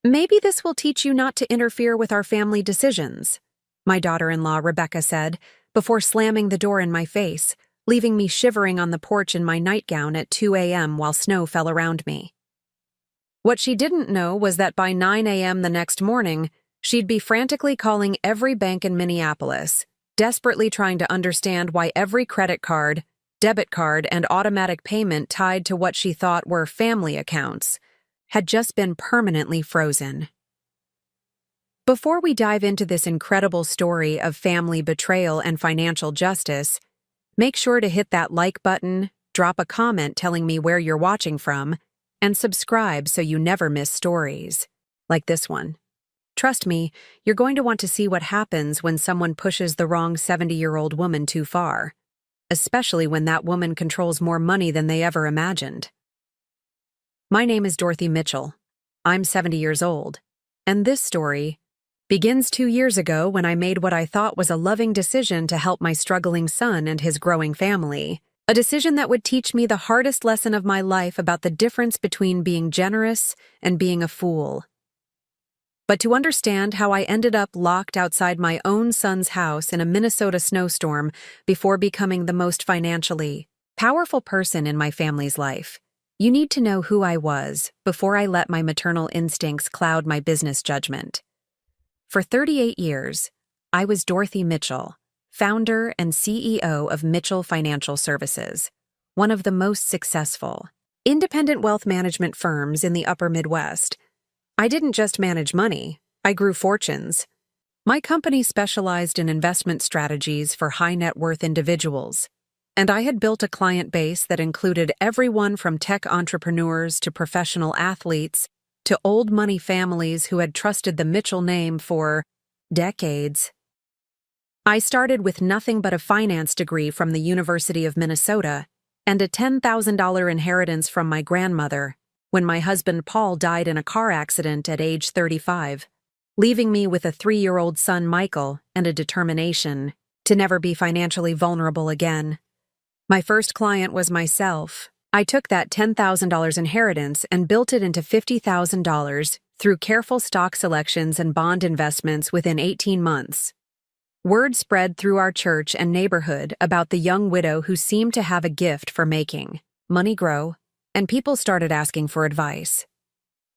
Maybe this will teach you not to interfere with our family decisions, my daughter-in-law Rebecca said, before slamming the door in my face, leaving me shivering on the porch in my nightgown at 2 a.m. while snow fell around me. What she didn't know was that by 9 a.m. the next morning, she'd be frantically calling every bank in Minneapolis, desperately trying to understand why every credit card, debit card, and automatic payment tied to what she thought were family accounts had just been permanently frozen. Before we dive into this incredible story of family betrayal and financial justice, make sure to hit that like button, drop a comment telling me where you're watching from, and subscribe so you never miss stories like this one. Trust me, you're going to want to see what happens when someone pushes the wrong 70-year-old woman too far, especially when that woman controls more money than they ever imagined. My name is Dorothy Mitchell. I'm 70 years old, and this story begins 2 years ago when I made what I thought was a loving decision to help my struggling son and his growing family, a decision that would teach me the hardest lesson of my life about the difference between being generous and being a fool. But to understand how I ended up locked outside my own son's house in a Minnesota snowstorm before becoming the most financially powerful person in my family's life, you need to know who I was before I let my maternal instincts cloud my business judgment. For 38 years, I was Dorothy Mitchell, founder and CEO of Mitchell Financial Services, one of the most successful independent wealth management firms in the upper Midwest. I didn't just manage money, I grew fortunes. My company specialized in investment strategies for high net worth individuals, and I had built a client base that included everyone from tech entrepreneurs to professional athletes to old money families who had trusted the Mitchell name for decades. I started with nothing but a finance degree from the University of Minnesota and a $10,000 inheritance from my grandmother when my husband Paul died in a car accident at age 35, leaving me with a 3-year-old son Michael and a determination to never be financially vulnerable again. My first client was myself. I took that $10,000 inheritance and built it into $50,000 through careful stock selections and bond investments within 18 months. Word spread through our church and neighborhood about the young widow who seemed to have a gift for making money grow, and people started asking for advice.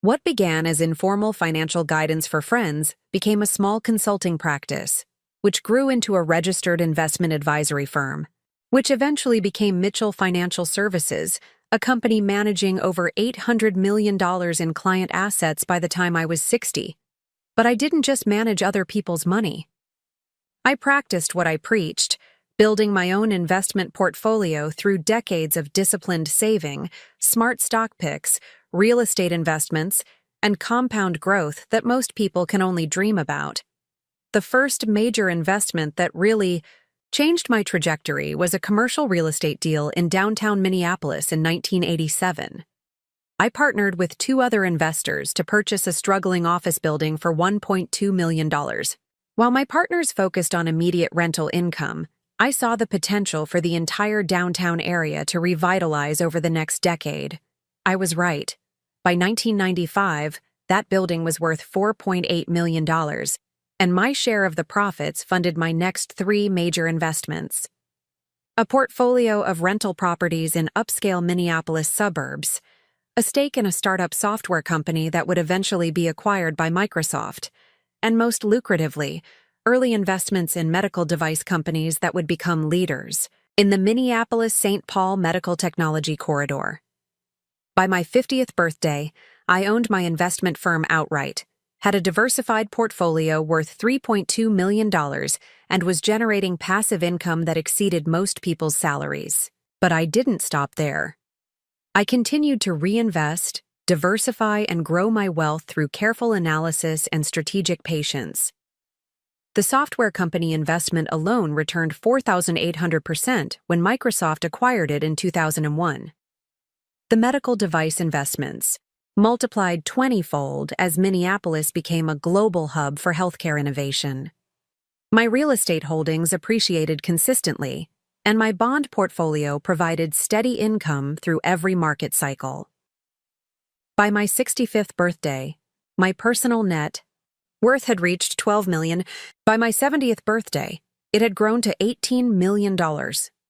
What began as informal financial guidance for friends became a small consulting practice, which grew into a registered investment advisory firm, which eventually became Mitchell Financial Services, a company managing over $800 million in client assets by the time I was 60. But I didn't just manage other people's money. I practiced what I preached, building my own investment portfolio through decades of disciplined saving, smart stock picks, real estate investments, and compound growth that most people can only dream about. The first major investment that really changed my trajectory was a commercial real estate deal in downtown Minneapolis in 1987. I partnered with 2 other investors to purchase a struggling office building for $1.2 million. While my partners focused on immediate rental income, I saw the potential for the entire downtown area to revitalize over the next decade. I was right. By 1995, that building was worth $4.8 million, and my share of the profits funded my next 3 major investments. A portfolio of rental properties in upscale Minneapolis suburbs, a stake in a startup software company that would eventually be acquired by Microsoft, and most lucratively, early investments in medical device companies that would become leaders in the Minneapolis-St. Paul Medical Technology Corridor. By my 50th birthday, I owned my investment firm outright, had a diversified portfolio worth $3.2 million, and was generating passive income that exceeded most people's salaries. But I didn't stop there. I continued to reinvest, diversify, and grow my wealth through careful analysis and strategic patience. The software company investment alone returned 4,800% when Microsoft acquired it in 2001. The medical device investments multiplied 20-fold as Minneapolis became a global hub for healthcare innovation. My real estate holdings appreciated consistently, and my bond portfolio provided steady income through every market cycle. By my 65th birthday, My personal net worth had reached $12 million. By my 70th birthday, it had grown to $18 million,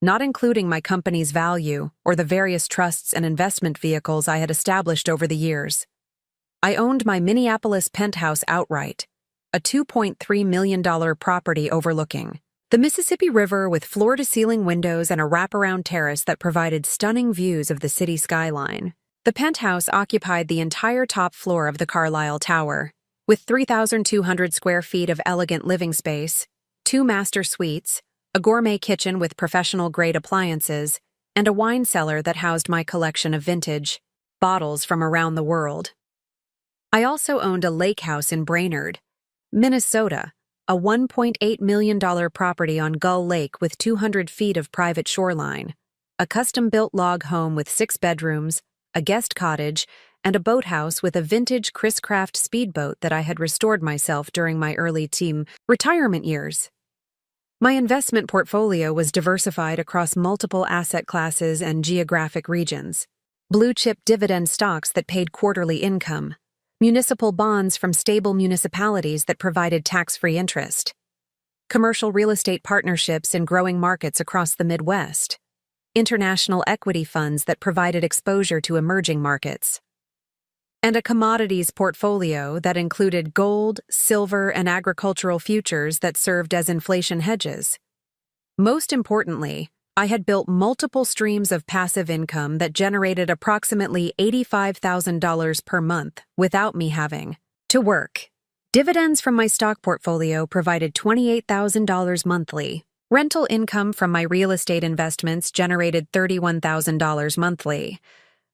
not including my company's value or the various trusts and investment vehicles I had established over the years. I owned my Minneapolis penthouse outright, a $2.3 million property overlooking the Mississippi River with floor-to-ceiling windows and a wraparound terrace that provided stunning views of the city skyline. The penthouse occupied the entire top floor of the Carlisle Tower, with 3,200 square feet of elegant living space, 2 master suites, a gourmet kitchen with professional-grade appliances, and a wine cellar that housed my collection of vintage bottles from around the world. I also owned a lake house in Brainerd, Minnesota, a $1.8 million property on Gull Lake with 200 feet of private shoreline, a custom-built log home with 6 bedrooms, a guest cottage, and a boathouse with a vintage Chris Craft speedboat that I had restored myself during my early teen retirement years. My investment portfolio was diversified across multiple asset classes and geographic regions. Blue-chip dividend stocks that paid quarterly income, municipal bonds from stable municipalities that provided tax-free interest, commercial real estate partnerships in growing markets across the Midwest, international equity funds that provided exposure to emerging markets, and a commodities portfolio that included gold, silver, and agricultural futures that served as inflation hedges. Most importantly, I had built multiple streams of passive income that generated approximately $85,000 per month without me having to work. Dividends from my stock portfolio provided $28,000 monthly. Rental income from my real estate investments generated $31,000 monthly.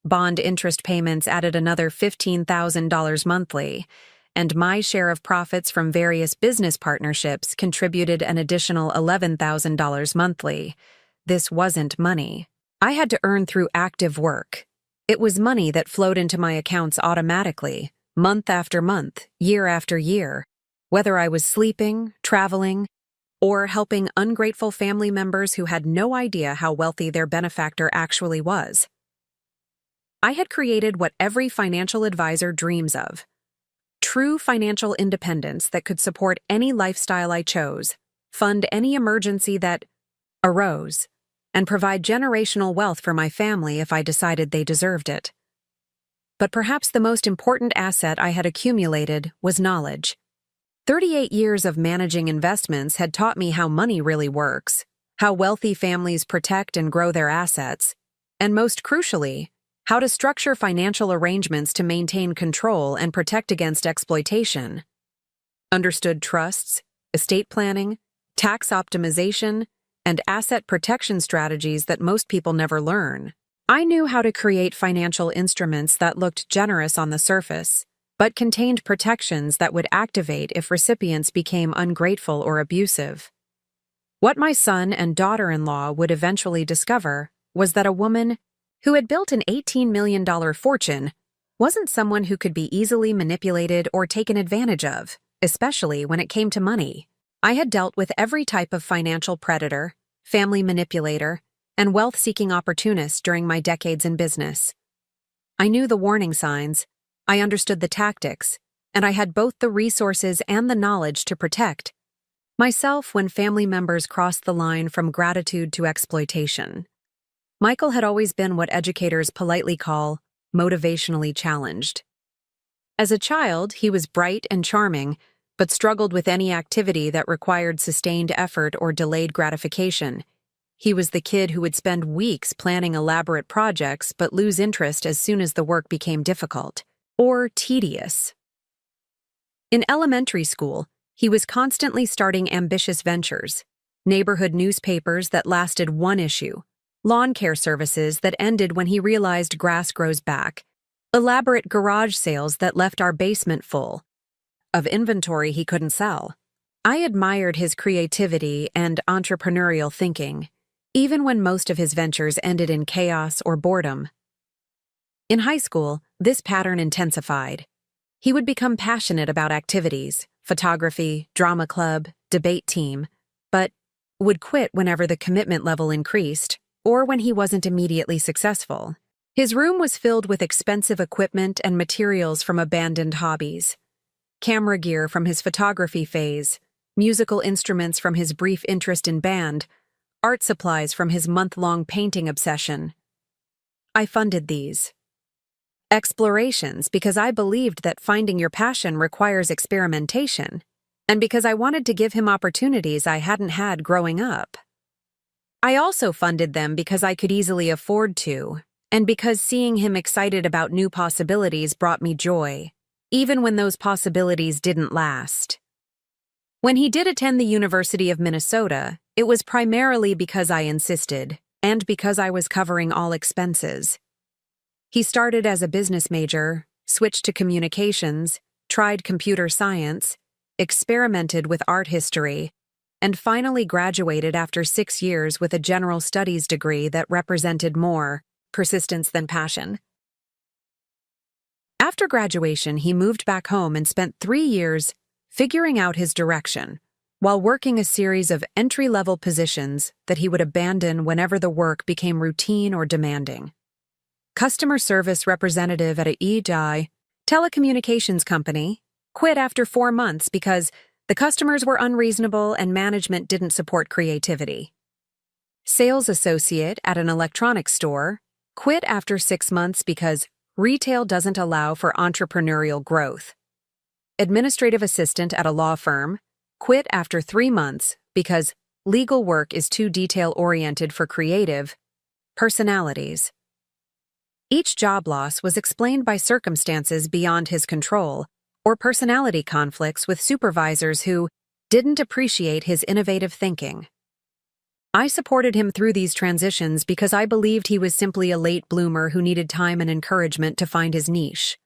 Bond interest payments added another $15,000 monthly, and my share of profits from various business partnerships contributed an additional $11,000 monthly. This wasn't money I had to earn through active work. It was money that flowed into my accounts automatically, month after month, year after year, whether I was sleeping, traveling, or helping ungrateful family members who had no idea how wealthy their benefactor actually was. I had created what every financial advisor dreams of: true financial independence that could support any lifestyle I chose, fund any emergency that arose, and provide generational wealth for my family if I decided they deserved it. But perhaps the most important asset I had accumulated was knowledge. 38 years of managing investments had taught me how money really works, how wealthy families protect and grow their assets, and most crucially, how to structure financial arrangements to maintain control and protect against exploitation. Understood trusts, estate planning, tax optimization, and asset protection strategies that most people never learn. I knew how to create financial instruments that looked generous on the surface, but contained protections that would activate if recipients became ungrateful or abusive. What my son and daughter-in-law would eventually discover was that a woman who had built an $18 million fortune wasn't someone who could be easily manipulated or taken advantage of, especially when it came to money. I had dealt with every type of financial predator, family manipulator, and wealth-seeking opportunist during my decades in business. I knew the warning signs, I understood the tactics, and I had both the resources and the knowledge to protect myself when family members crossed the line from gratitude to exploitation. Michael had always been what educators politely call motivationally challenged. As a child, he was bright and charming, but struggled with any activity that required sustained effort or delayed gratification. He was the kid who would spend weeks planning elaborate projects but lose interest as soon as the work became difficult or tedious. In elementary school, he was constantly starting ambitious ventures: neighborhood newspapers that lasted one issue, lawn care services that ended when he realized grass grows back, elaborate garage sales that left our basement full of inventory he couldn't sell. I admired his creativity and entrepreneurial thinking, even when most of his ventures ended in chaos or boredom. In high school, this pattern intensified. He would become passionate about activities, photography, drama club, debate team, but would quit whenever the commitment level increased or when he wasn't immediately successful. His room was filled with expensive equipment and materials from abandoned hobbies: camera gear from his photography phase, musical instruments from his brief interest in band, art supplies from his month-long painting obsession. I funded these explorations because I believed that finding your passion requires experimentation, and because I wanted to give him opportunities I hadn't had growing up. I also funded them because I could easily afford to, and because seeing him excited about new possibilities brought me joy, even when those possibilities didn't last. When he did attend the University of Minnesota, it was primarily because I insisted, and because I was covering all expenses. He started as a business major, switched to communications, tried computer science, experimented with art history, and finally graduated after 6 years with a general studies degree that represented more persistence than passion. After graduation, he moved back home and spent 3 years figuring out his direction, while working a series of entry-level positions that he would abandon whenever the work became routine or demanding. Customer service representative at a telecommunications company, quit after 4 months because the customers were unreasonable and management didn't support creativity. Sales associate at an electronics store, quit after 6 months because retail doesn't allow for entrepreneurial growth. Administrative assistant at a law firm, quit after 3 months because legal work is too detail-oriented for creative personalities. Each job loss was explained by circumstances beyond his control or personality conflicts with supervisors who didn't appreciate his innovative thinking. I supported him through these transitions because I believed he was simply a late bloomer who needed time and encouragement to find his niche.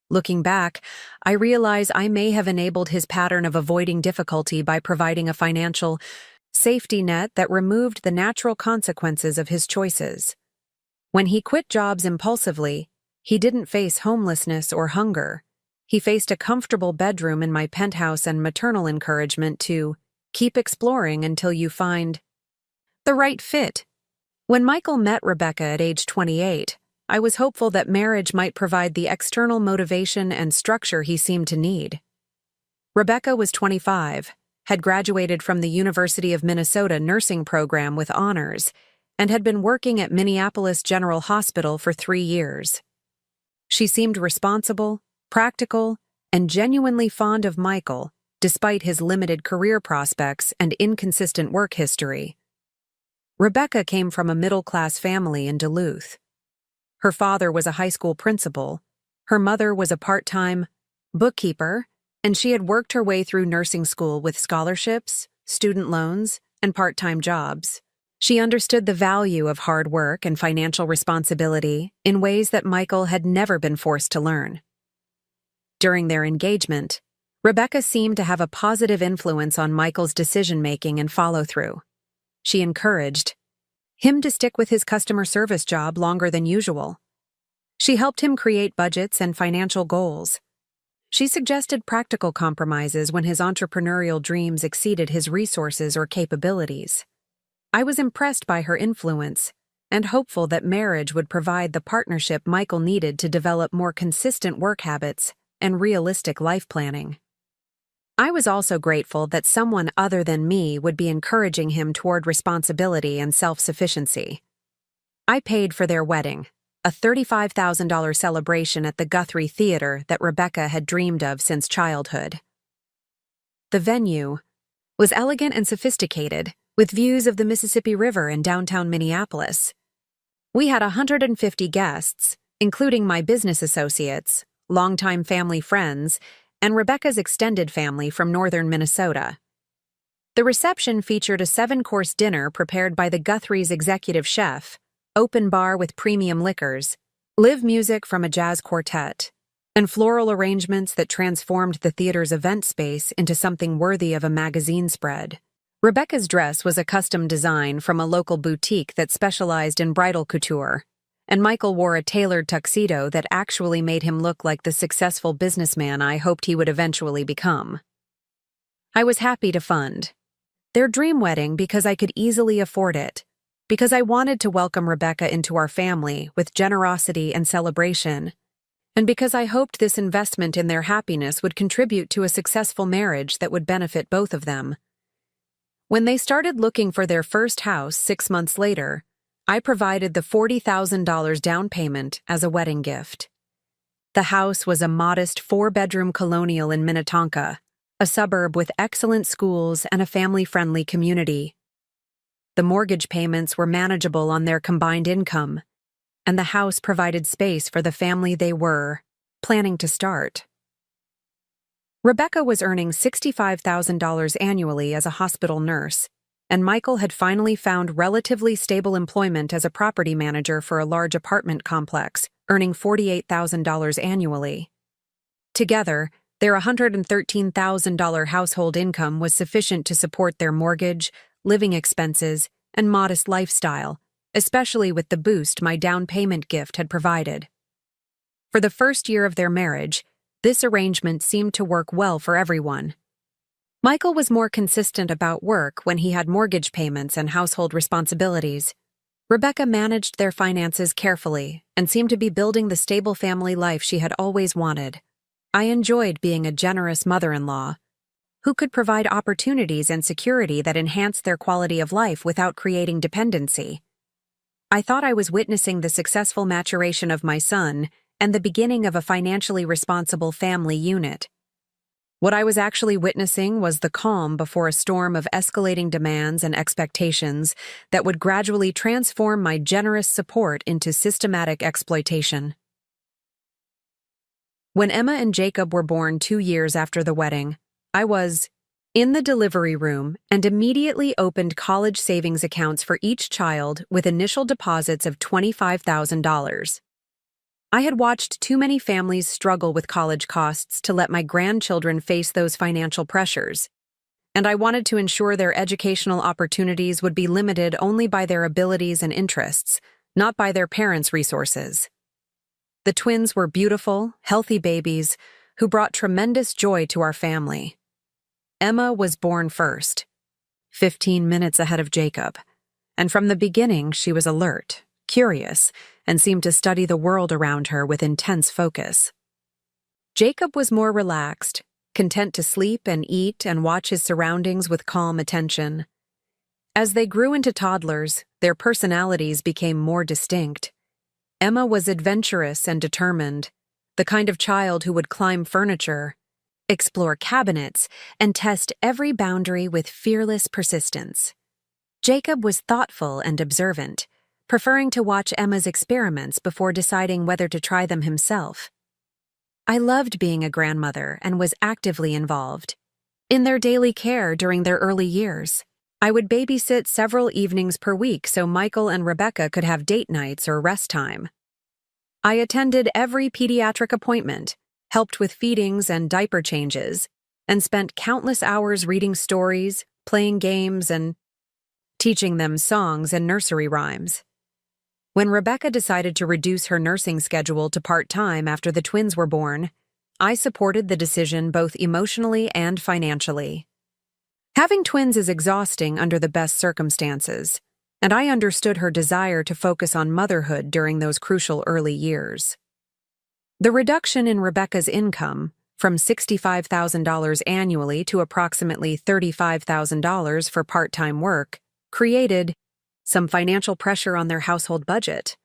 Looking back, I realize I may have enabled his pattern of avoiding difficulty by providing a financial safety net that removed the natural consequences of his choices. When he quit jobs impulsively, he didn't face homelessness or hunger. He faced a comfortable bedroom in my penthouse and maternal encouragement to keep exploring until you find the right fit. When Michael met Rebecca at age 28, I was hopeful that marriage might provide the external motivation and structure he seemed to need. Rebecca was 25, had graduated from the University of Minnesota nursing program with honors, and had been working at Minneapolis General Hospital for 3 years. She seemed responsible, practical, and genuinely fond of Michael, despite his limited career prospects and inconsistent work history. Rebecca came from a middle-class family in Duluth. Her father was a high school principal, her mother was a part-time bookkeeper, and she had worked her way through nursing school with scholarships, student loans, and part-time jobs. She understood the value of hard work and financial responsibility in ways that Michael had never been forced to learn. During their engagement, Rebecca seemed to have a positive influence on Michael's decision-making and follow-through. She encouraged him to stick with his customer service job longer than usual. She helped him create budgets and financial goals. She suggested practical compromises when his entrepreneurial dreams exceeded his resources or capabilities. I was impressed by her influence and hopeful that marriage would provide the partnership Michael needed to develop more consistent work habits and realistic life planning. I was also grateful that someone other than me would be encouraging him toward responsibility and self-sufficiency. I paid for their wedding, a $35,000 celebration at the Guthrie Theater that Rebecca had dreamed of since childhood. The venue was elegant and sophisticated, with views of the Mississippi River in downtown Minneapolis. We had 150 guests, including my business associates, longtime family friends, and Rebecca's extended family from northern Minnesota. The reception featured a 7-course dinner prepared by the Guthrie's executive chef, open bar with premium liquors, live music from a jazz quartet, and floral arrangements that transformed the theater's event space into something worthy of a magazine spread. Rebecca's dress was a custom design from a local boutique that specialized in bridal couture, and Michael wore a tailored tuxedo that actually made him look like the successful businessman I hoped he would eventually become. I was happy to fund their dream wedding because I could easily afford it, because I wanted to welcome Rebecca into our family with generosity and celebration, and because I hoped this investment in their happiness would contribute to a successful marriage that would benefit both of them. When they started looking for their first house 6 months later, I provided the $40,000 down payment as a wedding gift. The house was a modest 4-bedroom colonial in Minnetonka, a suburb with excellent schools and a family-friendly community. The mortgage payments were manageable on their combined income, and the house provided space for the family they were planning to start. Rebecca was earning $65,000 annually as a hospital nurse, and Michael had finally found relatively stable employment as a property manager for a large apartment complex, earning $48,000 annually. Together, their $113,000 household income was sufficient to support their mortgage, living expenses, and modest lifestyle, especially with the boost my down payment gift had provided. For the first year of their marriage, this arrangement seemed to work well for everyone. Michael was more consistent about work when he had mortgage payments and household responsibilities. Rebecca managed their finances carefully and seemed to be building the stable family life she had always wanted. I enjoyed being a generous mother-in-law who could provide opportunities and security that enhanced their quality of life without creating dependency. I thought I was witnessing the successful maturation of my son and the beginning of a financially responsible family unit. What I was actually witnessing was the calm before a storm of escalating demands and expectations that would gradually transform my generous support into systematic exploitation. When Emma and Jacob were born 2 years after the wedding, I was in the delivery room and immediately opened college savings accounts for each child with initial deposits of $25,000. I had watched too many families struggle with college costs to let my grandchildren face those financial pressures, and I wanted to ensure their educational opportunities would be limited only by their abilities and interests, not by their parents' resources. The twins were beautiful, healthy babies who brought tremendous joy to our family. Emma was born first, 15 minutes ahead of Jacob, and from the beginning she was alert, curious, and seemed to study the world around her with intense focus. Jacob was more relaxed, content to sleep and eat and watch his surroundings with calm attention. As they grew into toddlers, their personalities became more distinct. Emma was adventurous and determined, the kind of child who would climb furniture, explore cabinets, and test every boundary with fearless persistence. Jacob was thoughtful and observant, preferring to watch Emma's experiments before deciding whether to try them himself. I loved being a grandmother and was actively involved in their daily care during their early years. I would babysit several evenings per week so Michael and Rebecca could have date nights or rest time. I attended every pediatric appointment, helped with feedings and diaper changes, and spent countless hours reading stories, playing games, and teaching them songs and nursery rhymes. When Rebecca decided to reduce her nursing schedule to part-time after the twins were born, I supported the decision both emotionally and financially. Having twins is exhausting under the best circumstances, and I understood her desire to focus on motherhood during those crucial early years. The reduction in Rebecca's income, from $65,000 annually to approximately $35,000 for part-time work, created some financial pressure on their household budget,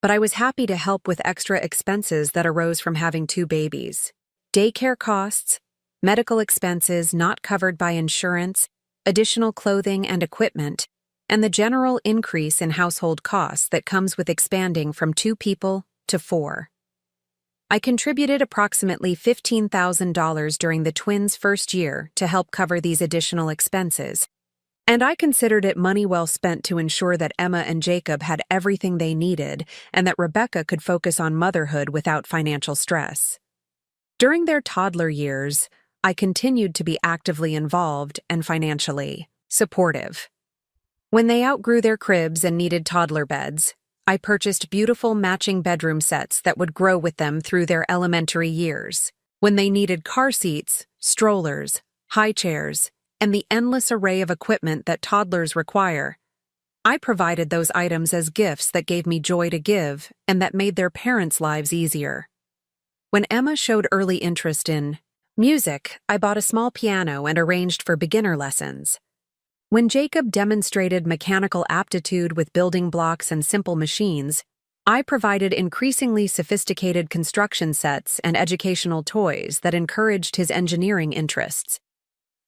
but I was happy to help with extra expenses that arose from having 2 babies. Daycare costs, medical expenses not covered by insurance, additional clothing and equipment, and the general increase in household costs that comes with expanding from 2 people to 4. I contributed approximately $15,000 during the twins' first year to help cover these additional expenses, and I considered it money well spent to ensure that Emma and Jacob had everything they needed and that Rebecca could focus on motherhood without financial stress. During their toddler years, I continued to be actively involved and financially supportive. When they outgrew their cribs and needed toddler beds, I purchased beautiful matching bedroom sets that would grow with them through their elementary years. When they needed car seats, strollers, high chairs, and the endless array of equipment that toddlers require, I provided those items as gifts that gave me joy to give and that made their parents' lives easier. When Emma showed early interest in music, I bought a small piano and arranged for beginner lessons. When Jacob demonstrated mechanical aptitude with building blocks and simple machines, I provided increasingly sophisticated construction sets and educational toys that encouraged his engineering interests.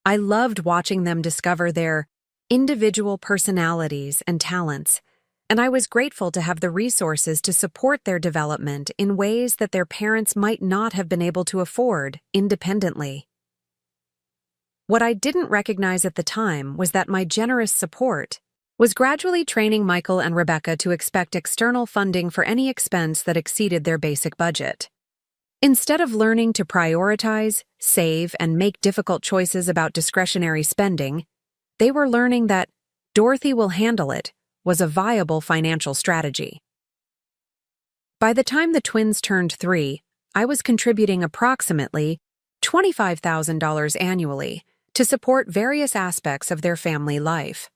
I loved watching them discover their individual personalities and talents, and I was grateful to have the resources to support their development in ways that their parents might not have been able to afford independently. What I didn't recognize at the time was that my generous support was gradually training Michael and Rebecca to expect external funding for any expense that exceeded their basic budget. Instead of learning to prioritize, save, and make difficult choices about discretionary spending, they were learning that "Dorothy will handle it" was a viable financial strategy. By the time the twins turned 3, I was contributing approximately $25,000 annually to support various aspects of their family life.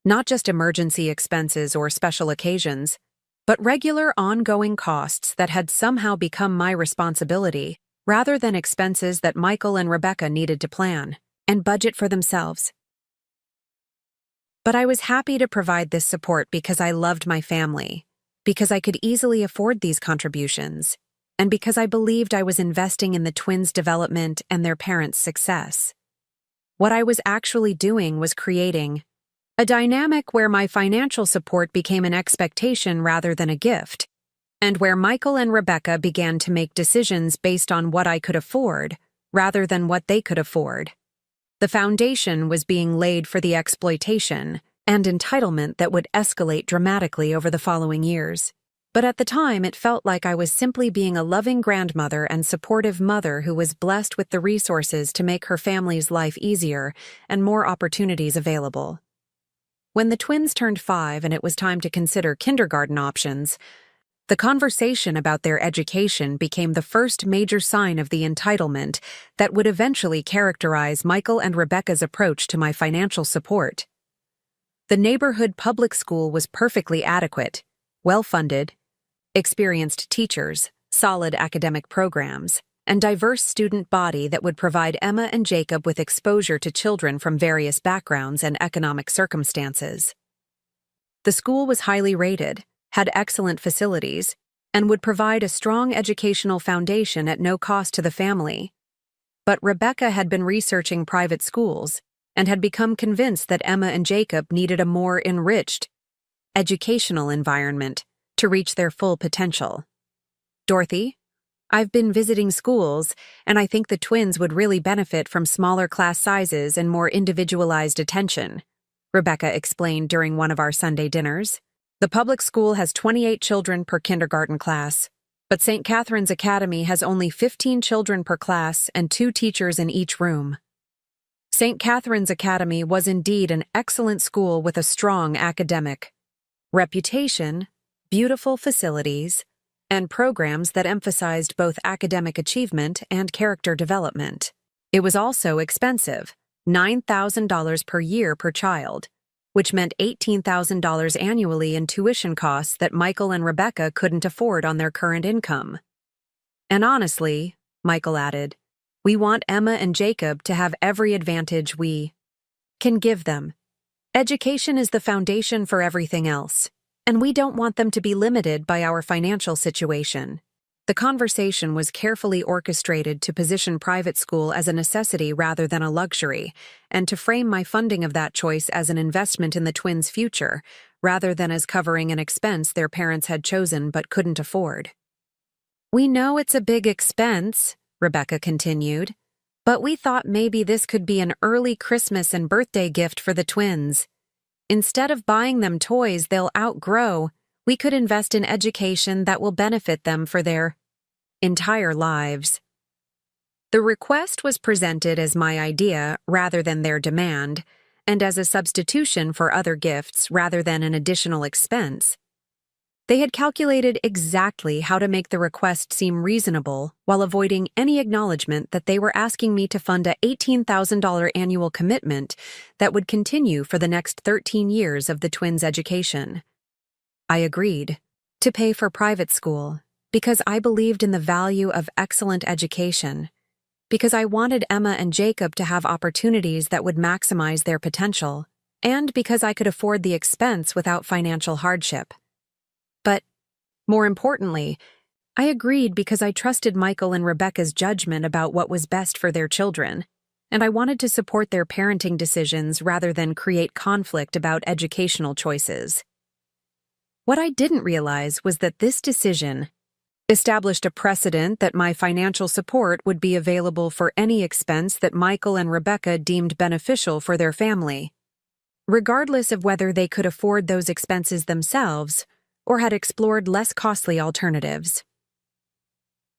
Not just emergency expenses or special occasions, but regular ongoing costs that had somehow become my responsibility, rather than expenses that Michael and Rebecca needed to plan and budget for themselves. But I was happy to provide this support because I loved my family, because I could easily afford these contributions, and because I believed I was investing in the twins' development and their parents' success. What I was actually doing was creating a dynamic where my financial support became an expectation rather than a gift, and where Michael and Rebecca began to make decisions based on what I could afford rather than what they could afford. The foundation was being laid for the exploitation and entitlement that would escalate dramatically over the following years. But at the time, it felt like I was simply being a loving grandmother and supportive mother who was blessed with the resources to make her family's life easier and more opportunities available. When the twins turned 5 and it was time to consider kindergarten options, the conversation about their education became the first major sign of the entitlement that would eventually characterize Michael and Rebecca's approach to my financial support. The neighborhood public school was perfectly adequate, well-funded, experienced teachers, solid academic programs, and diverse student body that would provide Emma and Jacob with exposure to children from various backgrounds and economic circumstances. The school was highly rated, had excellent facilities, and would provide a strong educational foundation at no cost to the family. But Rebecca had been researching private schools and had become convinced that Emma and Jacob needed a more enriched educational environment to reach their full potential. "Dorothy, I've been visiting schools, and I think the twins would really benefit from smaller class sizes and more individualized attention," Rebecca explained during one of our Sunday dinners. "The public school has 28 children per kindergarten class, but St. Catherine's Academy has only 15 children per class and 2 teachers in each room." St. Catherine's Academy was indeed an excellent school with a strong academic reputation, beautiful facilities, and programs that emphasized both academic achievement and character development. It was also expensive, $9,000 per year per child, which meant $18,000 annually in tuition costs that Michael and Rebecca couldn't afford on their current income. "And honestly," Michael added, "we want Emma and Jacob to have every advantage we can give them. Education is the foundation for everything else, and we don't want them to be limited by our financial situation." The conversation was carefully orchestrated to position private school as a necessity rather than a luxury, and to frame my funding of that choice as an investment in the twins' future, rather than as covering an expense their parents had chosen but couldn't afford. "We know it's a big expense," Rebecca continued, "but we thought maybe this could be an early Christmas and birthday gift for the twins. Instead of buying them toys they'll outgrow, we could invest in education that will benefit them for their entire lives." The request was presented as my idea rather than their demand, and as a substitution for other gifts rather than an additional expense. They had calculated exactly how to make the request seem reasonable while avoiding any acknowledgement that they were asking me to fund a $18,000 annual commitment that would continue for the next 13 years of the twins' education. I agreed to pay for private school because I believed in the value of excellent education, because I wanted Emma and Jacob to have opportunities that would maximize their potential, and because I could afford the expense without financial hardship. But, more importantly, I agreed because I trusted Michael and Rebecca's judgment about what was best for their children, and I wanted to support their parenting decisions rather than create conflict about educational choices. What I didn't realize was that this decision established a precedent that my financial support would be available for any expense that Michael and Rebecca deemed beneficial for their family, regardless of whether they could afford those expenses themselves or had explored less costly alternatives.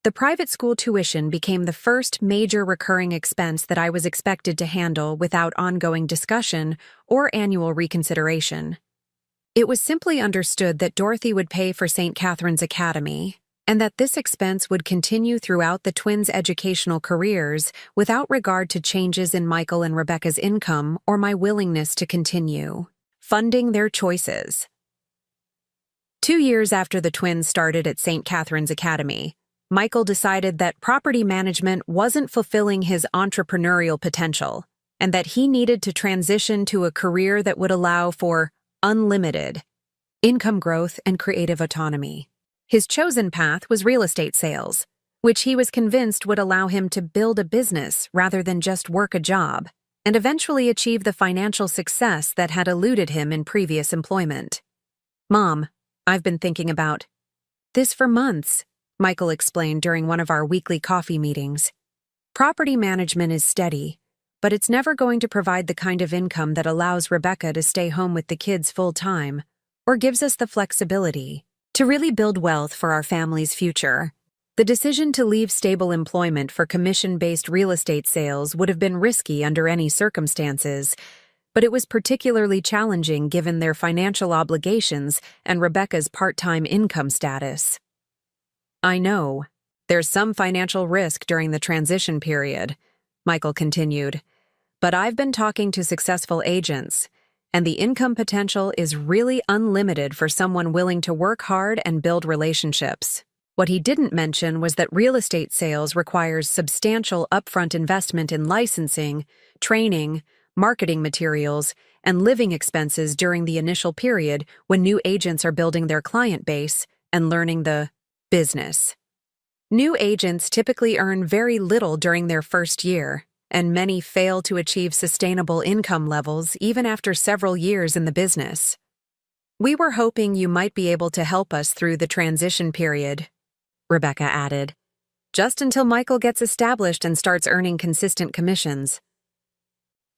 The private school tuition became the first major recurring expense that I was expected to handle without ongoing discussion or annual reconsideration. It was simply understood that Dorothy would pay for St. Catherine's Academy, and that this expense would continue throughout the twins' educational careers without regard to changes in Michael and Rebecca's income or my willingness to continue funding their choices. 2 years after the twins started at St. Catherine's Academy, Michael decided that property management wasn't fulfilling his entrepreneurial potential, and that he needed to transition to a career that would allow for unlimited income growth and creative autonomy. His chosen path was real estate sales, which he was convinced would allow him to build a business rather than just work a job, and eventually achieve the financial success that had eluded him in previous employment. "Mom, I've been thinking about this for months," Michael explained during one of our weekly coffee meetings. "Property management is steady, but it's never going to provide the kind of income that allows Rebecca to stay home with the kids full-time, or gives us the flexibility to really build wealth for our family's future." The decision to leave stable employment for commission-based real estate sales would have been risky under any circumstances, but it was particularly challenging given their financial obligations and Rebecca's part-time income status. "I know. There's some financial risk during the transition period," Michael continued, "but I've been talking to successful agents, and the income potential is really unlimited for someone willing to work hard and build relationships." What he didn't mention was that real estate sales requires substantial upfront investment in licensing, training, marketing materials, and living expenses during the initial period when new agents are building their client base and learning the business. New agents typically earn very little during their first year, and many fail to achieve sustainable income levels even after several years in the business. "We were hoping you might be able to help us through the transition period," Rebecca added, "just until Michael gets established and starts earning consistent commissions."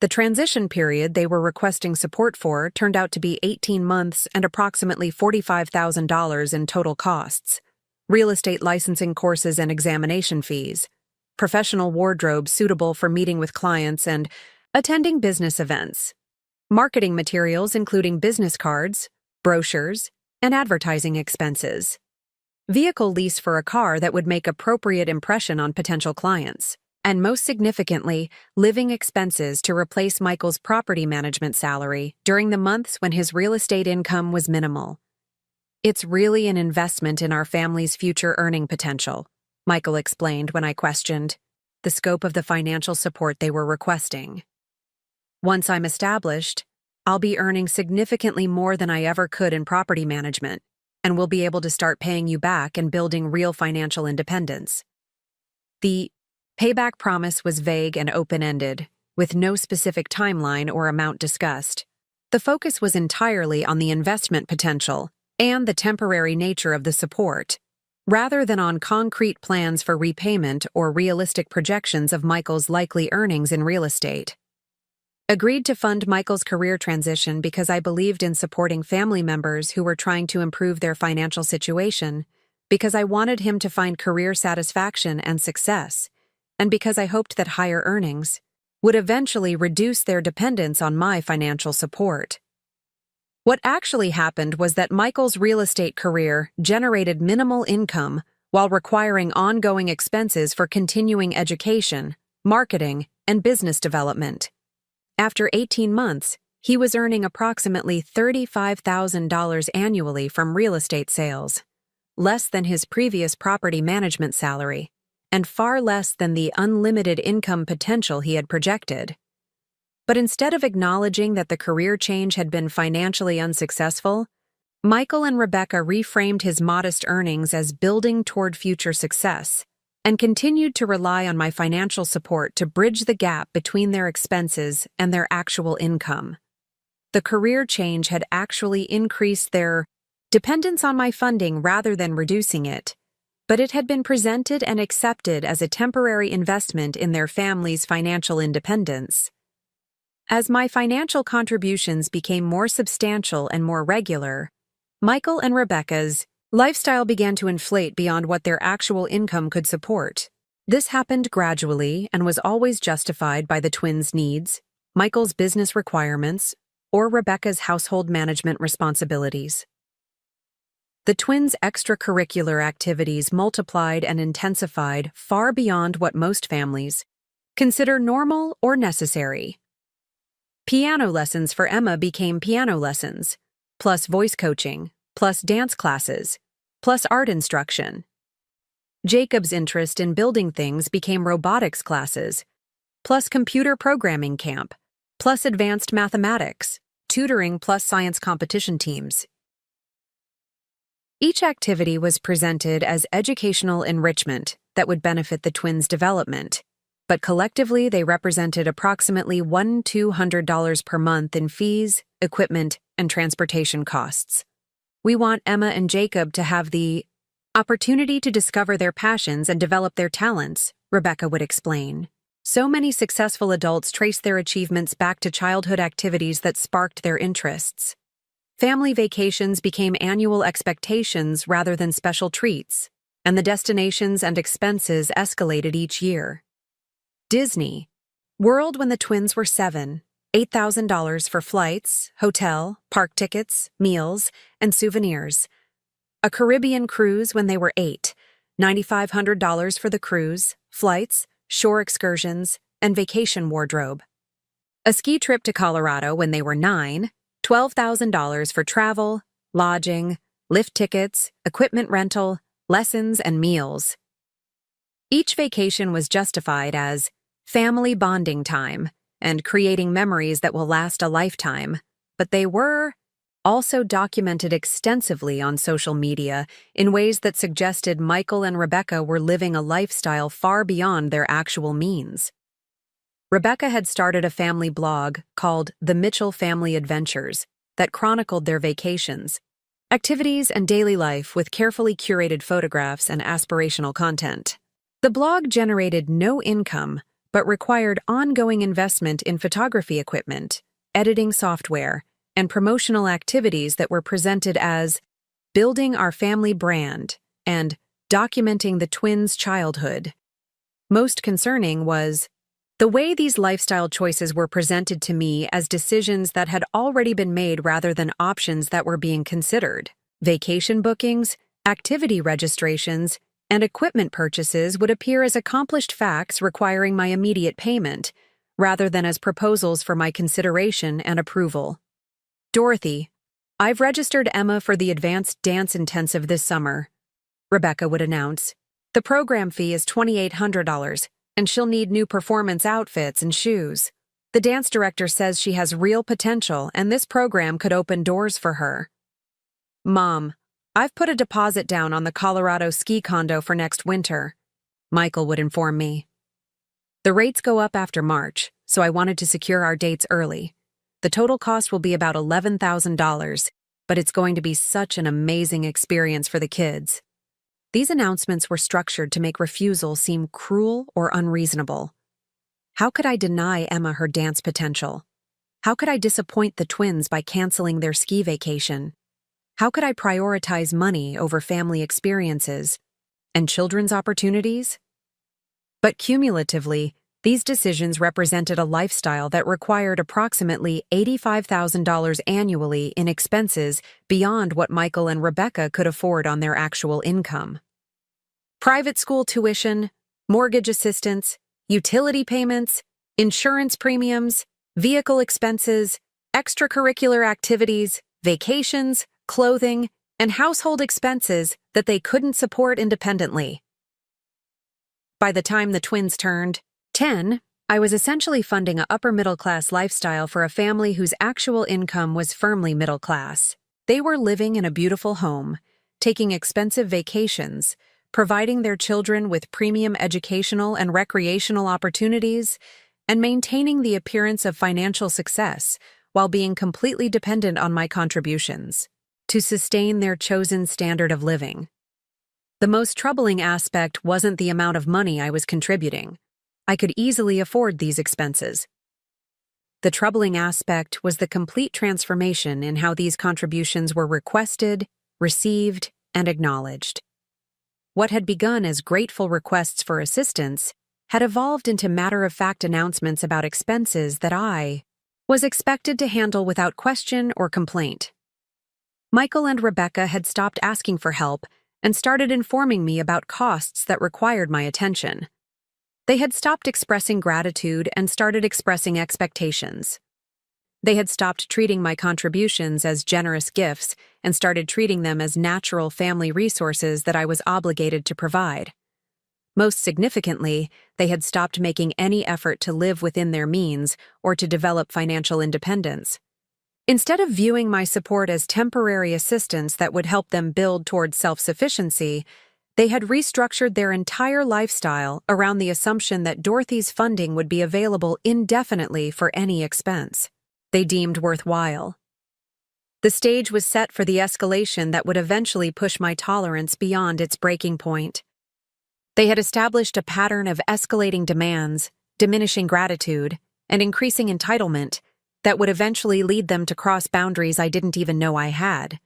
The transition period they were requesting support for turned out to be 18 months and approximately $45,000 in total costs: real estate licensing courses and examination fees, professional wardrobe suitable for meeting with clients and attending business events, marketing materials including business cards, brochures, and advertising expenses, vehicle lease for a car that would make appropriate impression on potential clients, and most significantly, living expenses to replace Michael's property management salary during the months when his real estate income was minimal. "It's really an investment in our family's future earning potential," Michael explained when I questioned the scope of the financial support they were requesting. "Once I'm established, I'll be earning significantly more than I ever could in property management, and will be able to start paying you back and building real financial independence." The payback promise was vague and open-ended, with no specific timeline or amount discussed. The focus was entirely on the investment potential and the temporary nature of the support, rather than on concrete plans for repayment or realistic projections of Michael's likely earnings in real estate. Agreed to fund Michael's career transition because I believed in supporting family members who were trying to improve their financial situation, because I wanted him to find career satisfaction and success, and because I hoped that higher earnings would eventually reduce their dependence on my financial support. What actually happened was that Michael's real estate career generated minimal income while requiring ongoing expenses for continuing education, marketing, and business development. After 18 months, he was earning approximately $35,000 annually from real estate sales, less than his previous property management salary, and far less than the unlimited income potential he had projected. But instead of acknowledging that the career change had been financially unsuccessful, Michael and Rebecca reframed his modest earnings as building toward future success and continued to rely on my financial support to bridge the gap between their expenses and their actual income. The career change had actually increased their dependence on my funding rather than reducing it, but it had been presented and accepted as a temporary investment in their family's financial independence. As my financial contributions became more substantial and more regular, Michael and Rebecca's lifestyle began to inflate beyond what their actual income could support. This happened gradually and was always justified by the twins' needs, Michael's business requirements, or Rebecca's household management responsibilities. The twins' extracurricular activities multiplied and intensified far beyond what most families consider normal or necessary. Piano lessons for Emma became piano lessons, plus voice coaching, plus dance classes, plus art instruction. Jacob's interest in building things became robotics classes, plus computer programming camp, plus advanced mathematics, tutoring plus science competition teams. Each activity was presented as educational enrichment that would benefit the twins' development, but collectively they represented approximately $1,200 per month in fees, equipment, and transportation costs. We want Emma and Jacob to have the opportunity to discover their passions and develop their talents, Rebecca would explain. So many successful adults trace their achievements back to childhood activities that sparked their interests. Family vacations became annual expectations rather than special treats, and the destinations and expenses escalated each year. Disney World when the twins were 7, $8,000 for flights, hotel, park tickets, meals, and souvenirs. A Caribbean cruise when they were 8, $9,500 for the cruise, flights, shore excursions, and vacation wardrobe. A ski trip to Colorado when they were 9, $12,000 for travel, lodging, lift tickets, equipment rental, lessons, and meals. Each vacation was justified as family bonding time and creating memories that will last a lifetime, but they were also documented extensively on social media in ways that suggested Michael and Rebecca were living a lifestyle far beyond their actual means. Rebecca had started a family blog called The Mitchell Family Adventures that chronicled their vacations, activities, and daily life with carefully curated photographs and aspirational content. The blog generated no income, but required ongoing investment in photography equipment, editing software, and promotional activities that were presented as building our family brand and documenting the twins' childhood. Most concerning was the way these lifestyle choices were presented to me as decisions that had already been made rather than options that were being considered. Vacation bookings, activity registrations, and equipment purchases would appear as accomplished facts requiring my immediate payment, rather than as proposals for my consideration and approval. Dorothy, I've registered Emma for the advanced dance intensive this summer, Rebecca would announce. The program fee is $2,800, and she'll need new performance outfits and shoes. The dance director says she has real potential, and this program could open doors for her. Mom, I've put a deposit down on the Colorado ski condo for next winter, Michael would inform me. The rates go up after March, so I wanted to secure our dates early. The total cost will be about $11,000, but it's going to be such an amazing experience for the kids. These announcements were structured to make refusal seem cruel or unreasonable. How could I deny Emma her dance potential? How could I disappoint the twins by canceling their ski vacation? How could I prioritize money over family experiences and children's opportunities? But cumulatively, these decisions represented a lifestyle that required approximately $85,000 annually in expenses beyond what Michael and Rebecca could afford on their actual income. Private school tuition, mortgage assistance, utility payments, insurance premiums, vehicle expenses, extracurricular activities, vacations, clothing, and household expenses that they couldn't support independently. By the time the twins turned 10, I was essentially funding a upper-middle-class lifestyle for a family whose actual income was firmly middle class. They were living in a beautiful home, taking expensive vacations, providing their children with premium educational and recreational opportunities, and maintaining the appearance of financial success while being completely dependent on my contributions to sustain their chosen standard of living. The most troubling aspect wasn't the amount of money I was contributing. I could easily afford these expenses. The troubling aspect was the complete transformation in how these contributions were requested, received, and acknowledged. What had begun as grateful requests for assistance had evolved into matter-of-fact announcements about expenses that I was expected to handle without question or complaint. Michael and Rebecca had stopped asking for help and started informing me about costs that required my attention. They had stopped expressing gratitude and started expressing expectations. They had stopped treating my contributions as generous gifts and started treating them as natural family resources that I was obligated to provide. Most significantly, they had stopped making any effort to live within their means or to develop financial independence. Instead of viewing my support as temporary assistance that would help them build towards self-sufficiency, they had restructured their entire lifestyle around the assumption that Dorothy's funding would be available indefinitely for any expense they deemed worthwhile. The stage was set for the escalation that would eventually push my tolerance beyond its breaking point. They had established a pattern of escalating demands, diminishing gratitude, and increasing entitlement that would eventually lead them to cross boundaries I didn't even know I had.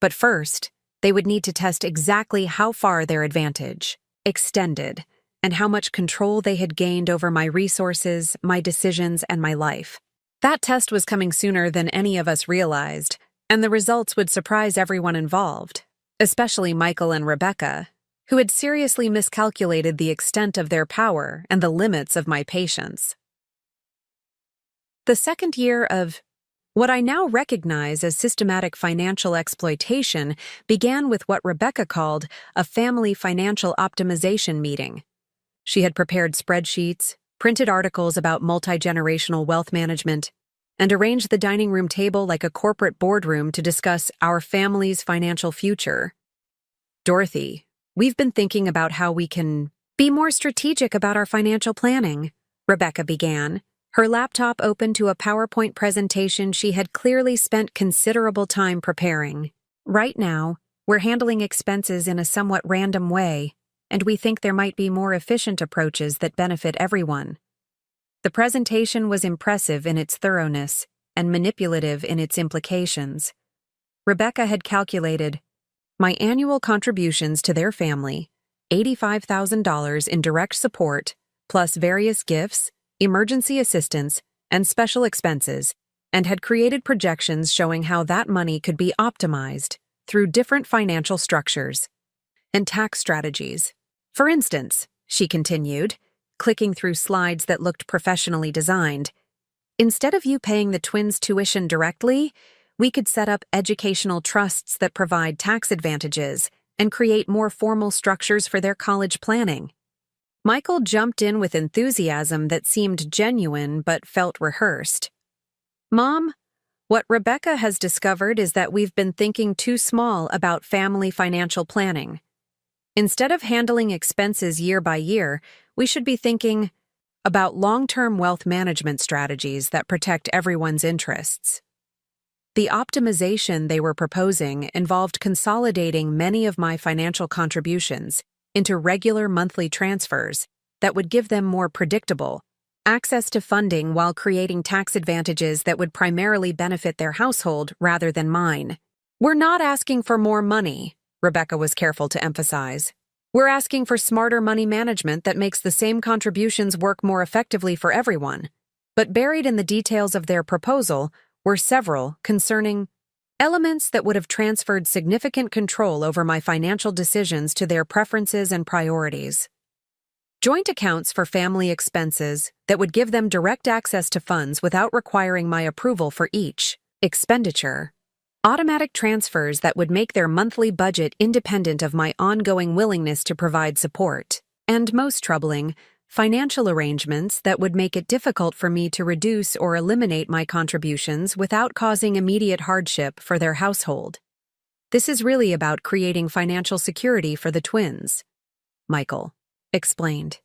But first, they would need to test exactly how far their advantage extended and how much control they had gained over my resources, my decisions, and my life. That test was coming sooner than any of us realized, and the results would surprise everyone involved, especially Michael and Rebecca, who had seriously miscalculated the extent of their power and the limits of my patience. The second year of what I now recognize as systematic financial exploitation began with what Rebecca called a family financial optimization meeting. She had prepared spreadsheets, printed articles about multi-generational wealth management, and arranged the dining room table like a corporate boardroom to discuss our family's financial future. "Dorothy, we've been thinking about how we can be more strategic about our financial planning," Rebecca began, her laptop open to a PowerPoint presentation she had clearly spent considerable time preparing. "Right now, we're handling expenses in a somewhat random way, and we think there might be more efficient approaches that benefit everyone." The presentation was impressive in its thoroughness and manipulative in its implications. Rebecca had calculated my annual contributions to their family, $85,000 in direct support, plus various gifts, emergency assistance, and special expenses, and had created projections showing how that money could be optimized through different financial structures and tax strategies. "For instance," she continued, clicking through slides that looked professionally designed, "instead of you paying the twins' tuition directly, we could set up educational trusts that provide tax advantages and create more formal structures for their college planning." Michael jumped in with enthusiasm that seemed genuine but felt rehearsed. "Mom, what Rebecca has discovered is that we've been thinking too small about family financial planning. Instead of handling expenses year by year, we should be thinking about long-term wealth management strategies that protect everyone's interests." The optimization they were proposing involved consolidating many of my financial contributions into regular monthly transfers that would give them more predictable access to funding while creating tax advantages that would primarily benefit their household rather than mine. "We're not asking for more money," Rebecca was careful to emphasize. "We're asking for smarter money management that makes the same contributions work more effectively for everyone." But buried in the details of their proposal were several concerning elements that would have transferred significant control over my financial decisions to their preferences and priorities. Joint accounts for family expenses that would give them direct access to funds without requiring my approval for each expenditure. Automatic transfers that would make their monthly budget independent of my ongoing willingness to provide support. And most troubling, financial arrangements that would make it difficult for me to reduce or eliminate my contributions without causing immediate hardship for their household. This is really about creating financial security for the twins, Michael explained.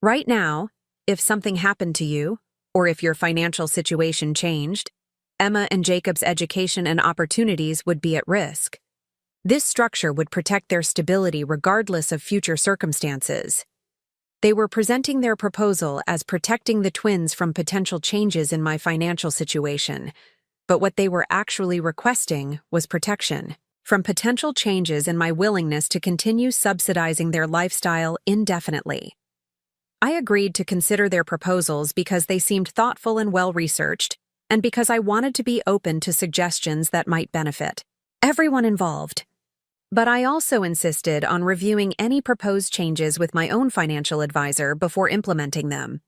Right now, if something happened to you, or if your financial situation changed, Emma and Jacob's education and opportunities would be at risk. This structure would protect their stability regardless of future circumstances. They were presenting their proposal as protecting the twins from potential changes in my financial situation, but what they were actually requesting was protection from potential changes in my willingness to continue subsidizing their lifestyle indefinitely. I agreed to consider their proposals because they seemed thoughtful and well-researched, and because I wanted to be open to suggestions that might benefit everyone involved. But I also insisted on reviewing any proposed changes with my own financial advisor before implementing them.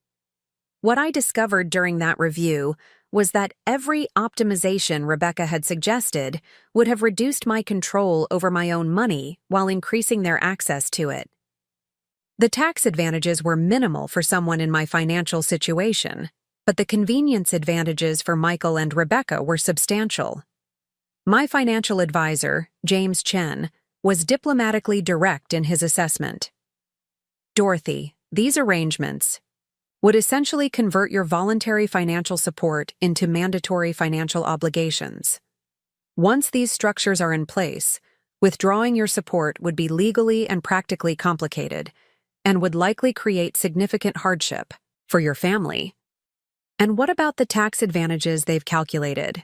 What I discovered during that review was that every optimization Rebecca had suggested would have reduced my control over my own money while increasing their access to it. The tax advantages were minimal for someone in my financial situation, but the convenience advantages for Michael and Rebecca were substantial. My financial advisor, James Chen, was diplomatically direct in his assessment. Dorothy, these arrangements would essentially convert your voluntary financial support into mandatory financial obligations. Once these structures are in place, withdrawing your support would be legally and practically complicated and would likely create significant hardship for your family. And what about the tax advantages they've calculated?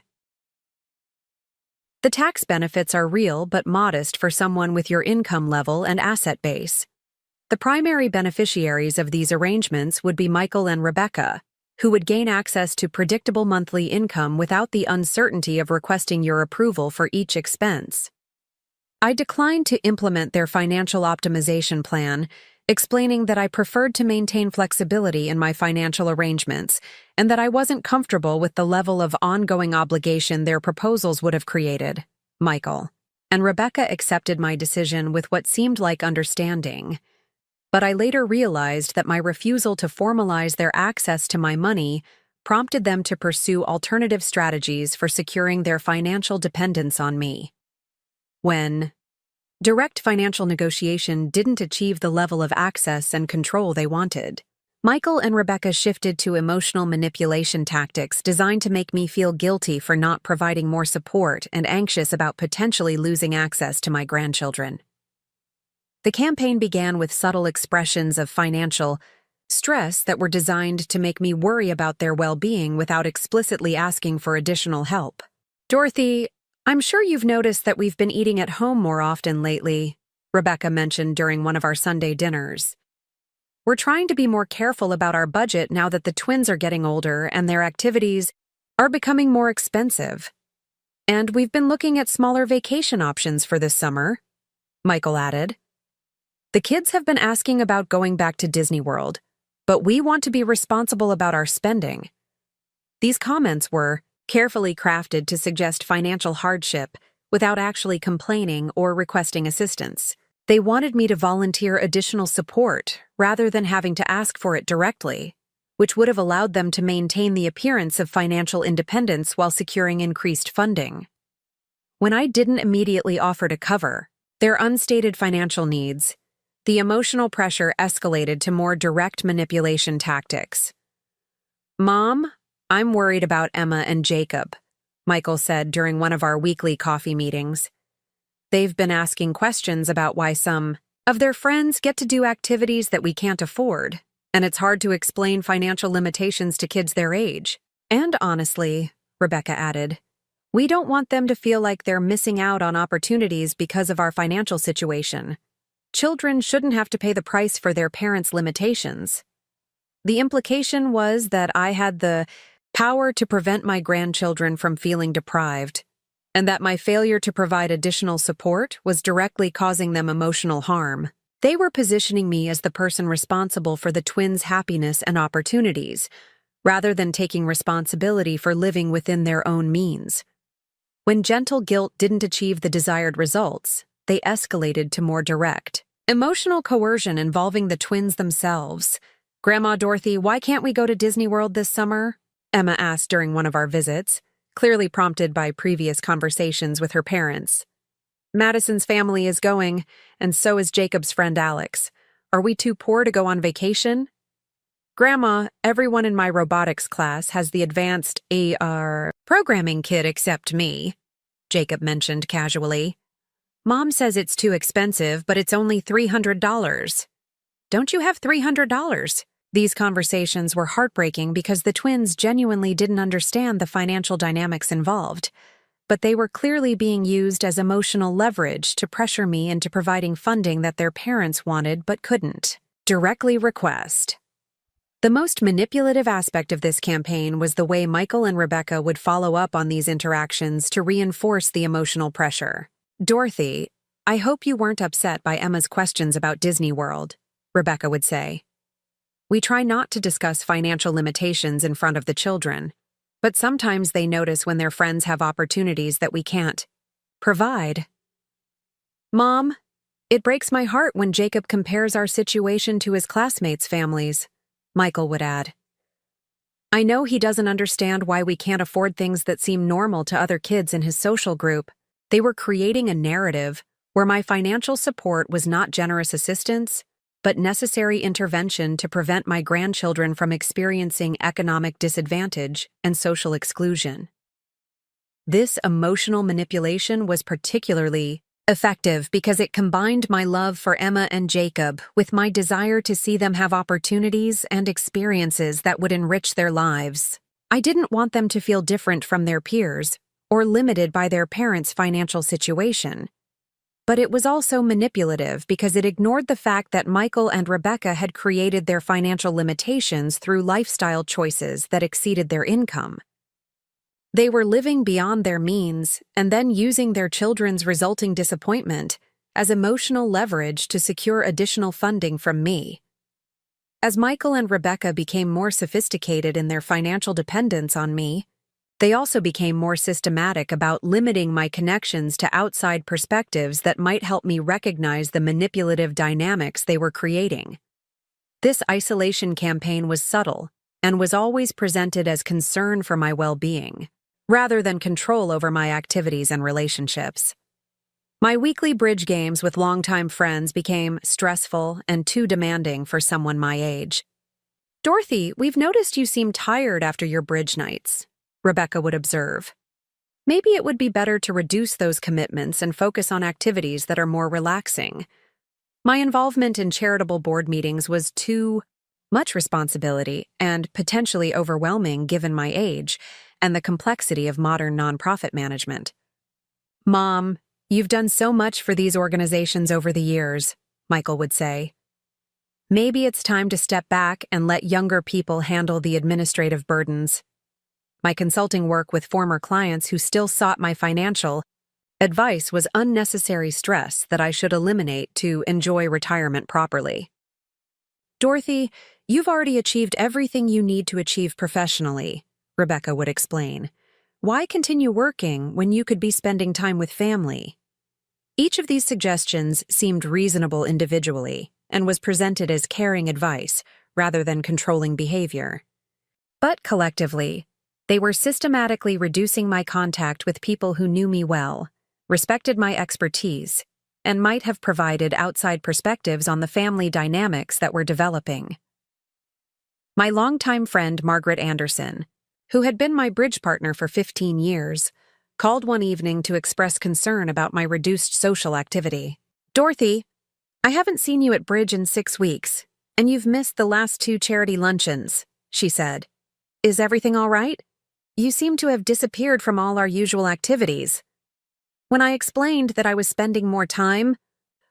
The tax benefits are real but modest for someone with your income level and asset base. The primary beneficiaries of these arrangements would be Michael and Rebecca, who would gain access to predictable monthly income without the uncertainty of requesting your approval for each expense. I declined to implement their financial optimization plan, explaining that I preferred to maintain flexibility in my financial arrangements and that I wasn't comfortable with the level of ongoing obligation their proposals would have created. Michael and Rebecca accepted my decision with what seemed like understanding, but I later realized that my refusal to formalize their access to my money prompted them to pursue alternative strategies for securing their financial dependence on me. When direct financial negotiation didn't achieve the level of access and control they wanted, Michael and Rebecca shifted to emotional manipulation tactics designed to make me feel guilty for not providing more support and anxious about potentially losing access to my grandchildren. The campaign began with subtle expressions of financial stress that were designed to make me worry about their well-being without explicitly asking for additional help. Dorothy, I'm sure you've noticed that we've been eating at home more often lately, Rebecca mentioned during one of our Sunday dinners. We're trying to be more careful about our budget now that the twins are getting older and their activities are becoming more expensive. And we've been looking at smaller vacation options for this summer, Michael added. The kids have been asking about going back to Disney World, but we want to be responsible about our spending. These comments were carefully crafted to suggest financial hardship without actually complaining or requesting assistance. They wanted me to volunteer additional support rather than having to ask for it directly, which would have allowed them to maintain the appearance of financial independence while securing increased funding. When I didn't immediately offer to cover their unstated financial needs, the emotional pressure escalated to more direct manipulation tactics. Mom, I'm worried about Emma and Jacob, Michael said during one of our weekly coffee meetings. They've been asking questions about why some of their friends get to do activities that we can't afford, and it's hard to explain financial limitations to kids their age. And honestly, Rebecca added, we don't want them to feel like they're missing out on opportunities because of our financial situation. Children shouldn't have to pay the price for their parents' limitations. The implication was that I had the power to prevent my grandchildren from feeling deprived, and that my failure to provide additional support was directly causing them emotional harm. They were positioning me as the person responsible for the twins' happiness and opportunities, rather than taking responsibility for living within their own means. When gentle guilt didn't achieve the desired results, they escalated to more direct, emotional coercion involving the twins themselves. "Grandma Dorothy, why can't we go to Disney World this summer?" Emma asked during one of our visits, clearly prompted by previous conversations with her parents. "Madison's family is going, and so is Jacob's friend Alex. Are we too poor to go on vacation?" "Grandma, everyone in my robotics class has the advanced AR programming kit except me," Jacob mentioned casually. "Mom says it's too expensive, but it's only $300. Don't you have $300? These conversations were heartbreaking because the twins genuinely didn't understand the financial dynamics involved, but they were clearly being used as emotional leverage to pressure me into providing funding that their parents wanted but couldn't directly request. The most manipulative aspect of this campaign was the way Michael and Rebecca would follow up on these interactions to reinforce the emotional pressure. "Dorothy, I hope you weren't upset by Emma's questions about Disney World," Rebecca would say. "We try not to discuss financial limitations in front of the children, but sometimes they notice when their friends have opportunities that we can't provide." "Mom, it breaks my heart when Jacob compares our situation to his classmates' families," Michael would add. "I know he doesn't understand why we can't afford things that seem normal to other kids in his social group." They were creating a narrative where my financial support was not generous assistance, but necessary intervention to prevent my grandchildren from experiencing economic disadvantage and social exclusion. This emotional manipulation was particularly effective because it combined my love for Emma and Jacob with my desire to see them have opportunities and experiences that would enrich their lives. I didn't want them to feel different from their peers or limited by their parents' financial situation. But it was also manipulative because it ignored the fact that Michael and Rebecca had created their financial limitations through lifestyle choices that exceeded their income. They were living beyond their means and then using their children's resulting disappointment as emotional leverage to secure additional funding from me. As Michael and Rebecca became more sophisticated in their financial dependence on me, they also became more systematic about limiting my connections to outside perspectives that might help me recognize the manipulative dynamics they were creating. This isolation campaign was subtle and was always presented as concern for my well-being, rather than control over my activities and relationships. My weekly bridge games with longtime friends became stressful and too demanding for someone my age. "Dorothy, we've noticed you seem tired after your bridge nights," Rebecca would observe. "Maybe it would be better to reduce those commitments and focus on activities that are more relaxing." My involvement in charitable board meetings was too much responsibility and potentially overwhelming given my age and the complexity of modern nonprofit management. "Mom, you've done so much for these organizations over the years," Michael would say. "Maybe it's time to step back and let younger people handle the administrative burdens." My consulting work with former clients who still sought my financial advice was unnecessary stress that I should eliminate to enjoy retirement properly. "Dorothy, you've already achieved everything you need to achieve professionally," Rebecca would explain. "Why continue working when you could be spending time with family?" Each of these suggestions seemed reasonable individually and was presented as caring advice rather than controlling behavior. But collectively, they were systematically reducing my contact with people who knew me well, respected my expertise, and might have provided outside perspectives on the family dynamics that were developing. My longtime friend Margaret Anderson, who had been my bridge partner for 15 years, called one evening to express concern about my reduced social activity. "Dorothy, I haven't seen you at bridge in 6 weeks, and you've missed the last 2 charity luncheons," she said. "Is everything all right? You seem to have disappeared from all our usual activities." When I explained that I was spending more time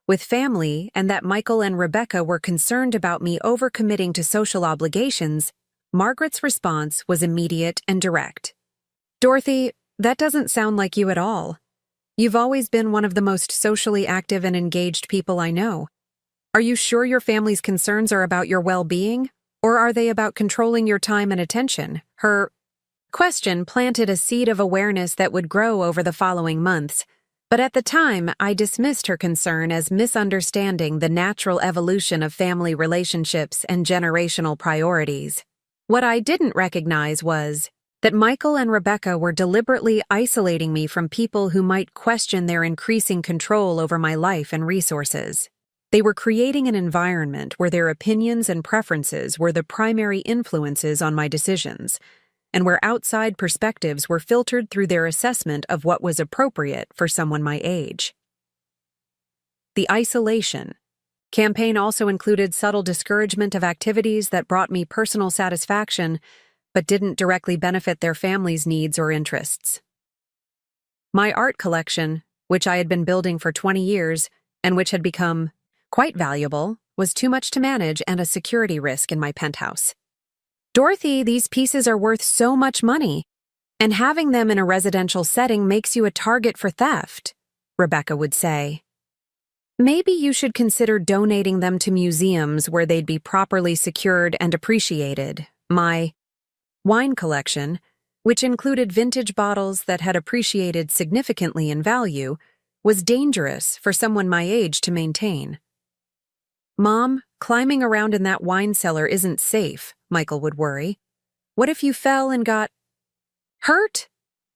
with family and that Michael and Rebecca were concerned about me overcommitting to social obligations, Margaret's response was immediate and direct. "Dorothy, that doesn't sound like you at all. You've always been one of the most socially active and engaged people I know. Are you sure your family's concerns are about your well-being, or are they about controlling your time and attention?" Her question planted a seed of awareness that would grow over the following months, but at the time I dismissed her concern as misunderstanding the natural evolution of family relationships and generational priorities. What I didn't recognize was that Michael and Rebecca were deliberately isolating me from people who might question their increasing control over my life and resources. They were creating an environment where their opinions and preferences were the primary influences on my decisions, and where outside perspectives were filtered through their assessment of what was appropriate for someone my age. The isolation campaign also included subtle discouragement of activities that brought me personal satisfaction but didn't directly benefit their family's needs or interests. My art collection, which I had been building for 20 years and which had become quite valuable, was too much to manage and a security risk in my penthouse. "Dorothy, these pieces are worth so much money, and having them in a residential setting makes you a target for theft," Rebecca would say. "Maybe you should consider donating them to museums where they'd be properly secured and appreciated." My wine collection, which included vintage bottles that had appreciated significantly in value, was dangerous for someone my age to maintain. "Mom, climbing around in that wine cellar isn't safe," Michael would worry. "What if you fell and got hurt?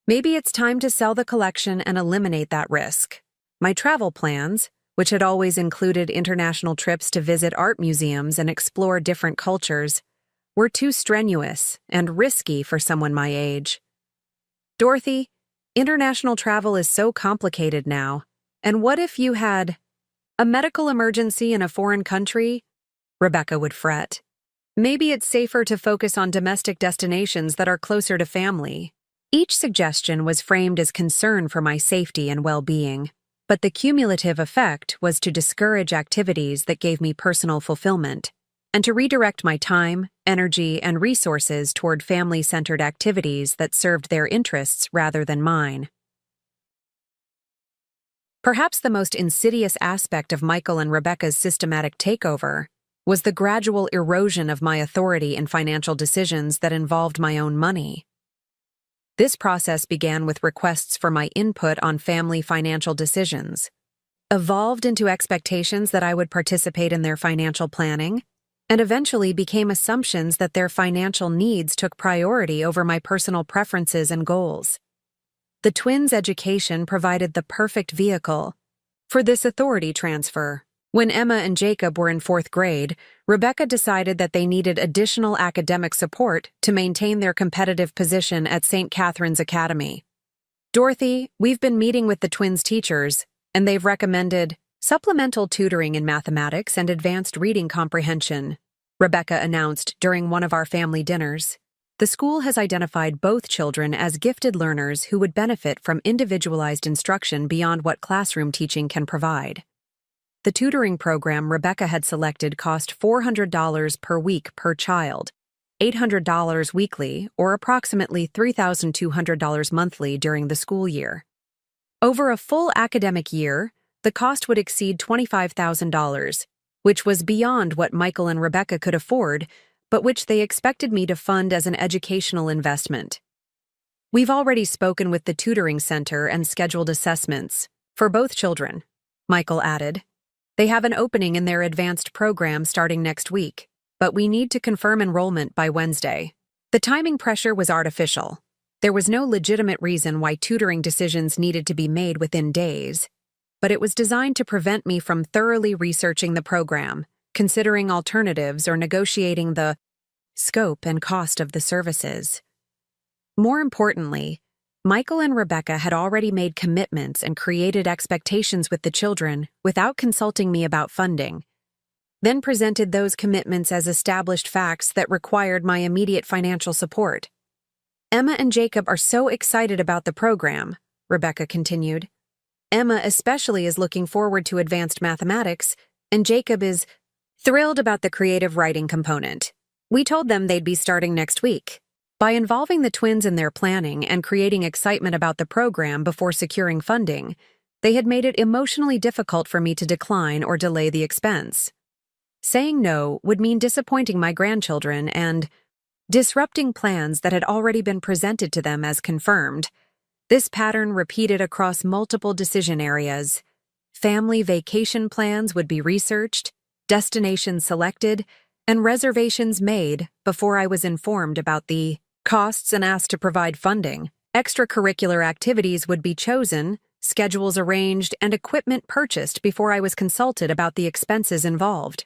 Maybe it's time to sell the collection and eliminate that risk." My travel plans, which had always included international trips to visit art museums and explore different cultures, were too strenuous and risky for someone my age. "Dorothy, international travel is so complicated now, and what if you had a medical emergency in a foreign country?" Rebecca would fret. "Maybe it's safer to focus on domestic destinations that are closer to family." Each suggestion was framed as concern for my safety and well-being, but the cumulative effect was to discourage activities that gave me personal fulfillment, and to redirect my time, energy, and resources toward family-centered activities that served their interests rather than mine. Perhaps the most insidious aspect of Michael and Rebecca's systematic takeover was the gradual erosion of my authority in financial decisions that involved my own money. This process began with requests for my input on family financial decisions, evolved into expectations that I would participate in their financial planning, and eventually became assumptions that their financial needs took priority over my personal preferences and goals. The twins' education provided the perfect vehicle for this authority transfer. When Emma and Jacob were in 4th grade, Rebecca decided that they needed additional academic support to maintain their competitive position at St. Catherine's Academy. "Dorothy, we've been meeting with the twins' teachers, and they've recommended supplemental tutoring in mathematics and advanced reading comprehension," Rebecca announced during one of our family dinners. "The school has identified both children as gifted learners who would benefit from individualized instruction beyond what classroom teaching can provide." The tutoring program Rebecca had selected cost $400 per week per child, $800 weekly, or approximately $3,200 monthly during the school year. Over a full academic year, the cost would exceed $25,000, which was beyond what Michael and Rebecca could afford, but which they expected me to fund as an educational investment. "We've already spoken with the tutoring center and scheduled assessments for both children," Michael added. "They have an opening in their advanced program starting next week, but we need to confirm enrollment by Wednesday." The timing pressure was artificial. There was no legitimate reason why tutoring decisions needed to be made within days, but it was designed to prevent me from thoroughly researching the program, considering alternatives, or negotiating the scope and cost of the services. More importantly, Michael and Rebecca had already made commitments and created expectations with the children without consulting me about funding, then presented those commitments as established facts that required my immediate financial support. "Emma and Jacob are so excited about the program," Rebecca continued. "Emma especially is looking forward to advanced mathematics, and Jacob is thrilled about the creative writing component. We told them they'd be starting next week." By involving the twins in their planning and creating excitement about the program before securing funding, they had made it emotionally difficult for me to decline or delay the expense. Saying no would mean disappointing my grandchildren and disrupting plans that had already been presented to them as confirmed. This pattern repeated across multiple decision areas. Family vacation plans would be researched, destinations selected, and reservations made before I was informed about the costs and asked to provide funding. Extracurricular activities would be chosen, schedules arranged, and equipment purchased before I was consulted about the expenses involved.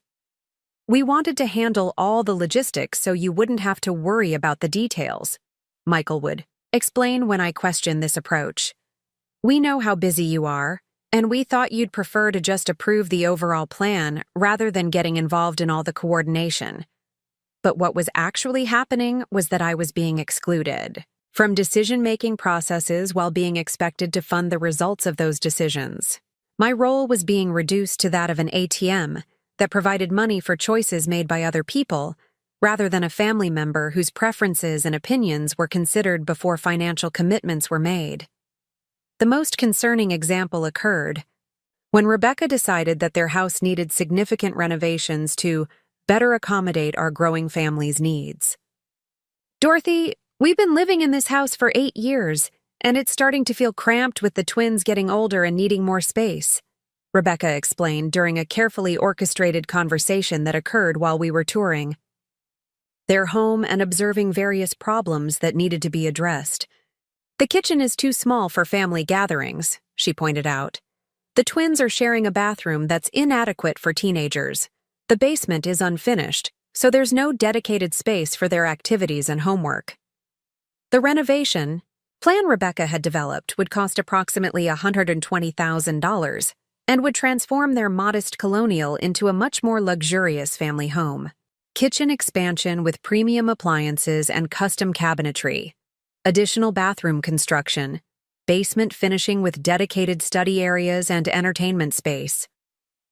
We wanted to handle all the logistics so you wouldn't have to worry about the details, Michael would explain when I questioned this approach. We know how busy you are, and we thought you'd prefer to just approve the overall plan rather than getting involved in all the coordination. But what was actually happening was that I was being excluded from decision-making processes while being expected to fund the results of those decisions. My role was being reduced to that of an ATM that provided money for choices made by other people, rather than a family member whose preferences and opinions were considered before financial commitments were made. The most concerning example occurred when Rebecca decided that their house needed significant renovations to better accommodate our growing family's needs. "Dorothy, we've been living in this house for 8 years, and it's starting to feel cramped with the twins getting older and needing more space," Rebecca explained during a carefully orchestrated conversation that occurred while we were touring their home and observing various problems that needed to be addressed. "The kitchen is too small for family gatherings," she pointed out. "The twins are sharing a bathroom that's inadequate for teenagers. The basement is unfinished, so there's no dedicated space for their activities and homework." The renovation plan Rebecca had developed would cost approximately $120,000 and would transform their modest colonial into a much more luxurious family home. Kitchen expansion with premium appliances and custom cabinetry, additional bathroom construction, basement finishing with dedicated study areas and entertainment space,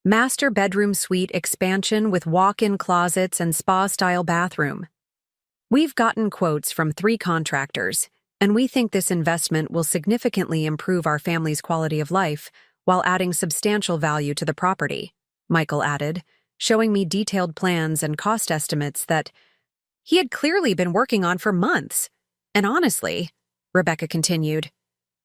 master bedroom suite expansion with walk-in closets and spa-style bathroom. We've gotten quotes from 3 contractors, and we think this investment will significantly improve our family's quality of life while adding substantial value to the property, Michael added, showing me detailed plans and cost estimates that he had clearly been working on for months. "And honestly," Rebecca continued,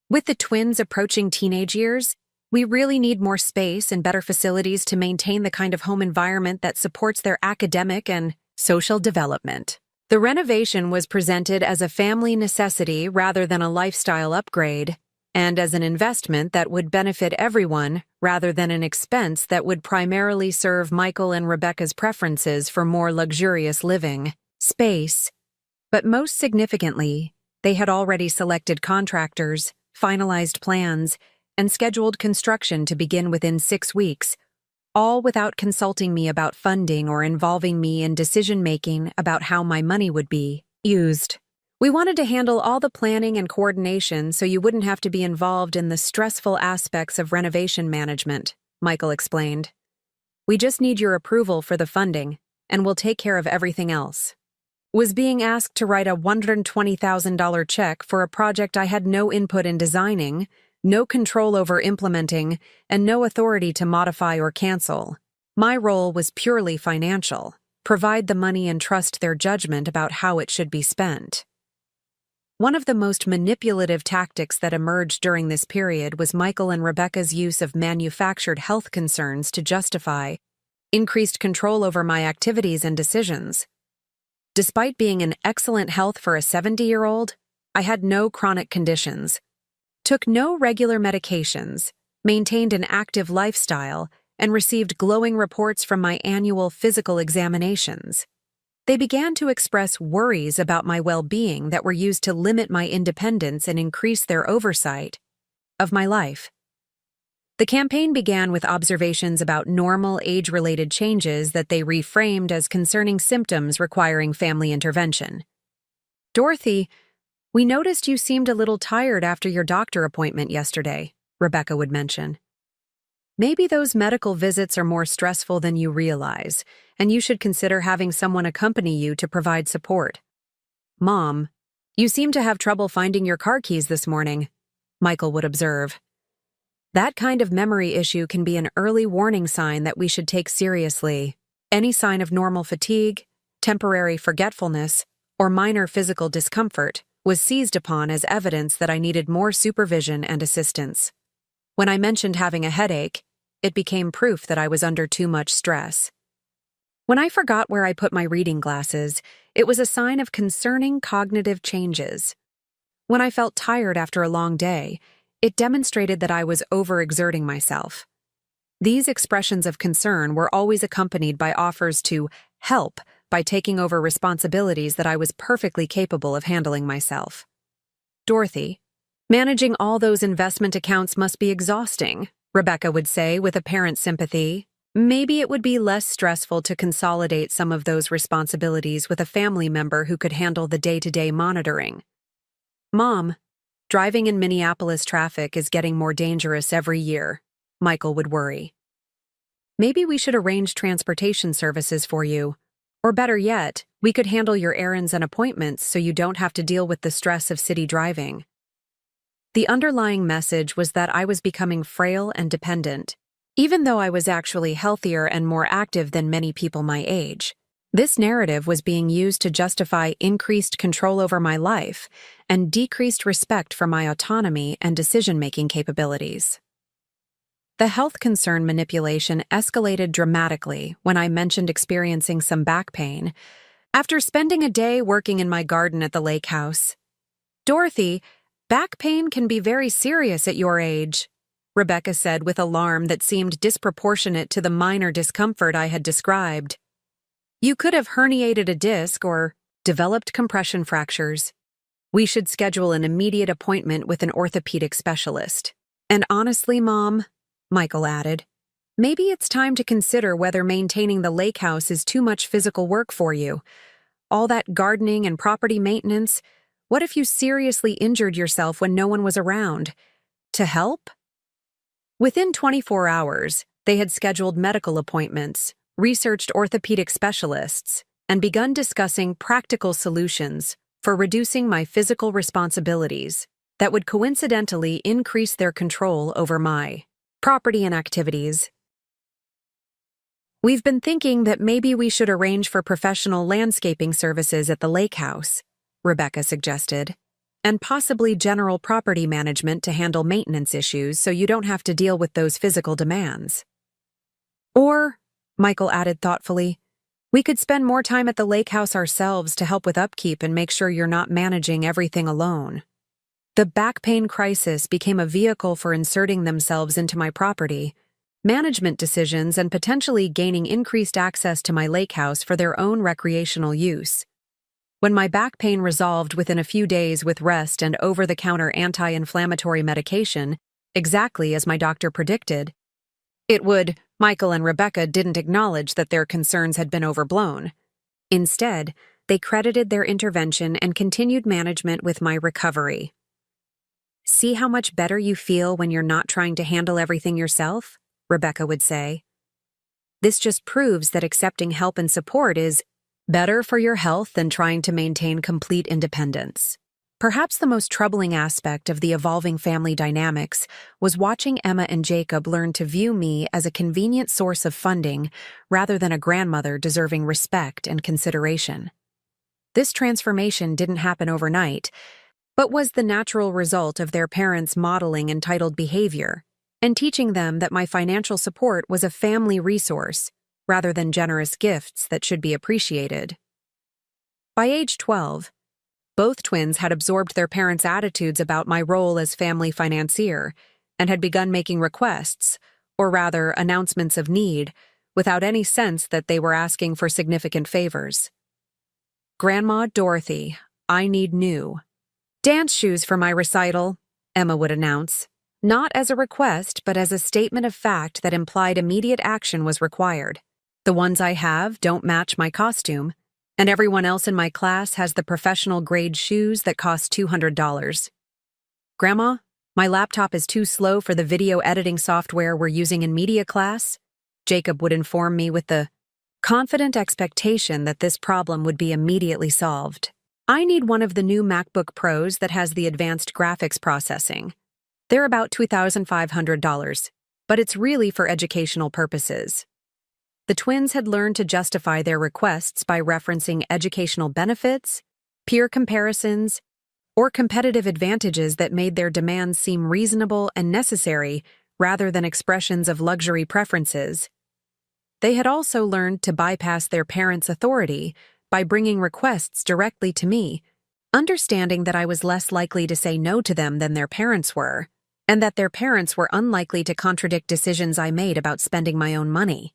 "with the twins approaching teenage years, we really need more space and better facilities to maintain the kind of home environment that supports their academic and social development." The renovation was presented as a family necessity rather than a lifestyle upgrade, and as an investment that would benefit everyone rather than an expense that would primarily serve Michael and Rebecca's preferences for more luxurious living space. But most significantly, they had already selected contractors, finalized plans, and scheduled construction to begin within 6 weeks, all without consulting me about funding or involving me in decision-making about how my money would be used. "We wanted to handle all the planning and coordination so you wouldn't have to be involved in the stressful aspects of renovation management," Michael explained. "We just need your approval for the funding, and we'll take care of everything else." Was being asked to write a $120,000 check for a project I had no input in designing, no control over implementing, and no authority to modify or cancel. My role was purely financial: provide the money and trust their judgment about how it should be spent. One of the most manipulative tactics that emerged during this period was Michael and Rebecca's use of manufactured health concerns to justify increased control over my activities and decisions. Despite being in excellent health for a 70-year-old, I had no chronic conditions, took no regular medications, maintained an active lifestyle, and received glowing reports from my annual physical examinations. They began to express worries about my well-being that were used to limit my independence and increase their oversight of my life. The campaign began with observations about normal age-related changes that they reframed as concerning symptoms requiring family intervention. "Dorothy, we noticed you seemed a little tired after your doctor appointment yesterday," Rebecca would mention. "Maybe those medical visits are more stressful than you realize, and you should consider having someone accompany you to provide support." "Mom, you seem to have trouble finding your car keys this morning," Michael would observe. "That kind of memory issue can be an early warning sign that we should take seriously. Any sign of normal fatigue, temporary forgetfulness, or minor physical discomfort was seized upon as evidence that I needed more supervision and assistance. When I mentioned having a headache, it became proof that I was under too much stress. When I forgot where I put my reading glasses, it was a sign of concerning cognitive changes. When I felt tired after a long day, it demonstrated that I was overexerting myself. These expressions of concern were always accompanied by offers to help by taking over responsibilities that I was perfectly capable of handling myself. Dorothy, managing all those investment accounts must be exhausting, Rebecca would say with apparent sympathy. Maybe it would be less stressful to consolidate some of those responsibilities with a family member who could handle the day-to-day monitoring. Mom, driving in Minneapolis traffic is getting more dangerous every year, Michael would worry. Maybe we should arrange transportation services for you. Or better yet, we could handle your errands and appointments so you don't have to deal with the stress of city driving. The underlying message was that I was becoming frail and dependent, even though I was actually healthier and more active than many people my age. This narrative was being used to justify increased control over my life and decreased respect for my autonomy and decision-making capabilities. The health concern manipulation escalated dramatically when I mentioned experiencing some back pain after spending a day working in my garden at the lake house. Dorothy, back pain can be very serious at your age, Rebecca said with alarm that seemed disproportionate to the minor discomfort I had described. You could have herniated a disc or developed compression fractures. We should schedule an immediate appointment with an orthopedic specialist. And honestly, Mom, Michael added, maybe it's time to consider whether maintaining the lake house is too much physical work for you. All that gardening and property maintenance, what if you seriously injured yourself when no one was around? To help? Within 24 hours, they had scheduled medical appointments, researched orthopedic specialists, and begun discussing practical solutions for reducing my physical responsibilities that would coincidentally increase their control over my property and activities. We've been thinking that maybe we should arrange for professional landscaping services at the lake house, Rebecca suggested, and possibly general property management to handle maintenance issues so you don't have to deal with those physical demands. Or, Michael added thoughtfully, we could spend more time at the lake house ourselves to help with upkeep and make sure you're not managing everything alone. The back pain crisis became a vehicle for inserting themselves into my property, management decisions, and potentially gaining increased access to my lake house for their own recreational use. When my back pain resolved within a few days with rest and over-the-counter anti-inflammatory medication, exactly as my doctor predicted, Michael and Rebecca didn't acknowledge that their concerns had been overblown. Instead, they credited their intervention and continued management with my recovery. See how much better you feel when you're not trying to handle everything yourself? Rebecca would say. This just proves that accepting help and support is better for your health than trying to maintain complete independence. Perhaps the most troubling aspect of the evolving family dynamics was watching Emma and Jacob learn to view me as a convenient source of funding rather than a grandmother deserving respect and consideration. This transformation didn't happen overnight, but was the natural result of their parents modeling entitled behavior and teaching them that my financial support was a family resource rather than generous gifts that should be appreciated. By age 12, both twins had absorbed their parents' attitudes about my role as family financier and had begun making requests, or rather announcements of need, without any sense that they were asking for significant favors. Grandma Dorothy, I need new dance shoes for my recital, Emma would announce, not as a request but as a statement of fact that implied immediate action was required. The ones I have don't match my costume, and everyone else in my class has the professional-grade shoes that cost $200. Grandma, my laptop is too slow for the video editing software we're using in media class, Jacob would inform me with the confident expectation that this problem would be immediately solved. I need one of the new MacBook Pros that has the advanced graphics processing. They're about $2,500, but it's really for educational purposes. The twins had learned to justify their requests by referencing educational benefits peer comparisons, or competitive advantages that made their demands seem reasonable and necessary rather than expressions of luxury preferences. They had also learned to bypass their parents' authority by bringing requests directly to me, understanding that I was less likely to say no to them than their parents were, and that their parents were unlikely to contradict decisions I made about spending my own money.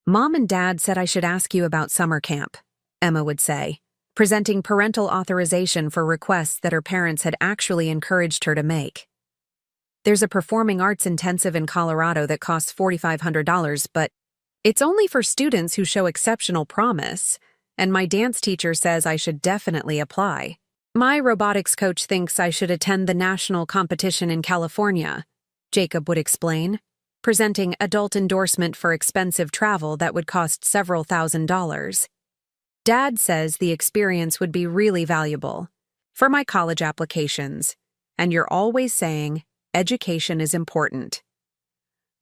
"Mom and Dad said I should ask you about summer camp," Emma would say, presenting parental authorization for requests that her parents had actually encouraged her to make. "There's a performing arts intensive in Colorado that costs $4,500, but it's only for students who show exceptional promise, and my dance teacher says I should definitely apply. My robotics coach thinks I should attend the national competition in California," Jacob would explain, presenting adult endorsement for expensive travel that would cost several $1,000s. "Dad says the experience would be really valuable for my college applications, and you're always saying education is important."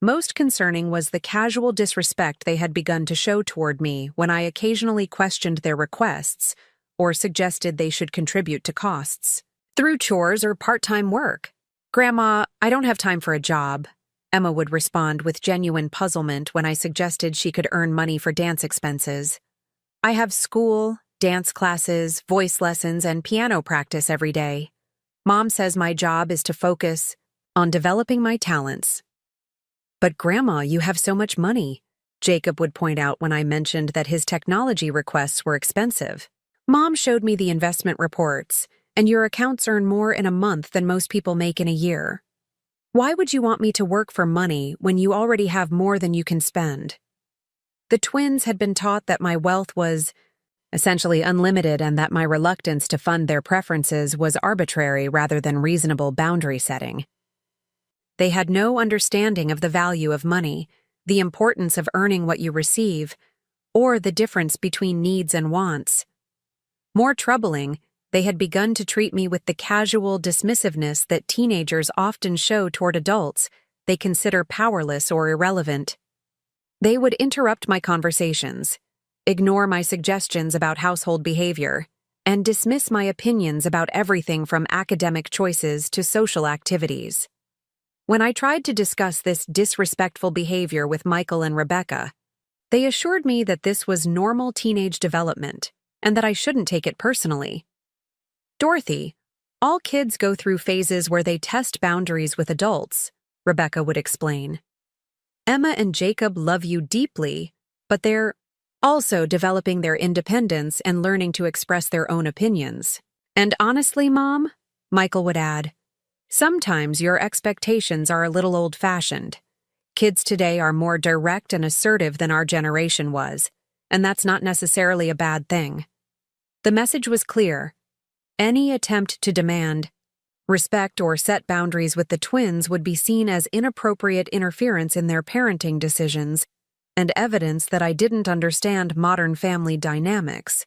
Most concerning was the casual disrespect they had begun to show toward me when I occasionally questioned their requests or suggested they should contribute to costs through chores or part-time work. "Grandma, I don't have time for a job," Emma would respond with genuine puzzlement when I suggested she could earn money for dance expenses. "I have school, dance classes, voice lessons, and piano practice every day. Mom says my job is to focus on developing my talents." "But Grandma, you have so much money," Jacob would point out when I mentioned that his technology requests were expensive. "Mom showed me the investment reports, and your accounts earn more in a month than most people make in a year. Why would you want me to work for money when you already have more than you can spend?" The twins had been taught that my wealth was essentially unlimited and that my reluctance to fund their preferences was arbitrary rather than reasonable boundary setting. They had no understanding of the value of money, the importance of earning what you receive, or the difference between needs and wants. More troubling, they had begun to treat me with the casual dismissiveness that teenagers often show toward adults they consider powerless or irrelevant. They would interrupt my conversations, ignore my suggestions about household behavior, and dismiss my opinions about everything from academic choices to social activities. When I tried to discuss this disrespectful behavior with Michael and Rebecca, they assured me that this was normal teenage development and that I shouldn't take it personally. "Dorothy, all kids go through phases where they test boundaries with adults," Rebecca would explain. "Emma and Jacob love you deeply, but they're also developing their independence and learning to express their own opinions. And honestly, Mom," Michael would add, "sometimes your expectations are a little old-fashioned. Kids today are more direct and assertive than our generation was, and that's not necessarily a bad thing." The message was clear. Any attempt to demand respect or set boundaries with the twins would be seen as inappropriate interference in their parenting decisions and evidence that I didn't understand modern family dynamics.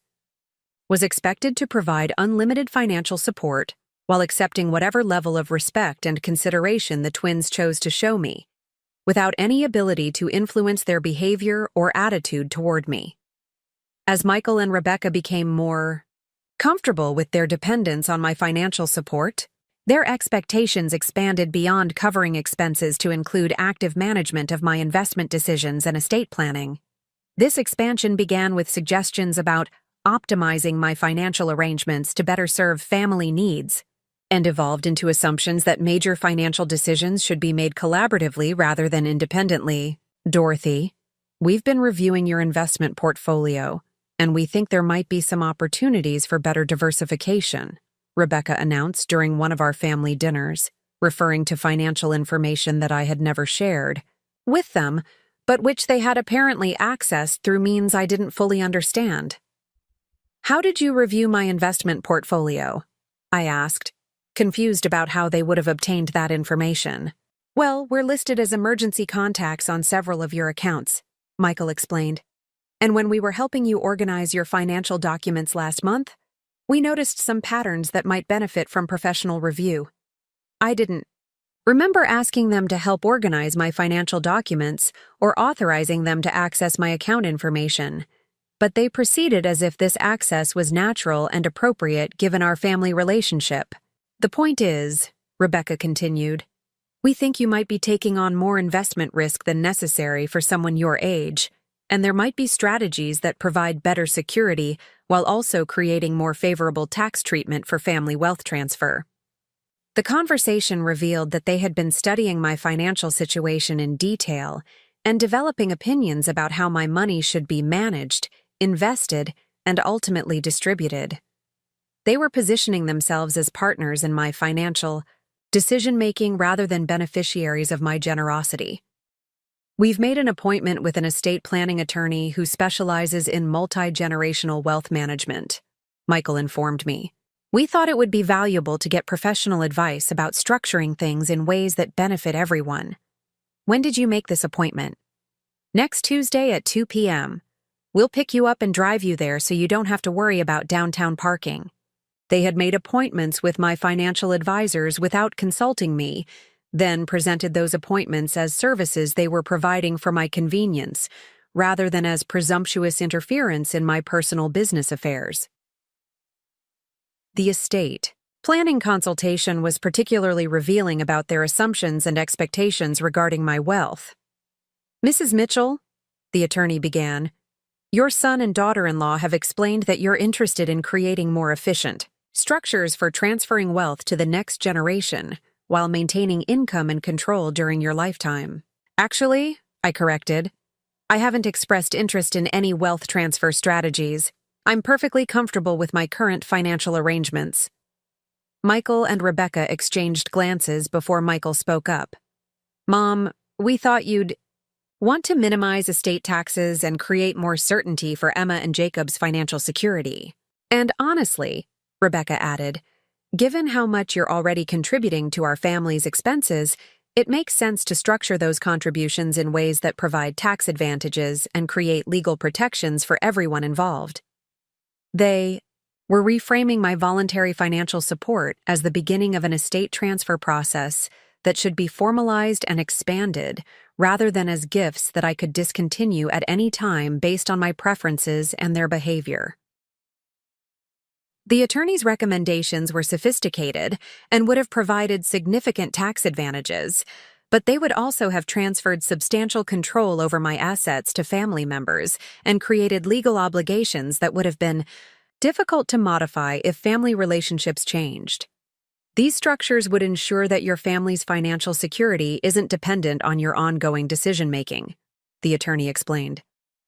Was expected to provide unlimited financial support while accepting whatever level of respect and consideration the twins chose to show me, without any ability to influence their behavior or attitude toward me. As Michael and Rebecca became more comfortable with their dependence on my financial support, their expectations expanded beyond covering expenses to include active management of my investment decisions and estate planning. This expansion began with suggestions about optimizing my financial arrangements to better serve family needs, and evolved into assumptions that major financial decisions should be made collaboratively rather than independently. "Dorothy, we've been reviewing your investment portfolio, and we think there might be some opportunities for better diversification," Rebecca announced during one of our family dinners, referring to financial information that I had never shared with them, but which they had apparently accessed through means I didn't fully understand. "How did you review my investment portfolio?" I asked, confused about how they would have obtained that information. "Well, we're listed as emergency contacts on several of your accounts," Michael explained. "And when we were helping you organize your financial documents last month, we noticed some patterns that might benefit from professional review. I didn't remember asking them to help organize my financial documents or authorizing them to access my account information. but they proceeded as if this access was natural and appropriate given our family relationship. The point is, Rebecca continued, we think you might be taking on more investment risk than necessary for someone your age, and there might be strategies that provide better security while also creating more favorable tax treatment for family wealth transfer. The conversation revealed that they had been studying my financial situation in detail and developing opinions about how my money should be managed, invested, and ultimately distributed. They were positioning themselves as partners in my financial decision-making rather than beneficiaries of my generosity. We've made an appointment with an estate planning attorney who specializes in multi-generational wealth management, Michael informed me. We thought it would be valuable to get professional advice about structuring things in ways that benefit everyone. When did you make this appointment? Next Tuesday at 2 p.m. We'll pick you up and drive you there so you don't have to worry about downtown parking. They had made appointments with my financial advisors without consulting me, then presented those appointments as services they were providing for my convenience, rather than as presumptuous interference in my personal business affairs. The estate planning consultation was particularly revealing about their assumptions and expectations regarding my wealth. Mrs. Mitchell, the attorney began, your son and daughter-in-law have explained that you're interested in creating more efficient structures for transferring wealth to the next generation while maintaining income and control during your lifetime. Actually, I corrected, I haven't expressed interest in any wealth transfer strategies. I'm perfectly comfortable with my current financial arrangements. Michael and Rebecca exchanged glances before Michael spoke up. Mom, we thought you'd want to minimize estate taxes and create more certainty for Emma and Jacob's financial security. And honestly, Rebecca added, given how much you're already contributing to our family's expenses, it makes sense to structure those contributions in ways that provide tax advantages and create legal protections for everyone involved. They were reframing my voluntary financial support as the beginning of an estate transfer process that should be formalized and expanded, rather than as gifts that I could discontinue at any time based on my preferences and their behavior. The attorney's recommendations were sophisticated and would have provided significant tax advantages, but they would also have transferred substantial control over my assets to family members and created legal obligations that would have been difficult to modify if family relationships changed. These structures would ensure that your family's financial security isn't dependent on your ongoing decision-making, the attorney explained,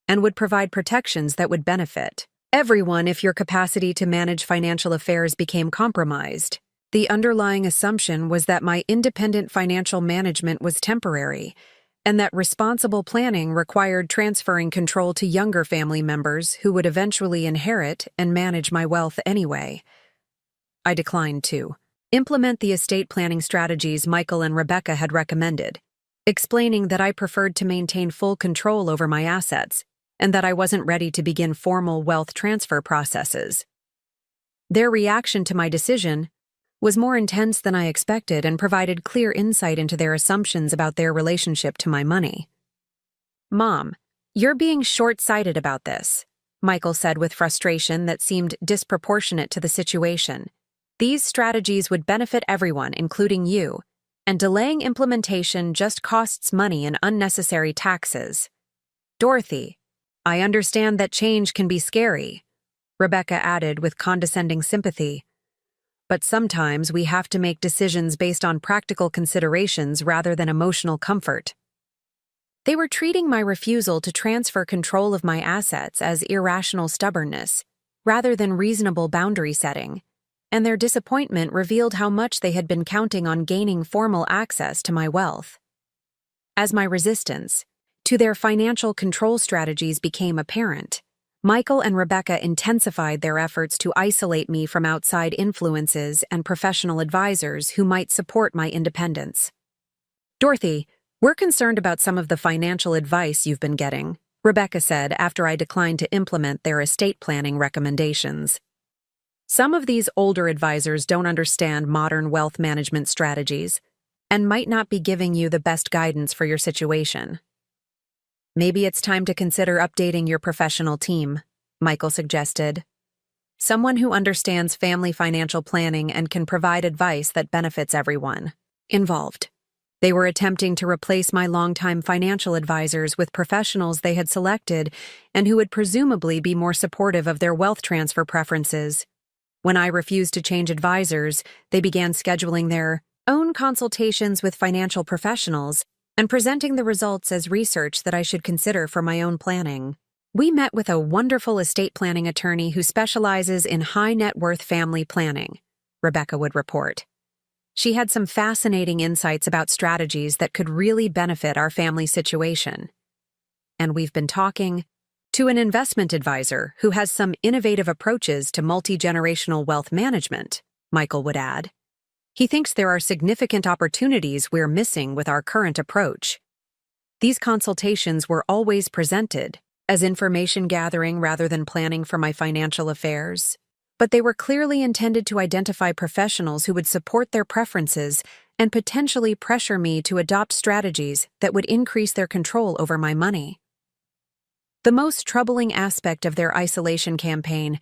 and would provide protections that would benefit everyone if your capacity to manage financial affairs became compromised. The underlying assumption was that my independent financial management was temporary, and that responsible planning required transferring control to younger family members who would eventually inherit and manage my wealth anyway. I declined to implement the estate planning strategies Michael and Rebecca had recommended, explaining that I preferred to maintain full control over my assets and that I wasn't ready to begin formal wealth transfer processes. Their reaction to my decision was more intense than I expected and provided clear insight into their assumptions about their relationship to my money. Mom, you're being short-sighted about this, Michael said with frustration that seemed disproportionate to the situation. These strategies would benefit everyone, including you, and delaying implementation just costs money and unnecessary taxes. Dorothy, I understand that change can be scary, Rebecca added with condescending sympathy. But sometimes we have to make decisions based on practical considerations rather than emotional comfort. They were treating my refusal to transfer control of my assets as irrational stubbornness, rather than reasonable boundary setting, and their disappointment revealed how much they had been counting on gaining formal access to my wealth. As my resistance to their financial control strategies became apparent, Michael and Rebecca intensified their efforts to isolate me from outside influences and professional advisors who might support my independence. Dorothy, we're concerned about some of the financial advice you've been getting, Rebecca said after I declined to implement their estate planning recommendations. Some of these older advisors don't understand modern wealth management strategies and might not be giving you the best guidance for your situation. Maybe it's time to consider updating your professional team, Michael suggested. Someone who understands family financial planning and can provide advice that benefits everyone involved. They were attempting to replace my longtime financial advisors with professionals they had selected and who would presumably be more supportive of their wealth transfer preferences. When I refused to change advisors, they began scheduling their own consultations with financial professionals and presenting the results as research that I should consider for my own planning. We met with a wonderful estate planning attorney who specializes in high net worth family planning, Rebecca would report. She had some fascinating insights about strategies that could really benefit our family situation. And we've been talking to an investment advisor who has some innovative approaches to multi-generational wealth management, Michael would add. He thinks there are significant opportunities we're missing with our current approach. These consultations were always presented as information gathering rather than planning for my financial affairs, but they were clearly intended to identify professionals who would support their preferences and potentially pressure me to adopt strategies that would increase their control over my money. The most troubling aspect of their isolation campaign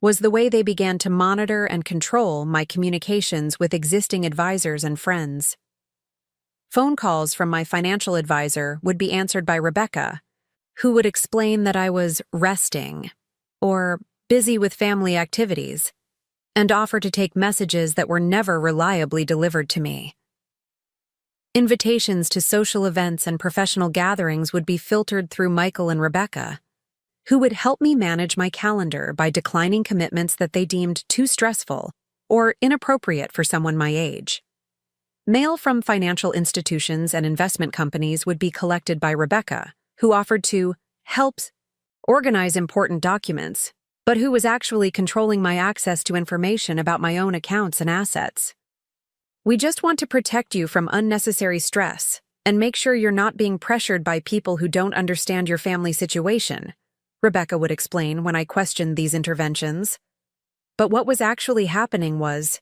was the way they began to monitor and control my communications with existing advisors and friends. Phone calls from my financial advisor would be answered by Rebecca, who would explain that I was resting or busy with family activities, and offer to take messages that were never reliably delivered to me. Invitations to social events and professional gatherings would be filtered through Michael and Rebecca, who would help me manage my calendar by declining commitments that they deemed too stressful or inappropriate for someone my age. Mail from financial institutions and investment companies would be collected by Rebecca, who offered to help organize important documents, but who was actually controlling my access to information about my own accounts and assets. We just want to protect you from unnecessary stress and make sure you're not being pressured by people who don't understand your family situation, Rebecca would explain when I questioned these interventions. But what was actually happening was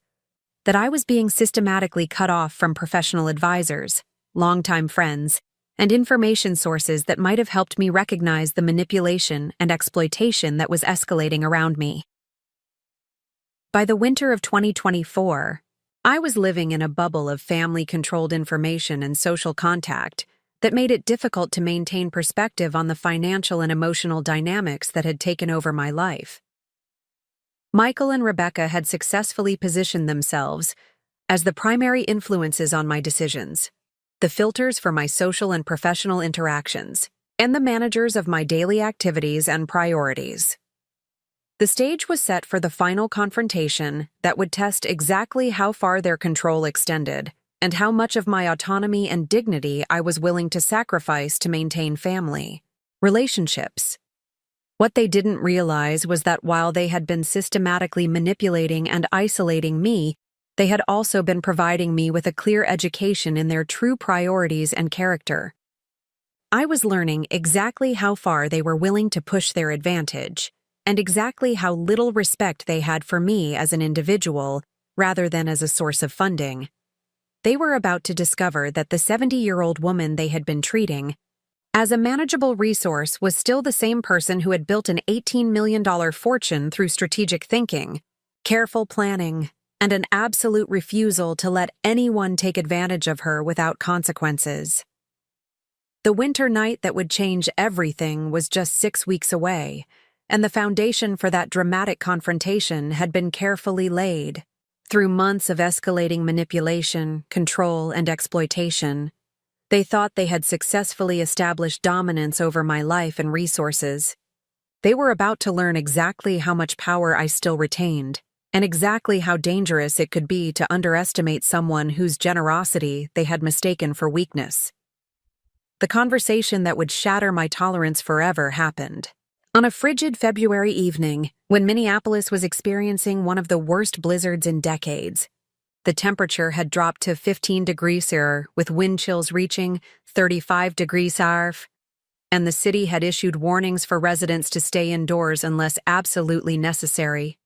that I was being systematically cut off from professional advisors, longtime friends, and information sources that might have helped me recognize the manipulation and exploitation that was escalating around me. By the winter of 2024, I was living in a bubble of family-controlled information and social contact that made it difficult to maintain perspective on the financial and emotional dynamics that had taken over my life. Michael and Rebecca had successfully positioned themselves as the primary influences on my decisions, the filters for my social and professional interactions, and the managers of my daily activities and priorities. The stage was set for the final confrontation that would test exactly how far their control extended and how much of my autonomy and dignity I was willing to sacrifice to maintain family relationships. What they didn't realize was that while they had been systematically manipulating and isolating me, they had also been providing me with a clear education in their true priorities and character. I was learning exactly how far they were willing to push their advantage, and exactly how little respect they had for me as an individual rather than as a source of funding. They were about to discover that the 70-year-old woman they had been treating as a manageable resource was still the same person who had built an $18 million fortune through strategic thinking, careful planning, and an absolute refusal to let anyone take advantage of her without consequences. The winter night that would change everything was just 6 weeks away, and the foundation for that dramatic confrontation had been carefully laid. Through months of escalating manipulation, control, and exploitation, they thought they had successfully established dominance over my life and resources. They were about to learn exactly how much power I still retained, and exactly how dangerous it could be to underestimate someone whose generosity they had mistaken for weakness. The conversation that would shatter my tolerance forever happened. On a frigid February evening, when Minneapolis was experiencing one of the worst blizzards in decades, the temperature had dropped to 15 degrees Celsius with wind chills reaching 35 degrees Celsius, and the city had issued warnings for residents to stay indoors unless absolutely necessary.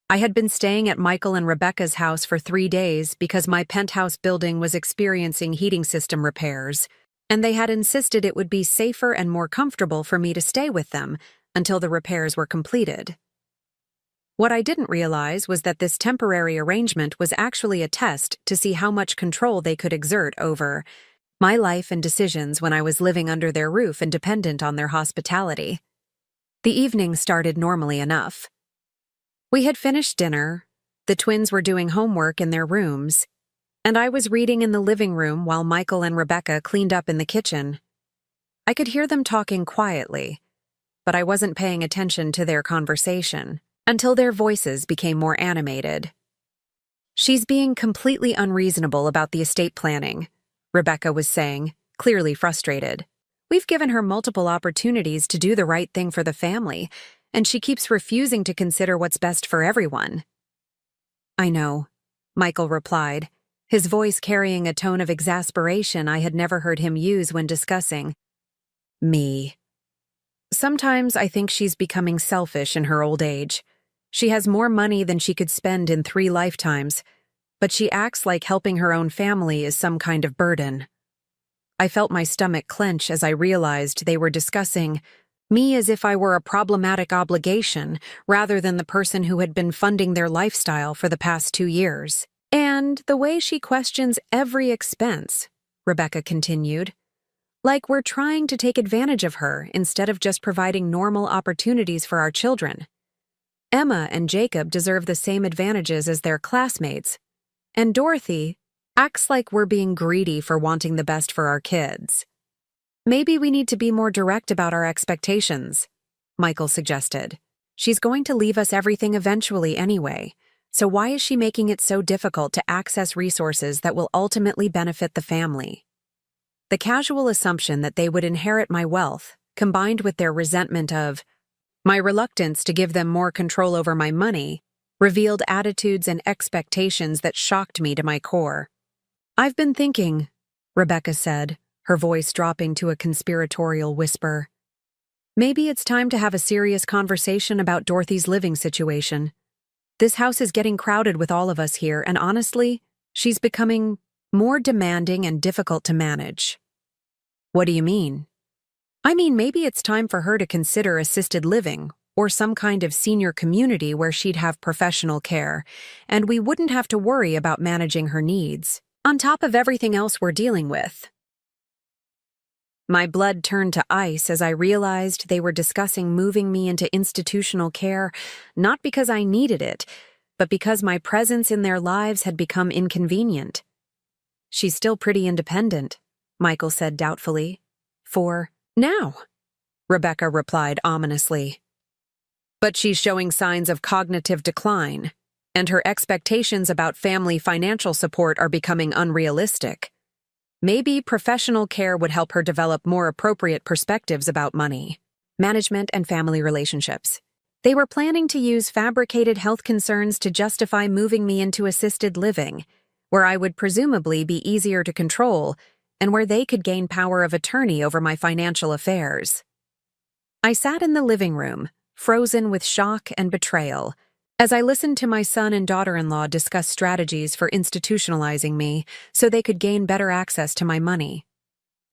I had been staying at Michael and Rebecca's house for 3 days because my penthouse building was experiencing heating system repairs, and they had insisted it would be safer and more comfortable for me to stay with them until the repairs were completed. What I didn't realize was that this temporary arrangement was actually a test to see how much control they could exert over my life and decisions when I was living under their roof and dependent on their hospitality. The evening started normally enough. We had finished dinner, the twins were doing homework in their rooms, and I was reading in the living room while Michael and Rebecca cleaned up in the kitchen. I could hear them talking quietly, but I wasn't paying attention to their conversation until their voices became more animated. "She's being completely unreasonable about the estate planning," Rebecca was saying, clearly frustrated. "We've given her multiple opportunities to do the right thing for the family, and she keeps refusing to consider what's best for everyone." "I know," Michael replied, his voice carrying a tone of exasperation I had never heard him use when discussing me. "Sometimes I think she's becoming selfish in her old age. She has more money than she could spend in 3 lifetimes, but she acts like helping her own family is some kind of burden." I felt my stomach clench as I realized they were discussing me as if I were a problematic obligation rather than the person who had been funding their lifestyle for the past 2 years. "And the way she questions every expense," Rebecca continued, "like we're trying to take advantage of her instead of just providing normal opportunities for our children. Emma and Jacob deserve the same advantages as their classmates, and Dorothy acts like we're being greedy for wanting the best for our kids. Maybe we need to be more direct about our expectations," Michael suggested. "She's going to leave us everything eventually anyway, so why is she making it so difficult to access resources that will ultimately benefit the family?" The casual assumption that they would inherit my wealth, combined with their resentment of my reluctance to give them more control over my money, revealed attitudes and expectations that shocked me to my core. "I've been thinking," Rebecca said, her voice dropping to a conspiratorial whisper. "Maybe it's time to have a serious conversation about Dorothy's living situation. This house is getting crowded with all of us here, and honestly, she's becoming more demanding and difficult to manage." "What do you mean?" "I mean, maybe it's time for her to consider assisted living or some kind of senior community where she'd have professional care, and we wouldn't have to worry about managing her needs, on top of everything else we're dealing with." My blood turned to ice as I realized they were discussing moving me into institutional care, not because I needed it, but because my presence in their lives had become inconvenient. "She's still pretty independent," Michael said doubtfully. "For now," Rebecca replied ominously. "But she's showing signs of cognitive decline, and her expectations about family financial support are becoming unrealistic. Maybe professional care would help her develop more appropriate perspectives about money, management, and family relationships." They were planning to use fabricated health concerns to justify moving me into assisted living, where I would presumably be easier to control and where they could gain power of attorney over my financial affairs. I sat in the living room, frozen with shock and betrayal, as I listened to my son and daughter-in-law discuss strategies for institutionalizing me so they could gain better access to my money.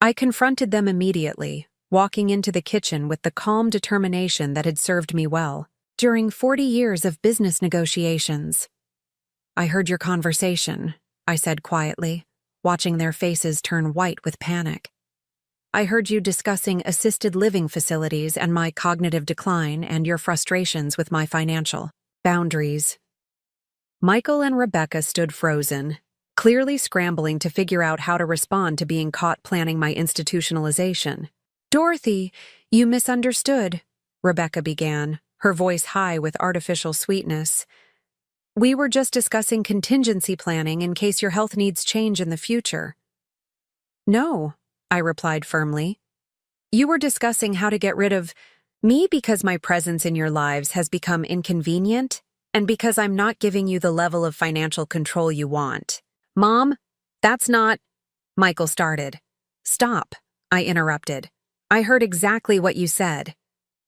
I confronted them immediately, walking into the kitchen with the calm determination that had served me well during 40 years of business negotiations. "I heard your conversation," I said quietly, watching their faces turn white with panic. "I heard you discussing assisted living facilities and my cognitive decline and your frustrations with my financial boundaries." Michael and Rebecca stood frozen, clearly scrambling to figure out how to respond to being caught planning my institutionalization. "Dorothy, you misunderstood," Rebecca began, her voice high with artificial sweetness. "We were just discussing contingency planning in case your health needs change in the future." "No," I replied firmly. "You were discussing how to get rid of me because my presence in your lives has become inconvenient and because I'm not giving you the level of financial control you want." "Mom, that's not—" Michael started. "Stop," I interrupted. "I heard exactly what you said.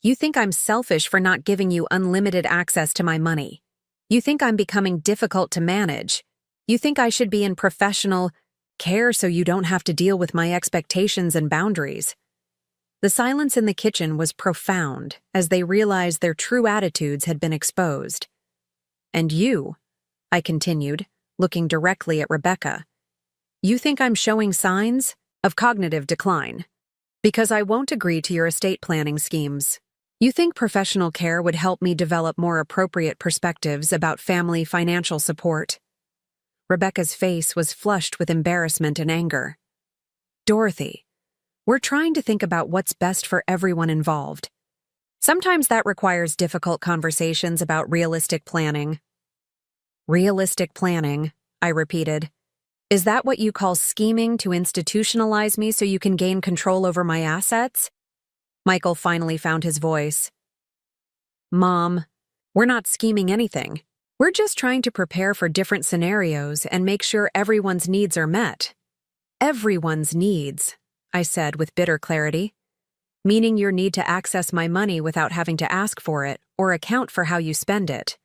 You think I'm selfish for not giving you unlimited access to my money. You think I'm becoming difficult to manage. You think I should be in professional care so you don't have to deal with my expectations and boundaries. The silence in the kitchen was profound as they realized their true attitudes had been exposed. "And you," I continued, looking directly at Rebecca, "you think I'm showing signs of cognitive decline because I won't agree to your estate planning schemes. You think professional care would help me develop more appropriate perspectives about family financial support." Rebecca's face was flushed with embarrassment and anger. "Dorothy, we're trying to think about what's best for everyone involved. Sometimes that requires difficult conversations about realistic planning." "Realistic planning," I repeated. "Is that what you call scheming to institutionalize me so you can gain control over my assets?" Michael finally found his voice. "Mom, we're not scheming anything. We're just trying to prepare for different scenarios and make sure everyone's needs are met." "Everyone's needs," I said with bitter clarity. "Meaning your need to access my money without having to ask for it or account for how you spend it."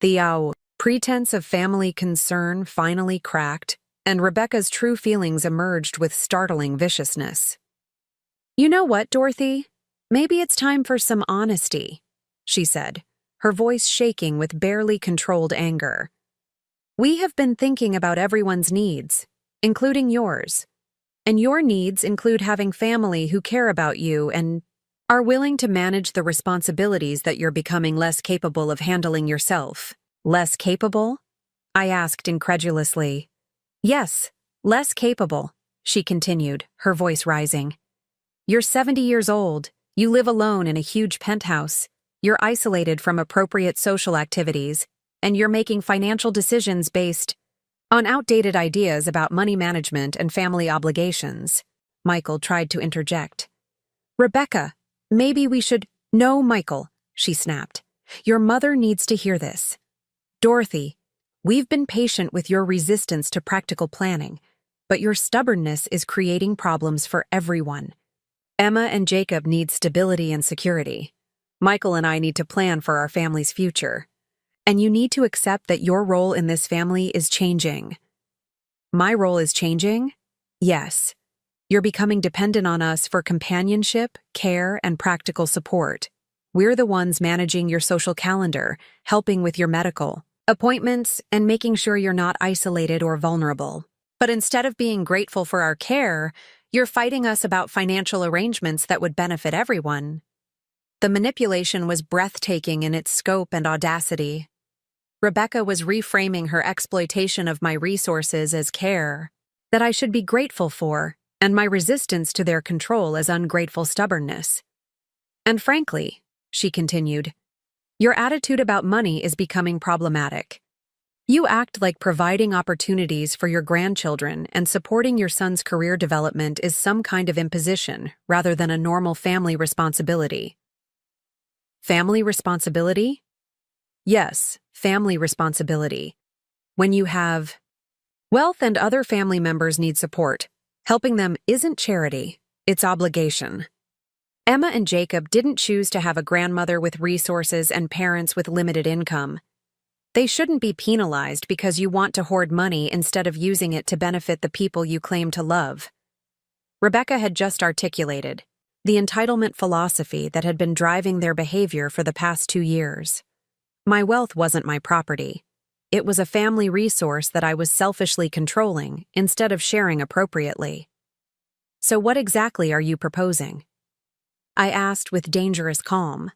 The pretense of family concern finally cracked, and Rebecca's true feelings emerged with startling viciousness. "You know what, Dorothy? Maybe it's time for some honesty," she said, her voice shaking with barely controlled anger. "We have been thinking about everyone's needs, including yours. And your needs include having family who care about you and are willing to manage the responsibilities that you're becoming less capable of handling yourself." "Less capable?" I asked incredulously. "Yes, less capable," she continued, her voice rising. "You're 70 years old, you live alone in a huge penthouse, you're isolated from appropriate social activities, and you're making financial decisions based on outdated ideas about money management and family obligations." Michael tried to interject. "Rebecca, maybe we should—" "No, Michael," she snapped. "Your mother needs to hear this. Dorothy, we've been patient with your resistance to practical planning, but your stubbornness is creating problems for everyone. Emma and Jacob need stability and security. Michael and I need to plan for our family's future. And you need to accept that your role in this family is changing." "My role is changing?" "Yes. You're becoming dependent on us for companionship, care, and practical support. We're the ones managing your social calendar, helping with your medical appointments, and making sure you're not isolated or vulnerable. But instead of being grateful for our care, you're fighting us about financial arrangements that would benefit everyone." The manipulation was breathtaking in its scope and audacity. Rebecca was reframing her exploitation of my resources as care that I should be grateful for, and my resistance to their control as ungrateful stubbornness. "And frankly," she continued, "your attitude about money is becoming problematic. You act like providing opportunities for your grandchildren and supporting your son's career development is some kind of imposition rather than a normal family responsibility." "Family responsibility?" "Yes, family responsibility. When you have wealth and other family members need support, helping them isn't charity, it's obligation. Emma and Jacob didn't choose to have a grandmother with resources and parents with limited income. They shouldn't be penalized because you want to hoard money instead of using it to benefit the people you claim to love." Rebecca had just articulated the entitlement philosophy that had been driving their behavior for the past 2 years. My wealth wasn't my property. It was a family resource that I was selfishly controlling instead of sharing appropriately. "So what exactly are you proposing?" I asked with dangerous calm.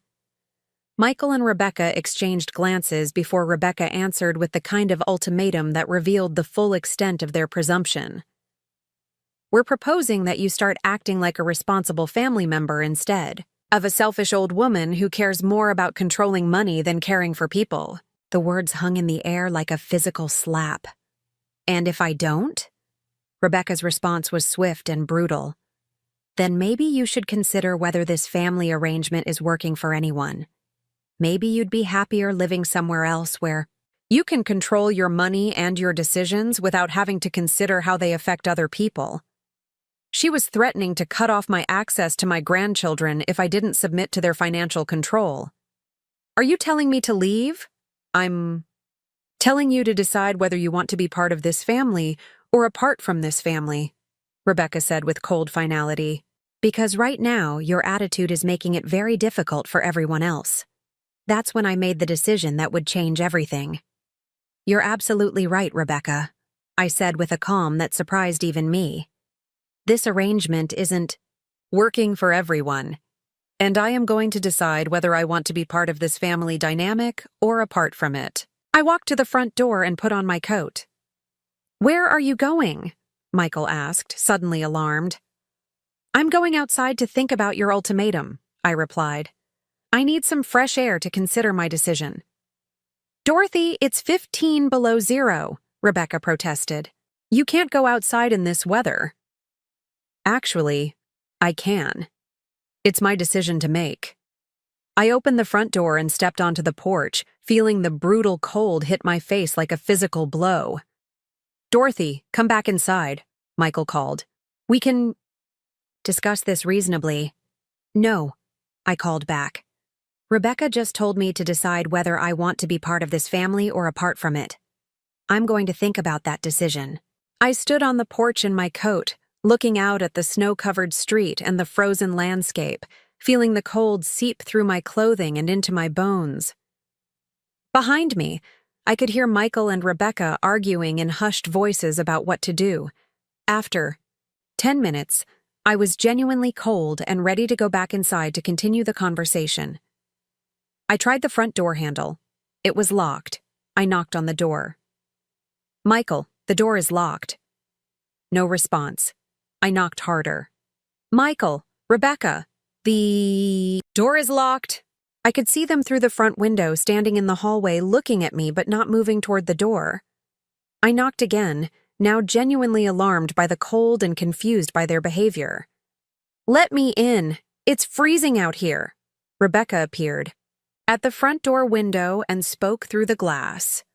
Michael and Rebecca exchanged glances before Rebecca answered with the kind of ultimatum that revealed the full extent of their presumption. "We're proposing that you start acting like a responsible family member instead of a selfish old woman who cares more about controlling money than caring for people." The words hung in the air like a physical slap. "And if I don't?" Rebecca's response was swift and brutal. "Then maybe you should consider whether this family arrangement is working for anyone. Maybe you'd be happier living somewhere else where you can control your money and your decisions without having to consider how they affect other people." She was threatening to cut off my access to my grandchildren if I didn't submit to their financial control. "Are you telling me to leave?" "I'm telling you to decide whether you want to be part of this family or apart from this family," Rebecca said with cold finality. Because right now, your attitude is making it very difficult for everyone else. That's when I made the decision that would change everything. You're absolutely right, Rebecca, I said with a calm that surprised even me. This arrangement isn't working for everyone, and I am going to decide whether I want to be part of this family dynamic or apart from it. I walked to the front door and put on my coat. Where are you going? Michael asked, suddenly alarmed. I'm going outside to think about your ultimatum, I replied. I need some fresh air to consider my decision. Dorothy, it's 15 below zero, Rebecca protested. You can't go outside in this weather. Actually, I can. It's my decision to make. I opened the front door and stepped onto the porch, feeling the brutal cold hit my face like a physical blow. Dorothy, come back inside, Michael called. We can discuss this reasonably. No, I called back. Rebecca just told me to decide whether I want to be part of this family or apart from it. I'm going to think about that decision. I stood on the porch in my coat, looking out at the snow-covered street and the frozen landscape, feeling the cold seep through my clothing and into my bones. Behind me, I could hear Michael and Rebecca arguing in hushed voices about what to do. After 10 minutes, I was genuinely cold and ready to go back inside to continue the conversation. I tried the front door handle. It was locked. I knocked on the door. Michael, the door is locked. No response. I knocked harder. Michael, Rebecca, the door is locked. I could see them through the front window standing in the hallway looking at me but not moving toward the door. I knocked again, now genuinely alarmed by the cold and confused by their behavior. Let me in. It's freezing out here. Rebecca appeared at the front door window and spoke through the glass.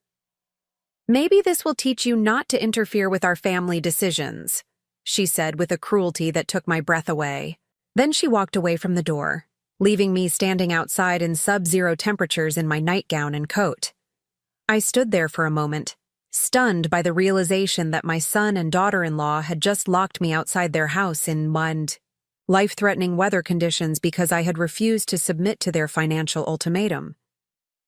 Maybe this will teach you not to interfere with our family decisions, she said with a cruelty that took my breath away. Then she walked away from the door, leaving me standing outside in sub-zero temperatures in my nightgown and coat. I stood there for a moment, stunned by the realization that my son and daughter-in-law had just locked me outside their house in life-threatening weather conditions because I had refused to submit to their financial ultimatum.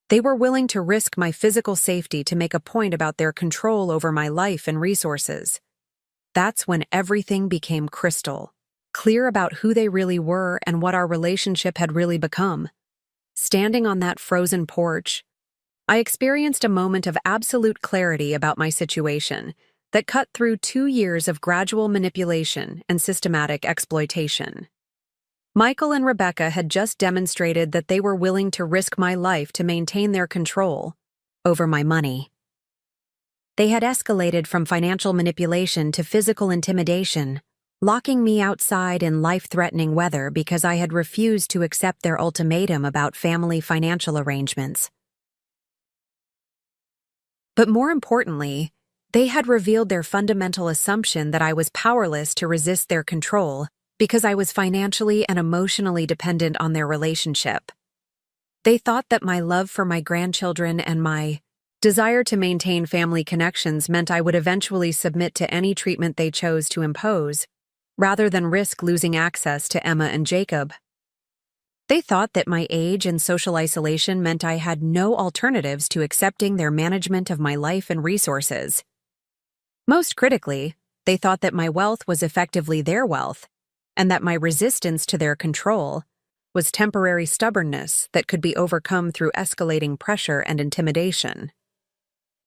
They were willing to risk my physical safety to make a point about their control over my life and resources. That's when everything became crystal clear about who they really were and what our relationship had really become. Standing on that frozen porch, I experienced a moment of absolute clarity about my situation that cut through 2 years of gradual manipulation and systematic exploitation. Michael and Rebecca had just demonstrated that they were willing to risk my life to maintain their control over my money. They had escalated from financial manipulation to physical intimidation, locking me outside in life-threatening weather because I had refused to accept their ultimatum about family financial arrangements. But more importantly, they had revealed their fundamental assumption that I was powerless to resist their control because I was financially and emotionally dependent on their relationship. They thought that my love for my grandchildren and my desire to maintain family connections meant I would eventually submit to any treatment they chose to impose, rather than risk losing access to Emma and Jacob. They thought that my age and social isolation meant I had no alternatives to accepting their management of my life and resources. Most critically, they thought that my wealth was effectively their wealth, and that my resistance to their control was temporary stubbornness that could be overcome through escalating pressure and intimidation.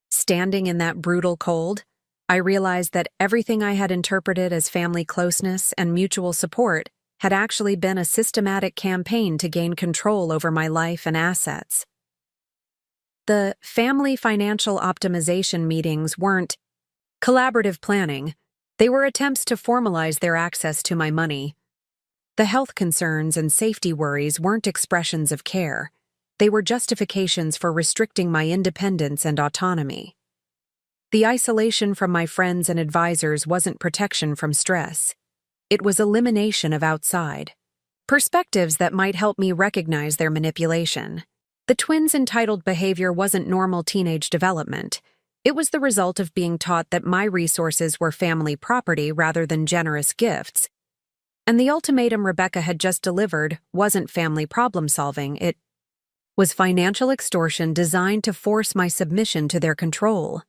Standing in that brutal cold, I realized that everything I had interpreted as family closeness and mutual support had actually been a systematic campaign to gain control over my life and assets. The family financial optimization meetings weren't collaborative planning. They were attempts to formalize their access to my money. The health concerns and safety worries weren't expressions of care. They were justifications for restricting my independence and autonomy. The isolation from my friends and advisors wasn't protection from stress. It was elimination of outside perspectives that might help me recognize their manipulation. The twins' entitled behavior wasn't normal teenage development. It was the result of being taught that my resources were family property rather than generous gifts, And the ultimatum Rebecca had just delivered wasn't family problem solving, it was financial extortion designed to force my submission to their control.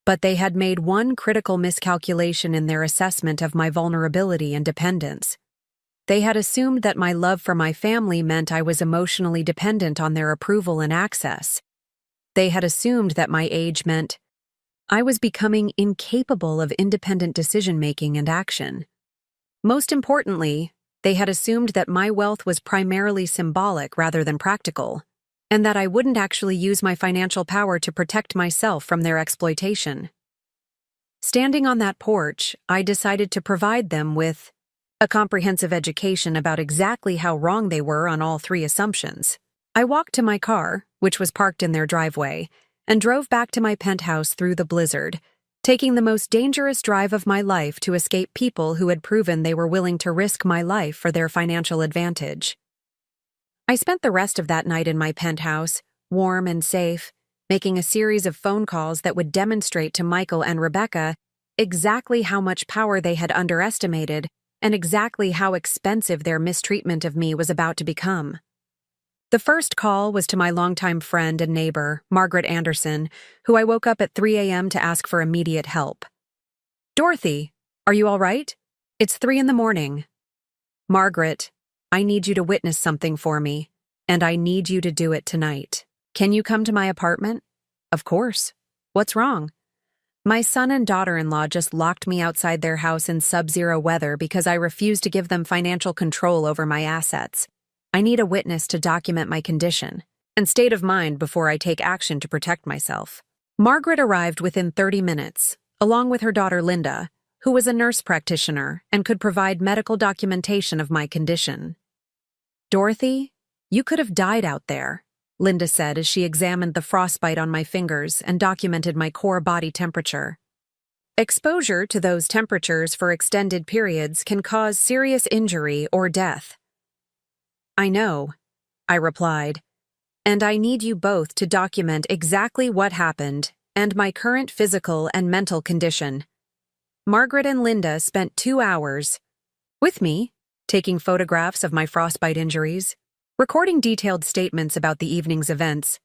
But they had made one critical miscalculation in their assessment of my vulnerability and dependence. They had assumed that my love for my family meant I was emotionally dependent on their approval and access. They had assumed that my age meant I was becoming incapable of independent decision-making and action. Most importantly, they had assumed that my wealth was primarily symbolic rather than practical, and that I wouldn't actually use my financial power to protect myself from their exploitation. Standing on that porch, I decided to provide them with a comprehensive education about exactly how wrong they were on all three assumptions. I walked to my car, which was parked in their driveway, and drove back to my penthouse through the blizzard, taking the most dangerous drive of my life to escape people who had proven they were willing to risk my life for their financial advantage. I spent the rest of that night in my penthouse, warm and safe, making a series of phone calls that would demonstrate to Michael and Rebecca exactly how much power they had underestimated and exactly how expensive their mistreatment of me was about to become. The first call was to my longtime friend and neighbor, Margaret Anderson, who I woke up at 3 a.m. to ask for immediate help. "Dorothy, are you all right? It's 3 in the morning. Margaret, I need you to witness something for me, and I need you to do it tonight. Can you come to my apartment?" "Of course. What's wrong?" "My son and daughter-in-law just locked me outside their house in sub-zero weather because I refused to give them financial control over my assets. I need a witness to document my condition and state of mind before I take action to protect myself." Margaret arrived within 30 minutes, along with her daughter Linda, who was a nurse practitioner and could provide medical documentation of my condition. "Dorothy, you could have died out there," Linda said as she examined the frostbite on my fingers and documented my core body temperature. "Exposure to those temperatures for extended periods can cause serious injury or death." "I know," I replied, "and I need you both to document exactly what happened and my current physical and mental condition." Margaret and Linda spent 2 hours with me, taking photographs of my frostbite injuries, recording detailed statements about the evening's events,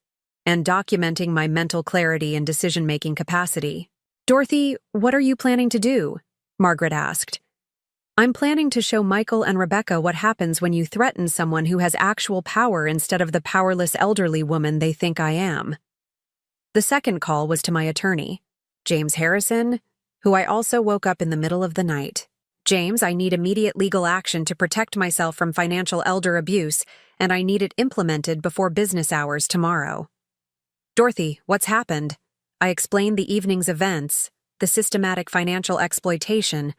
and documenting my mental clarity and decision-making capacity. "Dorothy, what are you planning to do?" Margaret asked. "I'm planning to show Michael and Rebecca what happens when you threaten someone who has actual power instead of the powerless elderly woman they think I am." The second call was to my attorney, James Harrison, who I also woke up in the middle of the night. "James, I need immediate legal action to protect myself from financial elder abuse, and I need it implemented before business hours tomorrow." "Dorothy, what's happened?" I explained the evening's events, the systematic financial exploitation,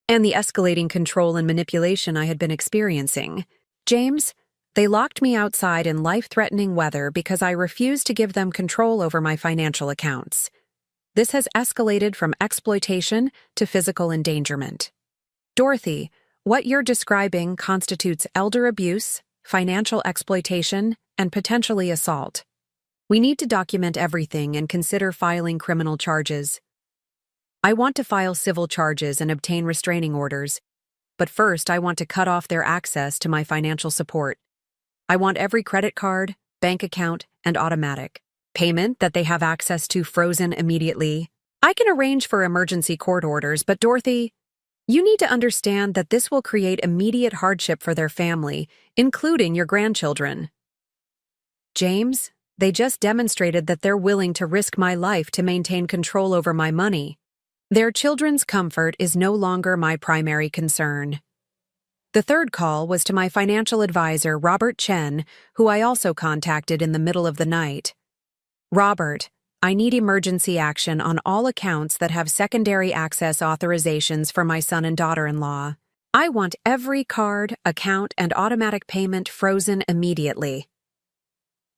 and the escalating control and manipulation I had been experiencing. "James, they locked me outside in life-threatening weather because I refused to give them control over my financial accounts. This has escalated from exploitation to physical endangerment." "Dorothy, what you're describing constitutes elder abuse, financial exploitation, and potentially assault. We need to document everything and consider filing criminal charges. I want to file civil charges and obtain restraining orders, but first I want to cut off their access to my financial support. I want every credit card, bank account, and automatic payment that they have access to frozen immediately. I can arrange for emergency court orders, but Dorothy, you need to understand that this will create immediate hardship for their family, including your grandchildren." "James, they just demonstrated that they're willing to risk my life to maintain control over my money. Their children's comfort is no longer my primary concern." The third call was to my financial advisor, Robert Chen, who I also contacted in the middle of the night. "Robert, I need emergency action on all accounts that have secondary access authorizations for my son and daughter-in-law. I want every card, account, and automatic payment frozen immediately."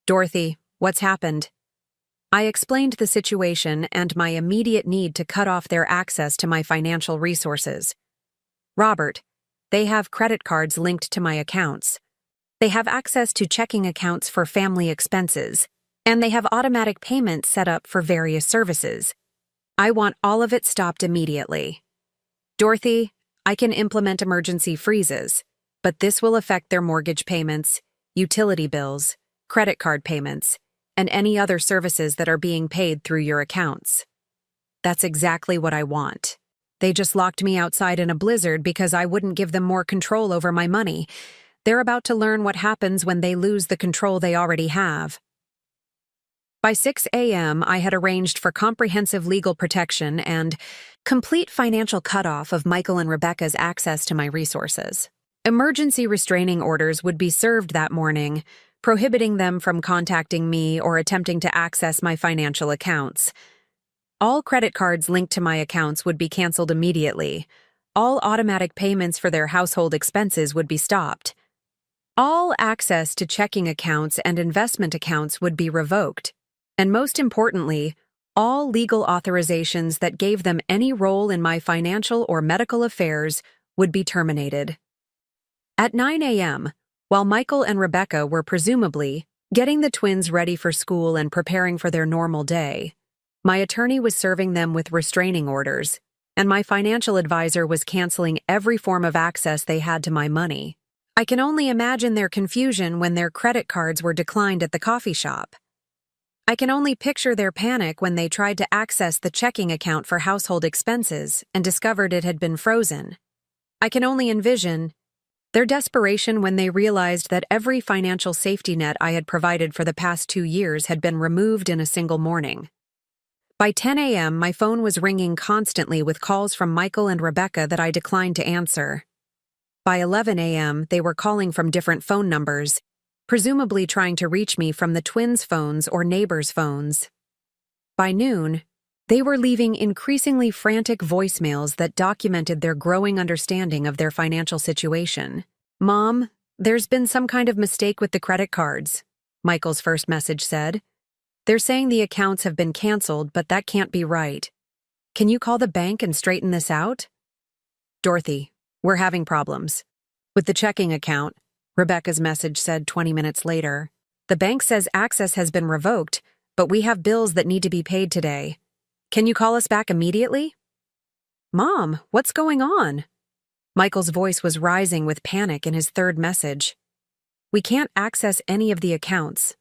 "Dorothy, what's happened?" I explained the situation and my immediate need to cut off their access to my financial resources. "Robert, they have credit cards linked to my accounts. They have access to checking accounts for family expenses, and they have automatic payments set up for various services. I want all of it stopped immediately." "Dorothy, I can implement emergency freezes, but this will affect their mortgage payments, utility bills, credit card payments, and any other services that are being paid through your accounts. That's exactly what I want. They just locked me outside in a blizzard because I wouldn't give them more control over my money. They're about to learn what happens when they lose the control they already have. By 6 a.m., I had arranged for comprehensive legal protection and complete financial cutoff of Michael and Rebecca's access to my resources. Emergency restraining orders would be served that morning, prohibiting them from contacting me or attempting to access my financial accounts. All credit cards linked to my accounts would be canceled immediately. All automatic payments for their household expenses would be stopped. All access to checking accounts and investment accounts would be revoked. And most importantly, all legal authorizations that gave them any role in my financial or medical affairs would be terminated. At 9 a.m., while Michael and Rebecca were presumably getting the twins ready for school and preparing for their normal day, my attorney was serving them with restraining orders, and my financial advisor was canceling every form of access they had to my money. I can only imagine their confusion when their credit cards were declined at the coffee shop. I can only picture their panic when they tried to access the checking account for household expenses and discovered it had been frozen. I can only envision their desperation when they realized that every financial safety net I had provided for the past 2 years had been removed in a single morning. By 10 a.m., my phone was ringing constantly with calls from Michael and Rebecca that I declined to answer. By 11 a.m., they were calling from different phone numbers, presumably trying to reach me from the twins' phones or neighbors' phones. By noon, they were leaving increasingly frantic voicemails that documented their growing understanding of their financial situation. "Mom, there's been some kind of mistake with the credit cards," Michael's first message said. "They're saying the accounts have been canceled, but that can't be right. Can you call the bank and straighten this out?" "Dorothy, we're having problems with the checking account," Rebecca's message said 20 minutes later. "The bank says access has been revoked, but we have bills that need to be paid today. Can you call us back immediately?" "Mom, what's going on?" Michael's voice was rising with panic in his third message. "We can't access any of the accounts.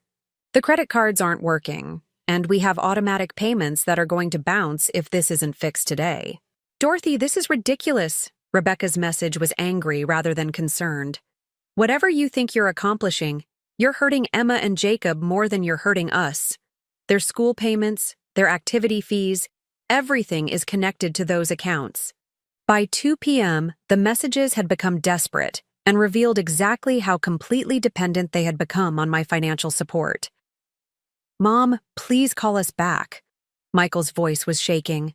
The credit cards aren't working, and we have automatic payments that are going to bounce if this isn't fixed today." "Dorothy, this is ridiculous." Rebecca's message was angry rather than concerned. "Whatever you think you're accomplishing, you're hurting Emma and Jacob more than you're hurting us. Their school payments, their activity fees, everything is connected to those accounts." By 2 p.m., the messages had become desperate and revealed exactly how completely dependent they had become on my financial support. "Mom, please call us back." Michael's voice was shaking.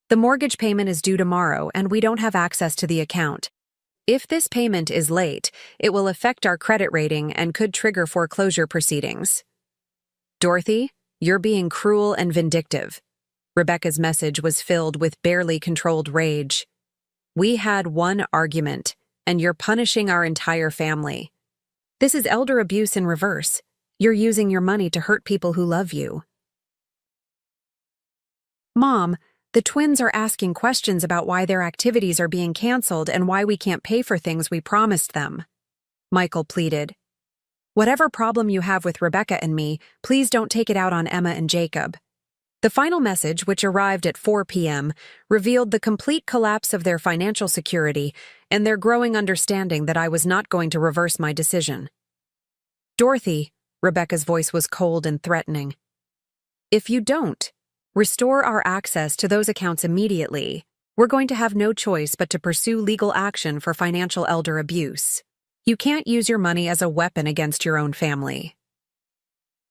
"The mortgage payment is due tomorrow, and we don't have access to the account. If this payment is late, it will affect our credit rating and could trigger foreclosure proceedings." "Dorothy, you're being cruel and vindictive." Rebecca's message was filled with barely controlled rage. "We had one argument, and you're punishing our entire family. This is elder abuse in reverse. You're using your money to hurt people who love you." "Mom, the twins are asking questions about why their activities are being canceled and why we can't pay for things we promised them," Michael pleaded. "Whatever problem you have with Rebecca and me, please don't take it out on Emma and Jacob." The final message, which arrived at 4 p.m., revealed the complete collapse of their financial security and their growing understanding that I was not going to reverse my decision. "Dorothy," Rebecca's voice was cold and threatening, "if you don't restore our access to those accounts immediately, we're going to have no choice but to pursue legal action for financial elder abuse. You can't use your money as a weapon against your own family."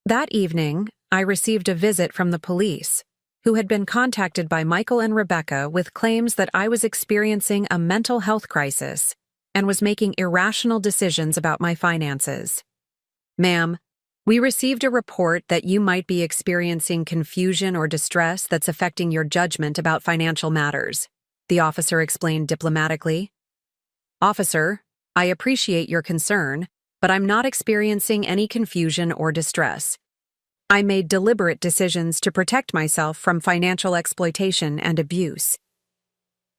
That evening, I received a visit from the police, who had been contacted by Michael and Rebecca with claims that I was experiencing a mental health crisis and was making irrational decisions about my finances. "Ma'am, we received a report that you might be experiencing confusion or distress that's affecting your judgment about financial matters," the officer explained diplomatically. "Officer, I appreciate your concern, but I'm not experiencing any confusion or distress. I made deliberate decisions to protect myself from financial exploitation and abuse."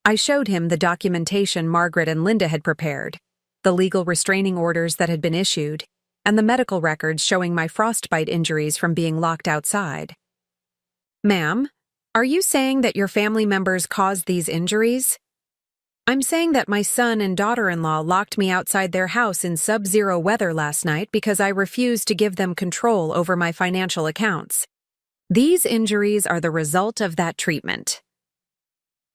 I showed him the documentation Margaret and Linda had prepared, the legal restraining orders that had been issued, and the medical records showing my frostbite injuries from being locked outside. "Ma'am, are you saying that your family members caused these injuries?" "I'm saying that my son and daughter-in-law locked me outside their house in sub-zero weather last night because I refused to give them control over my financial accounts. These injuries are the result of that treatment."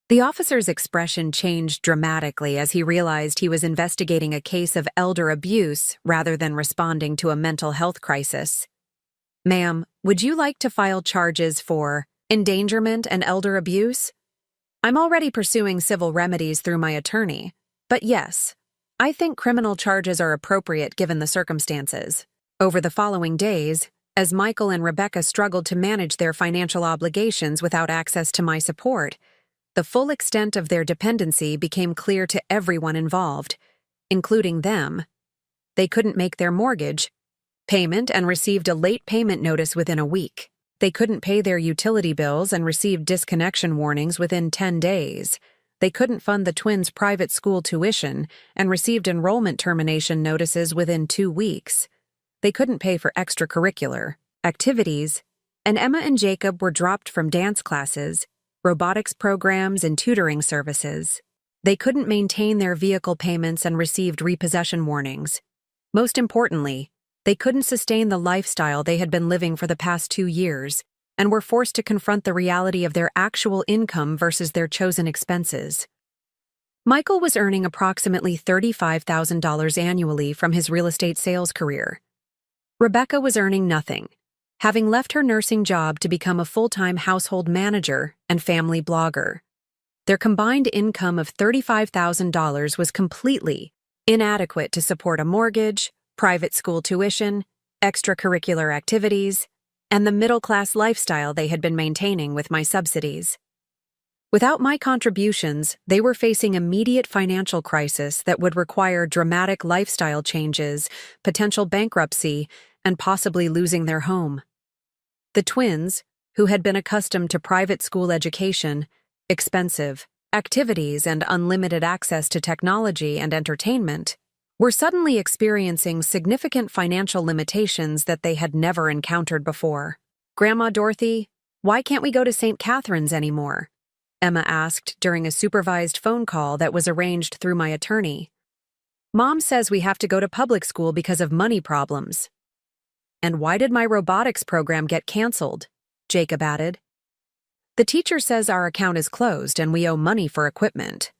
The officer's expression changed dramatically as he realized he was investigating a case of elder abuse rather than responding to a mental health crisis. "Ma'am, would you like to file charges for endangerment and elder abuse? I'm already pursuing civil remedies through my attorney, but yes, I think criminal charges are appropriate given the circumstances." Over the following days, as Michael and Rebecca struggled to manage their financial obligations without access to my support, the full extent of their dependency became clear to everyone involved, including them. They couldn't make their mortgage payment and received a late payment notice within a week. They couldn't pay their utility bills and received disconnection warnings within 10 days. They couldn't fund the twins' private school tuition and received enrollment termination notices within 2 weeks. They couldn't pay for extracurricular activities, and Emma and Jacob were dropped from dance classes, robotics programs, and tutoring services. They couldn't maintain their vehicle payments and received repossession warnings. Most importantly, they couldn't sustain the lifestyle they had been living for the past 2 years and were forced to confront the reality of their actual income versus their chosen expenses. Michael was earning approximately $35,000 annually from his real estate sales career. Rebecca was earning nothing, having left her nursing job to become a full-time household manager and family blogger. Their combined income of $35,000 was completely inadequate to support a mortgage, private school tuition, extracurricular activities, and the middle-class lifestyle they had been maintaining with my subsidies. Without my contributions, they were facing immediate financial crisis that would require dramatic lifestyle changes, potential bankruptcy, and possibly losing their home. The twins, who had been accustomed to private school education, expensive activities, and unlimited access to technology and entertainment, were suddenly experiencing significant financial limitations that they had never encountered before. "Grandma Dorothy, why can't we go to St. Catherine's anymore?" Emma asked during a supervised phone call that was arranged through my attorney. "Mom says we have to go to public school because of money problems." "And why did my robotics program get canceled?" Jacob added. "The teacher says our account is closed and we owe money for equipment."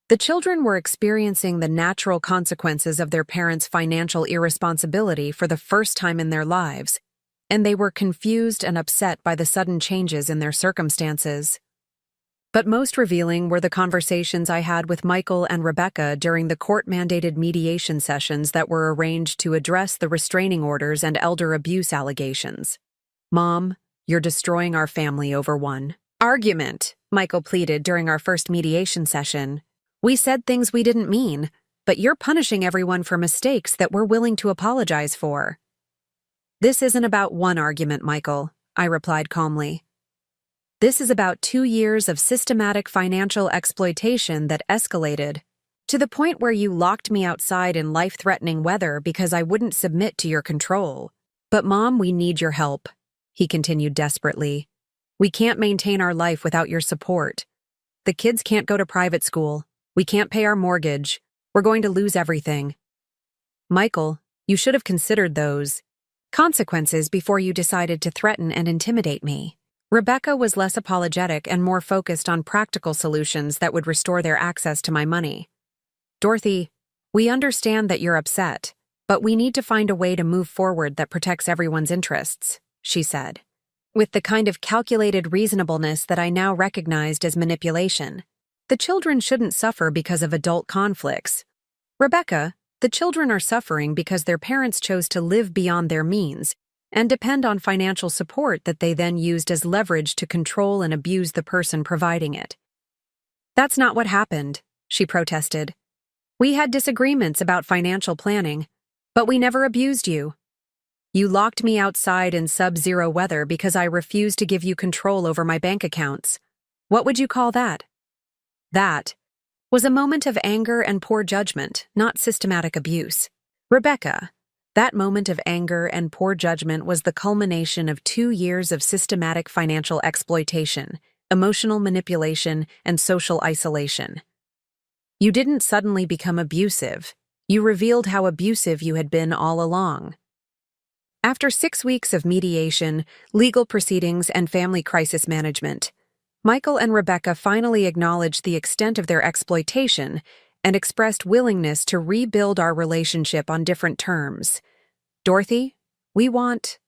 The children were experiencing the natural consequences of their parents' financial irresponsibility for the first time in their lives, and they were confused and upset by the sudden changes in their circumstances. But most revealing were the conversations I had with Michael and Rebecca during the court-mandated mediation sessions that were arranged to address the restraining orders and elder abuse allegations. "Mom, you're destroying our family over one argument," Michael pleaded during our first mediation session. "We said things we didn't mean, but you're punishing everyone for mistakes that we're willing to apologize for." "This isn't about one argument, Michael," I replied calmly. "This is about 2 years of systematic financial exploitation that escalated to the point where you locked me outside in life-threatening weather because I wouldn't submit to your control. But Mom, we need your help," he continued desperately. "We can't maintain our life without your support. The kids can't go to private school. We can't pay our mortgage. We're going to lose everything. Michael, you should have considered those consequences before you decided to threaten and intimidate me." Rebecca was less apologetic and more focused on practical solutions that would restore their access to my money. "Dorothy, we understand that you're upset, but we need to find a way to move forward that protects everyone's interests," she said, with the kind of calculated reasonableness that I now recognized as manipulation. "The children shouldn't suffer because of adult conflicts. Rebecca, the children are suffering because their parents chose to live beyond their means and depend on financial support that they then used as leverage to control and abuse the person providing it." "That's not what happened," she protested. "We had disagreements about financial planning, but we never abused you. You locked me outside in sub-zero weather because I refused to give you control over my bank accounts. What would you call that?" That was a moment of anger and poor judgment, not systematic abuse. Rebecca, that moment of anger and poor judgment was the culmination of 2 years of systematic financial exploitation, emotional manipulation, and social isolation. You didn't suddenly become abusive. You revealed how abusive you had been all along. After 6 weeks of mediation, legal proceedings, and family crisis management, Michael and Rebecca finally acknowledged the extent of their exploitation and expressed willingness to rebuild our relationship on different terms. Dorothy, we want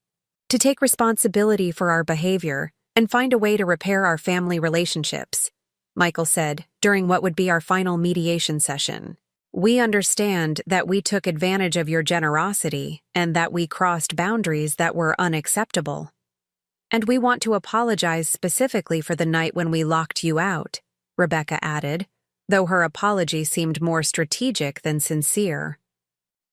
to take responsibility for our behavior and find a way to repair our family relationships, Michael said during what would be our final mediation session. We understand that we took advantage of your generosity and that we crossed boundaries that were unacceptable. And we want to apologize specifically for the night when we locked you out, Rebecca added, though her apology seemed more strategic than sincere.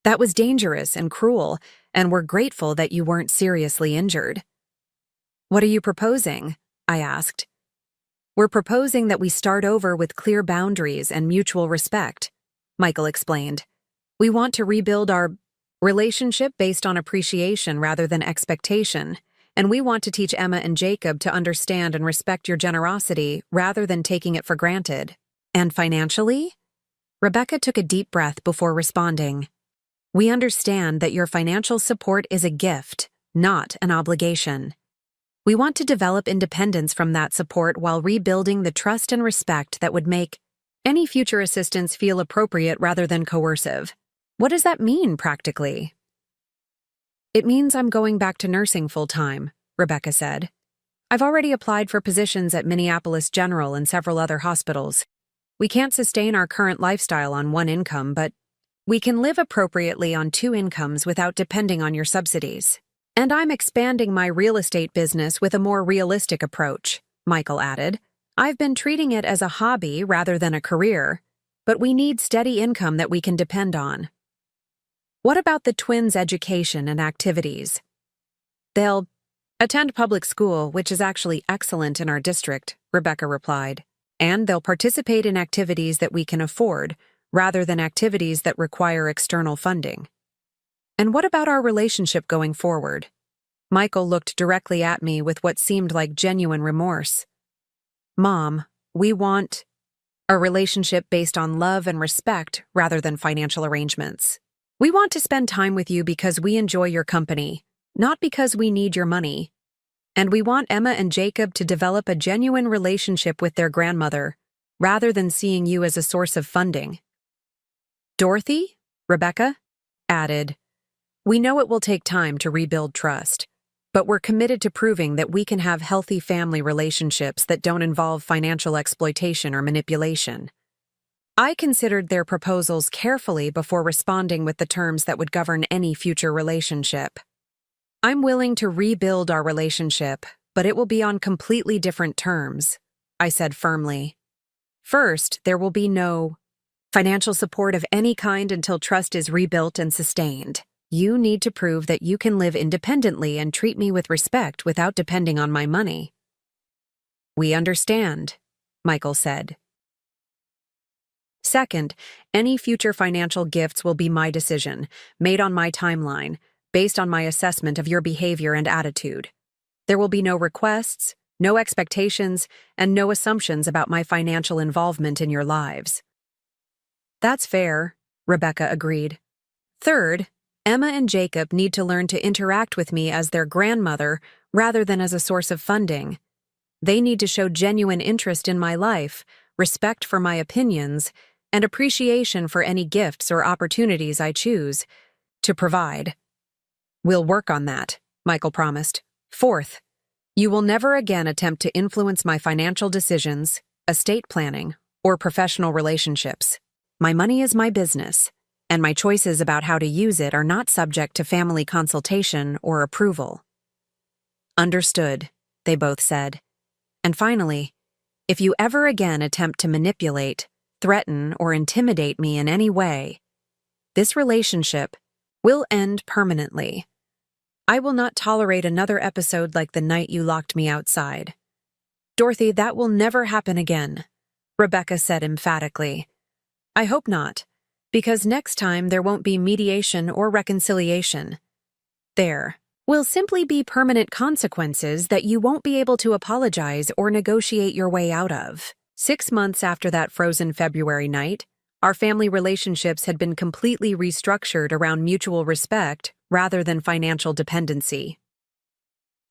That was dangerous and cruel, and we're grateful that you weren't seriously injured. What are you proposing? I asked. We're proposing that we start over with clear boundaries and mutual respect, Michael explained. We want to rebuild our relationship based on appreciation rather than expectation, and we want to teach Emma and Jacob to understand and respect your generosity rather than taking it for granted. And financially? Rebecca took a deep breath before responding. We understand that your financial support is a gift, not an obligation. We want to develop independence from that support while rebuilding the trust and respect that would make any future assistance feel appropriate rather than coercive. What does that mean, practically? It means I'm going back to nursing full-time, Rebecca said. I've already applied for positions at Minneapolis General and several other hospitals. We can't sustain our current lifestyle on one income, but we can live appropriately on 2 incomes without depending on your subsidies. And I'm expanding my real estate business with a more realistic approach, Michael added. I've been treating it as a hobby rather than a career, but we need steady income that we can depend on. What about the twins' education and activities? They'll attend public school, which is actually excellent in our district, Rebecca replied. And they'll participate in activities that we can afford, rather than activities that require external funding. And what about our relationship going forward? Michael looked directly at me with what seemed like genuine remorse. Mom, we want a relationship based on love and respect rather than financial arrangements. We want to spend time with you because we enjoy your company, not because we need your money. And we want Emma and Jacob to develop a genuine relationship with their grandmother, rather than seeing you as a source of funding. Dorothy, Rebecca added, we know it will take time to rebuild trust, but we're committed to proving that we can have healthy family relationships that don't involve financial exploitation or manipulation. I considered their proposals carefully before responding with the terms that would govern any future relationship. I'm willing to rebuild our relationship, but it will be on completely different terms, I said firmly. First, there will be no financial support of any kind until trust is rebuilt and sustained. You need to prove that you can live independently and treat me with respect without depending on my money. We understand, Michael said. Second, any future financial gifts will be my decision, made on my timeline, based on my assessment of your behavior and attitude. There will be no requests, no expectations, and no assumptions about my financial involvement in your lives. That's fair, Rebecca agreed. Third, Emma and Jacob need to learn to interact with me as their grandmother rather than as a source of funding. They need to show genuine interest in my life, respect for my opinions, and appreciation for any gifts or opportunities I choose to provide. We'll work on that, Michael promised. Fourth, you will never again attempt to influence my financial decisions, estate planning, or professional relationships. My money is my business, and my choices about how to use it are not subject to family consultation or approval. Understood, they both said. And finally, if you ever again attempt to manipulate, threaten, or intimidate me in any way, this relationship will end permanently. I will not tolerate another episode like the night you locked me outside. Dorothy, that will never happen again. Rebecca said emphatically. I hope not, because next time there won't be mediation or reconciliation. There will simply be permanent consequences that you won't be able to apologize or negotiate your way out of. 6 months after that frozen February night, our family relationships had been completely restructured around mutual respect rather than financial dependency.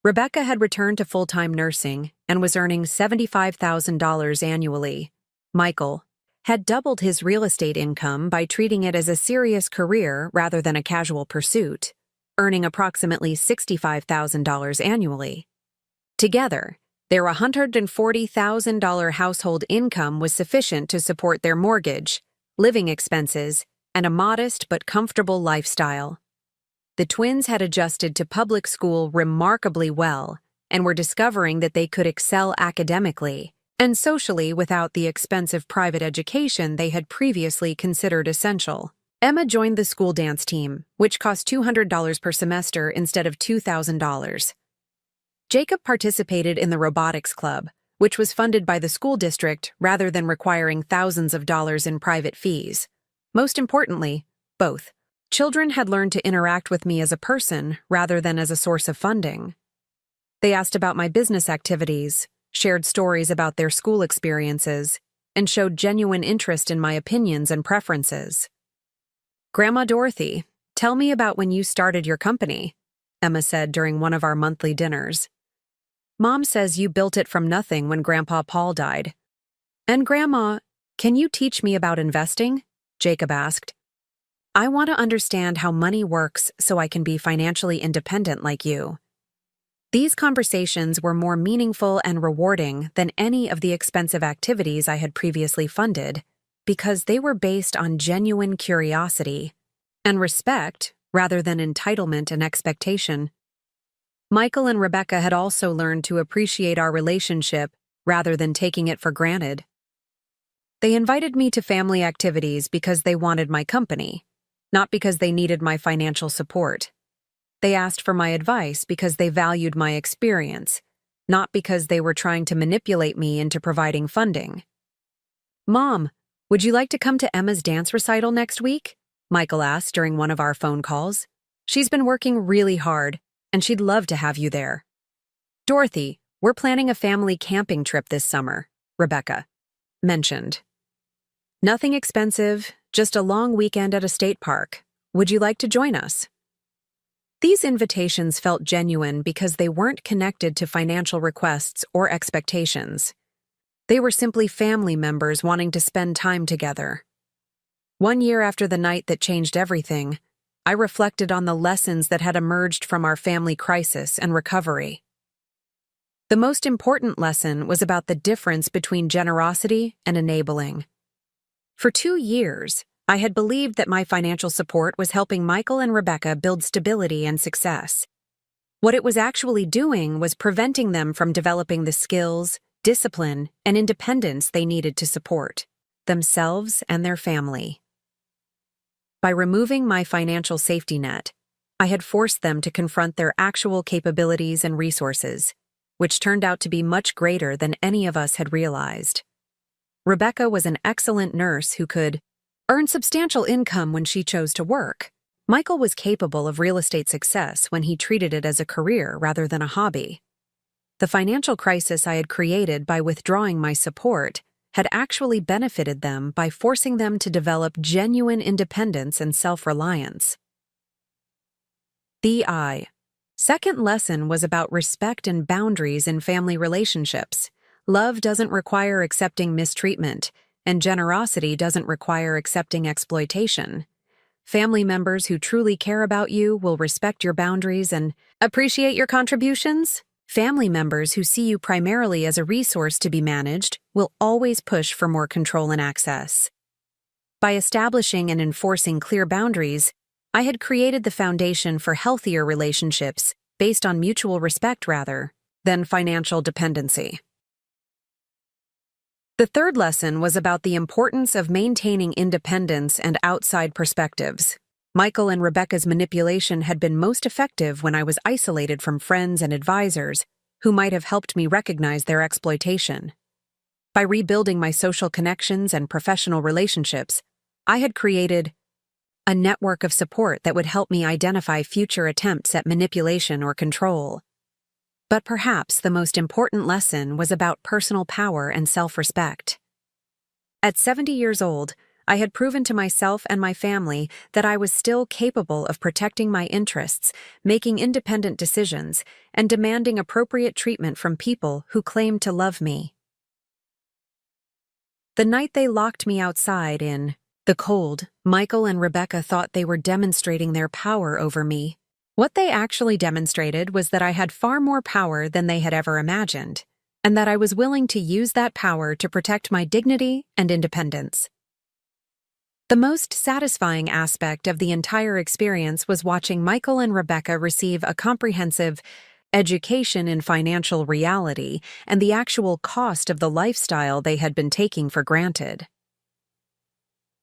Rebecca had returned to full-time nursing and was earning $75,000 annually. Michael had doubled his real estate income by treating it as a serious career rather than a casual pursuit, earning approximately $65,000 annually. Together, their $140,000 household income was sufficient to support their mortgage, living expenses, and a modest but comfortable lifestyle. The twins had adjusted to public school remarkably well and were discovering that they could excel academically and socially without the expensive private education they had previously considered essential. Emma joined the school dance team, which cost $200 per semester instead of $2,000. Jacob participated in the robotics club, which was funded by the school district rather than requiring thousands of dollars in private fees. Most importantly, both children had learned to interact with me as a person rather than as a source of funding. They asked about my business activities, shared stories about their school experiences, and showed genuine interest in my opinions and preferences. Grandma Dorothy, tell me about when you started your company, Emma said during one of our monthly dinners. Mom says you built it from nothing when Grandpa Paul died. And Grandma, can you teach me about investing? Jacob asked. I want to understand how money works so I can be financially independent like you. These conversations were more meaningful and rewarding than any of the expensive activities I had previously funded because they were based on genuine curiosity and respect rather than entitlement and expectation. Michael and Rebecca had also learned to appreciate our relationship rather than taking it for granted. They invited me to family activities because they wanted my company, not because they needed my financial support. They asked for my advice because they valued my experience, not because they were trying to manipulate me into providing funding. Mom, would you like to come to Emma's dance recital next week? Michael asked during one of our phone calls. She's been working really hard, and she'd love to have you there. Dorothy, we're planning a family camping trip this summer, Rebecca mentioned. Nothing expensive, just a long weekend at a state park. Would you like to join us? These invitations felt genuine because they weren't connected to financial requests or expectations. They were simply family members wanting to spend time together. 1 year after the night that changed everything, I reflected on the lessons that had emerged from our family crisis and recovery. The most important lesson was about the difference between generosity and enabling. For 2 years, I had believed that my financial support was helping Michael and Rebecca build stability and success. What it was actually doing was preventing them from developing the skills, discipline, and independence they needed to support themselves and their family. By removing my financial safety net, I had forced them to confront their actual capabilities and resources, which turned out to be much greater than any of us had realized. Rebecca was an excellent nurse who could earn substantial income when she chose to work. Michael was capable of real estate success when he treated it as a career rather than a hobby. The financial crisis I had created by withdrawing my support had actually benefited them by forcing them to develop genuine independence and self-reliance. The second lesson was about respect and boundaries in family relationships. Love doesn't require accepting mistreatment, and generosity doesn't require accepting exploitation. Family members who truly care about you will respect your boundaries and appreciate your contributions. Family members who see you primarily as a resource to be managed will always push for more control and access. By establishing and enforcing clear boundaries, I had created the foundation for healthier relationships based on mutual respect rather than financial dependency. The third lesson was about the importance of maintaining independence and outside perspectives. Michael and Rebecca's manipulation had been most effective when I was isolated from friends and advisors who might have helped me recognize their exploitation. By rebuilding my social connections and professional relationships, I had created a network of support that would help me identify future attempts at manipulation or control. But perhaps the most important lesson was about personal power and self-respect. At 70 years old, I had proven to myself and my family that I was still capable of protecting my interests, making independent decisions, and demanding appropriate treatment from people who claimed to love me. The night they locked me outside in the cold, Michael and Rebecca thought they were demonstrating their power over me. What they actually demonstrated was that I had far more power than they had ever imagined, and that I was willing to use that power to protect my dignity and independence. The most satisfying aspect of the entire experience was watching Michael and Rebecca receive a comprehensive education in financial reality and the actual cost of the lifestyle they had been taking for granted.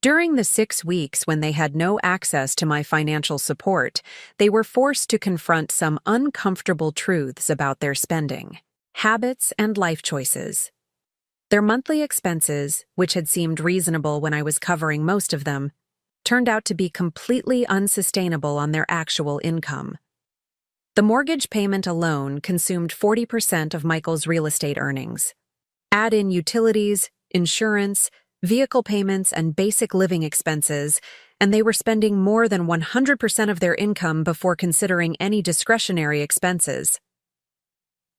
During the 6 weeks when they had no access to my financial support, they were forced to confront some uncomfortable truths about their spending, habits, and life choices. Their monthly expenses, which had seemed reasonable when I was covering most of them, turned out to be completely unsustainable on their actual income. The mortgage payment alone consumed 40% of Michael's real estate earnings. Add in utilities, insurance, vehicle payments, and basic living expenses, and they were spending more than 100% of their income before considering any discretionary expenses.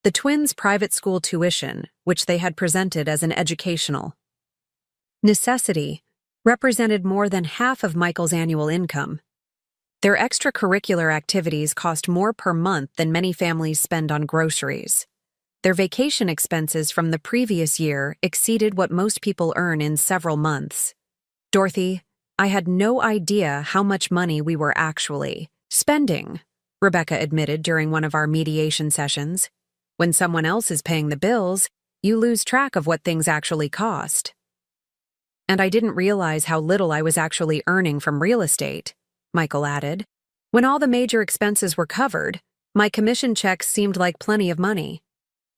The twins' private school tuition, which they had presented as an educational necessity, represented more than half of Michael's annual income. Their extracurricular activities cost more per month than many families spend on groceries. Their vacation expenses from the previous year exceeded what most people earn in several months. Dorothy, I had no idea how much money we were actually spending, Rebecca admitted during one of our mediation sessions. When someone else is paying the bills, you lose track of what things actually cost. And I didn't realize how little I was actually earning from real estate, Michael added. When all the major expenses were covered, my commission checks seemed like plenty of money.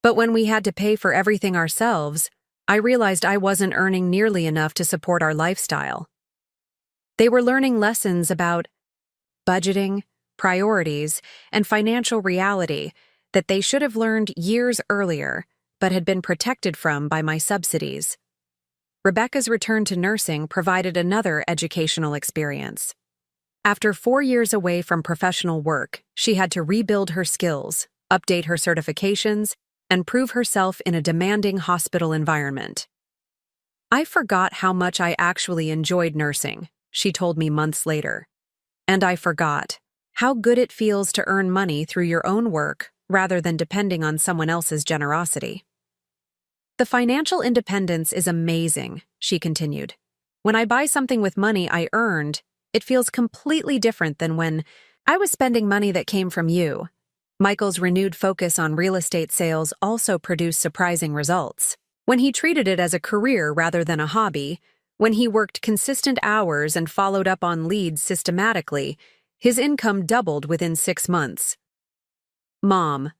But when we had to pay for everything ourselves, I realized I wasn't earning nearly enough to support our lifestyle. They were learning lessons about budgeting, priorities, and financial reality that they should have learned years earlier, but had been protected from by my subsidies. Rebecca's return to nursing provided another educational experience. After 4 years away from professional work, she had to rebuild her skills, update her certifications, and prove herself in a demanding hospital environment. I forgot how much I actually enjoyed nursing, she told me months later. And I forgot how good it feels to earn money through your own work rather than depending on someone else's generosity. The financial independence is amazing, she continued. When I buy something with money I earned, it feels completely different than when I was spending money that came from you. Michael's renewed focus on real estate sales also produced surprising results. When he treated it as a career rather than a hobby, when he worked consistent hours and followed up on leads systematically, his income doubled within 6 months. Mom,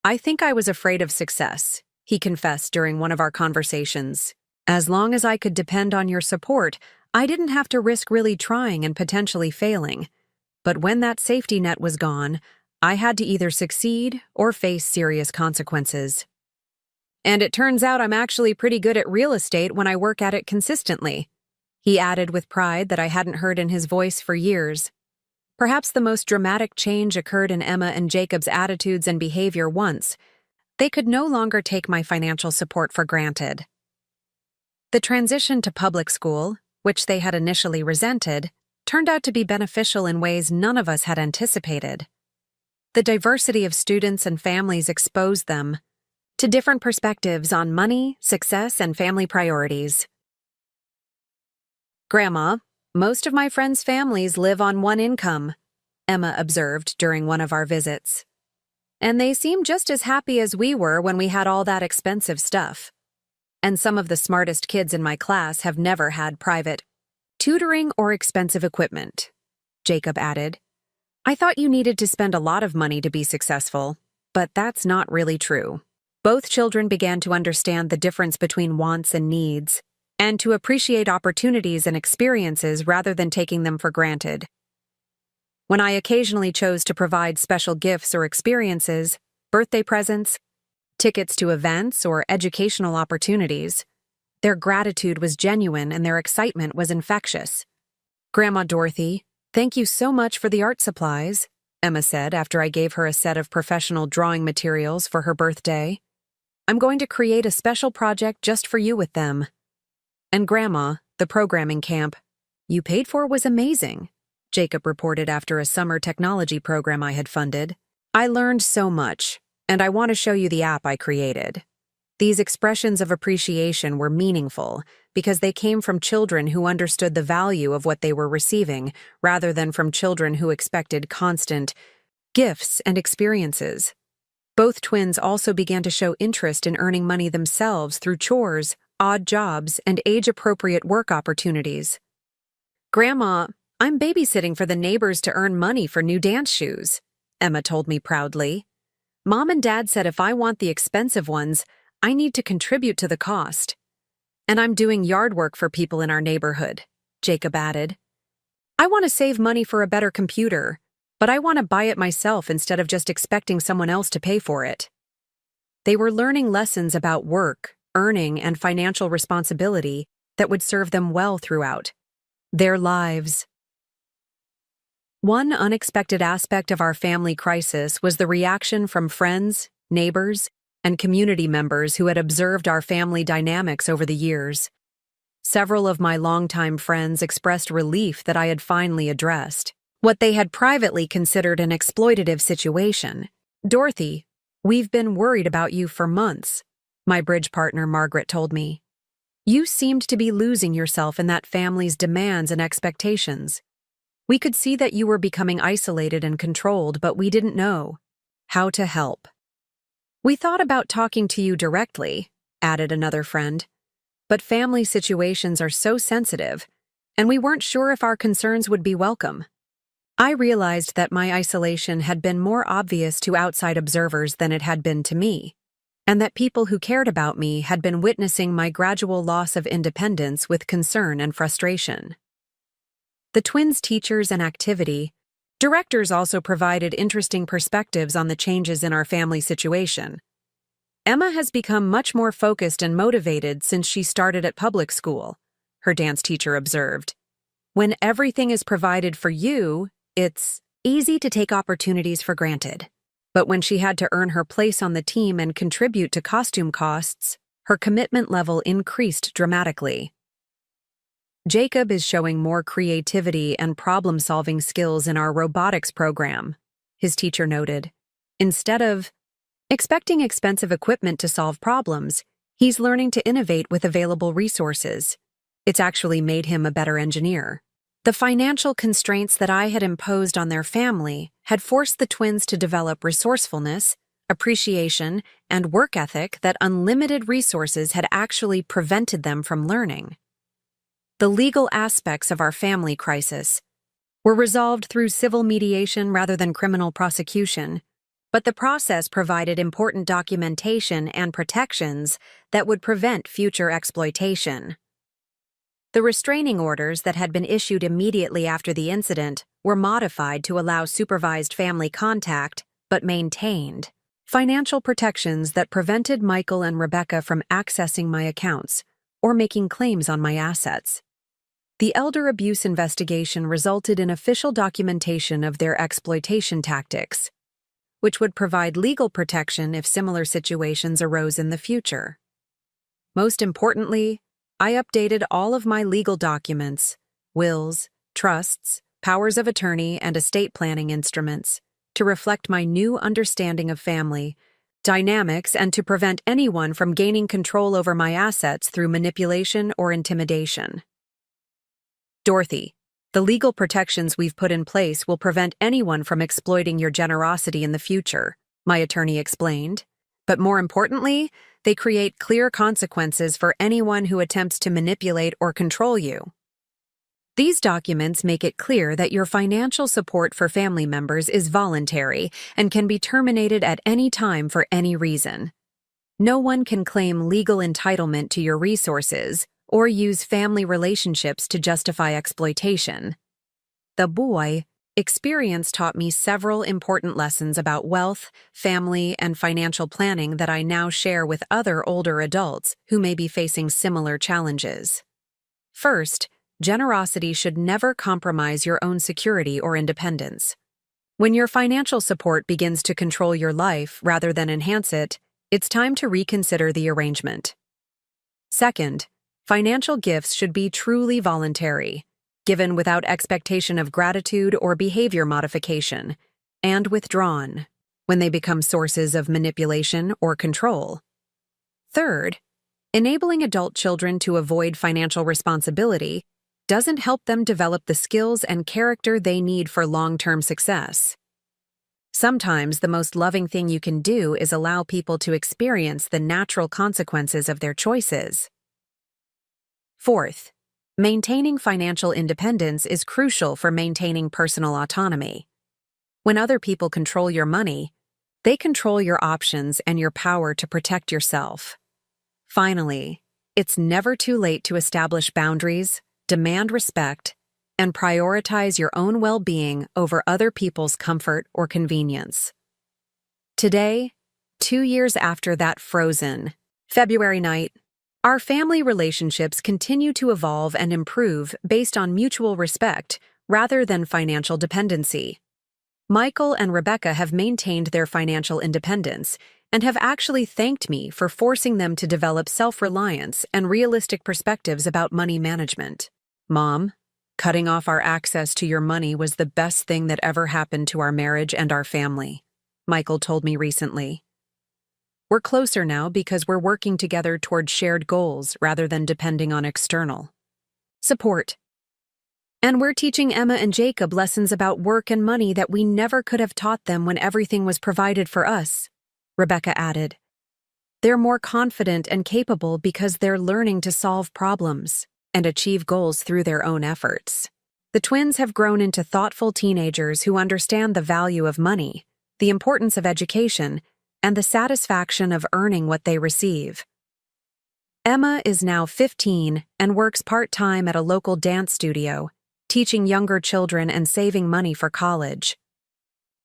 I think I was afraid of success, he confessed during one of our conversations. As long as I could depend on your support, I didn't have to risk really trying and potentially failing. But when that safety net was gone, I had to either succeed or face serious consequences. And it turns out I'm actually pretty good at real estate when I work at it consistently, he added with pride that I hadn't heard in his voice for years. Perhaps the most dramatic change occurred in Emma and Jacob's attitudes and behavior once. They could no longer take my financial support for granted. The transition to public school, which they had initially resented, turned out to be beneficial in ways none of us had anticipated. The diversity of students and families exposed them to different perspectives on money, success, and family priorities. Grandma, most of my friends' families live on one income, Emma observed during one of our visits. And they seemed just as happy as we were when we had all that expensive stuff. And some of the smartest kids in my class have never had private tutoring or expensive equipment, Jacob added. I thought you needed to spend a lot of money to be successful, but that's not really true. Both children began to understand the difference between wants and needs, and to appreciate opportunities and experiences rather than taking them for granted. When I occasionally chose to provide special gifts or experiences, birthday presents, tickets to events, or educational opportunities, their gratitude was genuine and their excitement was infectious. "Grandma Dorothy, thank you so much for the art supplies," Emma said after I gave her a set of professional drawing materials for her birthday. "I'm going to create a special project just for you with them." "And Grandma, the programming camp you paid for was amazing," Jacob reported after a summer technology program I had funded. "I learned so much, and I want to show you the app I created." These expressions of appreciation were meaningful because they came from children who understood the value of what they were receiving rather than from children who expected constant gifts and experiences. Both twins also began to show interest in earning money themselves through chores, odd jobs, and age-appropriate work opportunities. "Grandma, I'm babysitting for the neighbors to earn money for new dance shoes," Emma told me proudly. "Mom and Dad said if I want the expensive ones, I need to contribute to the cost. And I'm doing yard work for people in our neighborhood," Jacob added. "I want to save money for a better computer, but I want to buy it myself instead of just expecting someone else to pay for it." They were learning lessons about work, earning, and financial responsibility that would serve them well throughout their lives. One unexpected aspect of our family crisis was the reaction from friends, neighbors, and community members who had observed our family dynamics over the years. Several of my longtime friends expressed relief that I had finally addressed what they had privately considered an exploitative situation. "Dorothy, we've been worried about you for months," my bridge partner Margaret told me. "You seemed to be losing yourself in that family's demands and expectations. We could see that you were becoming isolated and controlled, but we didn't know how to help. We thought about talking to you directly," added another friend, "but family situations are so sensitive, and we weren't sure if our concerns would be welcome." I realized that my isolation had been more obvious to outside observers than it had been to me, and that people who cared about me had been witnessing my gradual loss of independence with concern and frustration. The twins' teachers and activity directors also provided interesting perspectives on the changes in our family situation. "Emma has become much more focused and motivated since she started at public school," her dance teacher observed. "When everything is provided for you, it's easy to take opportunities for granted. But when she had to earn her place on the team and contribute to costume costs, her commitment level increased dramatically." "Jacob is showing more creativity and problem-solving skills in our robotics program," his teacher noted. "Instead of expecting expensive equipment to solve problems, he's learning to innovate with available resources. It's actually made him a better engineer." The financial constraints that I had imposed on their family had forced the twins to develop resourcefulness, appreciation, and work ethic that unlimited resources had actually prevented them from learning. The legal aspects of our family crisis were resolved through civil mediation rather than criminal prosecution, but the process provided important documentation and protections that would prevent future exploitation. The restraining orders that had been issued immediately after the incident were modified to allow supervised family contact, but maintained financial protections that prevented Michael and Rebecca from accessing my accounts or making claims on my assets. The elder abuse investigation resulted in official documentation of their exploitation tactics, which would provide legal protection if similar situations arose in the future. Most importantly, I updated all of my legal documents, wills, trusts, powers of attorney, and estate planning instruments to reflect my new understanding of family dynamics and to prevent anyone from gaining control over my assets through manipulation or intimidation. "Dorothy, the legal protections we've put in place will prevent anyone from exploiting your generosity in the future," my attorney explained. "But more importantly, they create clear consequences for anyone who attempts to manipulate or control you. These documents make it clear that your financial support for family members is voluntary and can be terminated at any time for any reason. No one can claim legal entitlement to your resources or use family relationships to justify exploitation. The boy experience taught me several important lessons about wealth, family, and financial planning that I now share with other older adults who may be facing similar challenges. First, generosity should never compromise your own security or independence. When your financial support begins to control your life rather than enhance it, it's time to reconsider the arrangement. Second, financial gifts should be truly voluntary, given without expectation of gratitude or behavior modification, and withdrawn when they become sources of manipulation or control. Third, enabling adult children to avoid financial responsibility doesn't help them develop the skills and character they need for long-term success. Sometimes the most loving thing you can do is allow people to experience the natural consequences of their choices. Fourth, maintaining financial independence is crucial for maintaining personal autonomy. When other people control your money, they control your options and your power to protect yourself. Finally, it's never too late to establish boundaries, demand respect, and prioritize your own well-being over other people's comfort or convenience. Today, 2 years after that frozen February night, our family relationships continue to evolve and improve based on mutual respect rather than financial dependency. Michael and Rebecca have maintained their financial independence and have actually thanked me for forcing them to develop self-reliance and realistic perspectives about money management. Mom, cutting off our access to your money was the best thing that ever happened to our marriage and our family, Michael told me recently. We're closer now because we're working together toward shared goals rather than depending on external support. And we're teaching Emma and Jacob lessons about work and money that we never could have taught them when everything was provided for us, Rebecca added. They're more confident and capable because they're learning to solve problems and achieve goals through their own efforts. The twins have grown into thoughtful teenagers who understand the value of money, the importance of education, and the satisfaction of earning what they receive. Emma is now 15 and works part-time at a local dance studio, teaching younger children and saving money for college.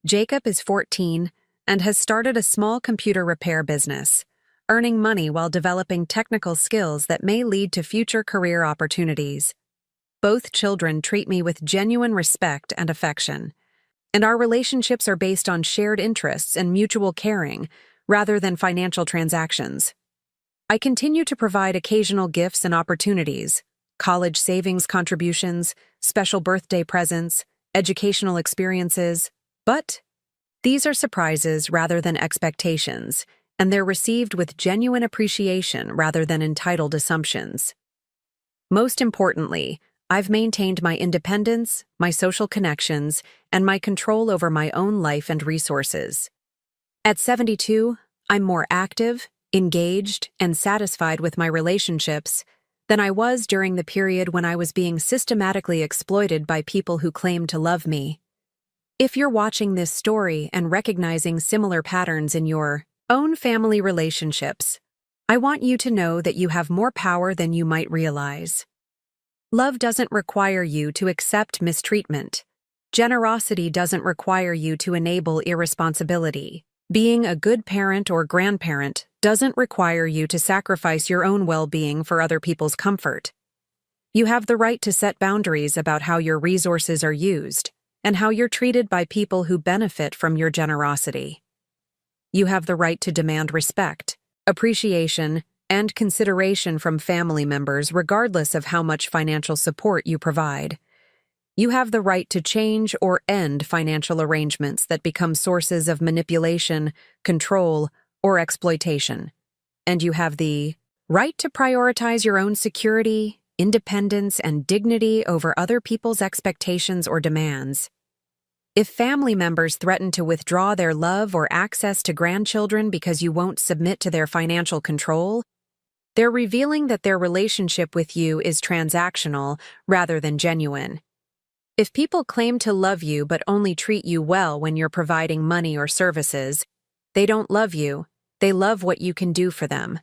Jacob is 14 and has started a small computer repair business, earning money while developing technical skills that may lead to future career opportunities. Both children treat me with genuine respect and affection, and our relationships are based on shared interests and mutual caring rather than financial transactions. I continue to provide occasional gifts and opportunities, college savings contributions, special birthday presents, educational experiences, but these are surprises rather than expectations, and they're received with genuine appreciation rather than entitled assumptions. Most importantly, I've maintained my independence, my social connections, and my control over my own life and resources. At 72, I'm more active, engaged, and satisfied with my relationships than I was during the period when I was being systematically exploited by people who claimed to love me. If you're watching this story and recognizing similar patterns in your own family relationships, I want you to know that you have more power than you might realize. Love doesn't require you to accept mistreatment. Generosity doesn't require you to enable irresponsibility. Being a good parent or grandparent doesn't require you to sacrifice your own well-being for other people's comfort. You have the right to set boundaries about how your resources are used and how you're treated by people who benefit from your generosity. You have the right to demand respect, appreciation, and consideration from family members regardless of how much financial support you provide. You have the right to change or end financial arrangements that become sources of manipulation, control, or exploitation. And you have the right to prioritize your own security, independence, and dignity over other people's expectations or demands. If family members threaten to withdraw their love or access to grandchildren because you won't submit to their financial control, they're revealing that their relationship with you is transactional rather than genuine. If people claim to love you but only treat you well when you're providing money or services, they don't love you, They love what you can do for them.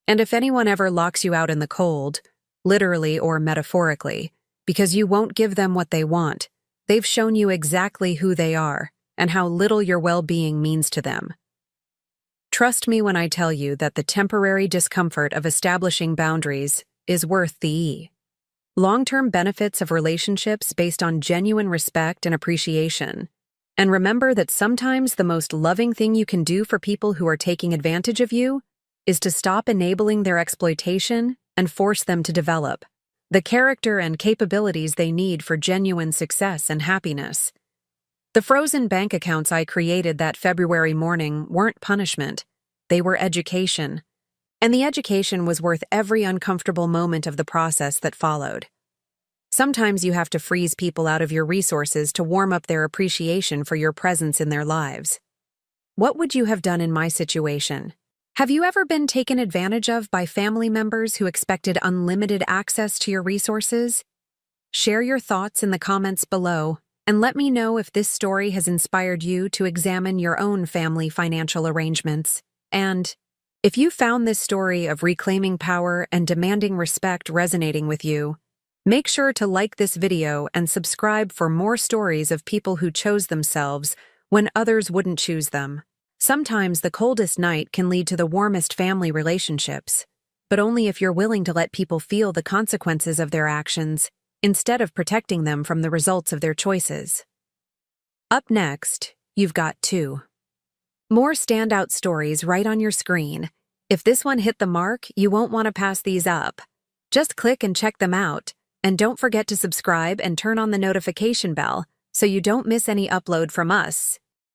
And if anyone ever locks you out in the cold, literally or metaphorically, because you won't give them what they want, they've shown you exactly who they are and how little your well-being means to them. Trust me when I tell you that the temporary discomfort of establishing boundaries is worth the long-term benefits of relationships based on genuine respect and appreciation. And remember that sometimes the most loving thing you can do for people who are taking advantage of you is to stop enabling their exploitation and force them to develop the character and capabilities they need for genuine success and happiness. The frozen bank accounts I created that February morning weren't punishment, they were education. And the education was worth every uncomfortable moment of the process that followed. Sometimes you have to freeze people out of your resources to warm up their appreciation for your presence in their lives. What would you have done in my situation? Have you ever been taken advantage of by family members who expected unlimited access to your resources? Share your thoughts in the comments below, and let me know if this story has inspired you to examine your own family financial arrangements. And if you found this story of reclaiming power and demanding respect resonating with you, make sure to like this video and subscribe for more stories of people who chose themselves when others wouldn't choose them. Sometimes the coldest night can lead to the warmest family relationships, but only if you're willing to let people feel the consequences of their actions instead of protecting them from the results of their choices. Up next, you've got 2 more standout stories right on your screen. If this one hit the mark, you won't want to pass these up. Just click and check them out, and don't forget to subscribe and turn on the notification bell so you don't miss any upload from us.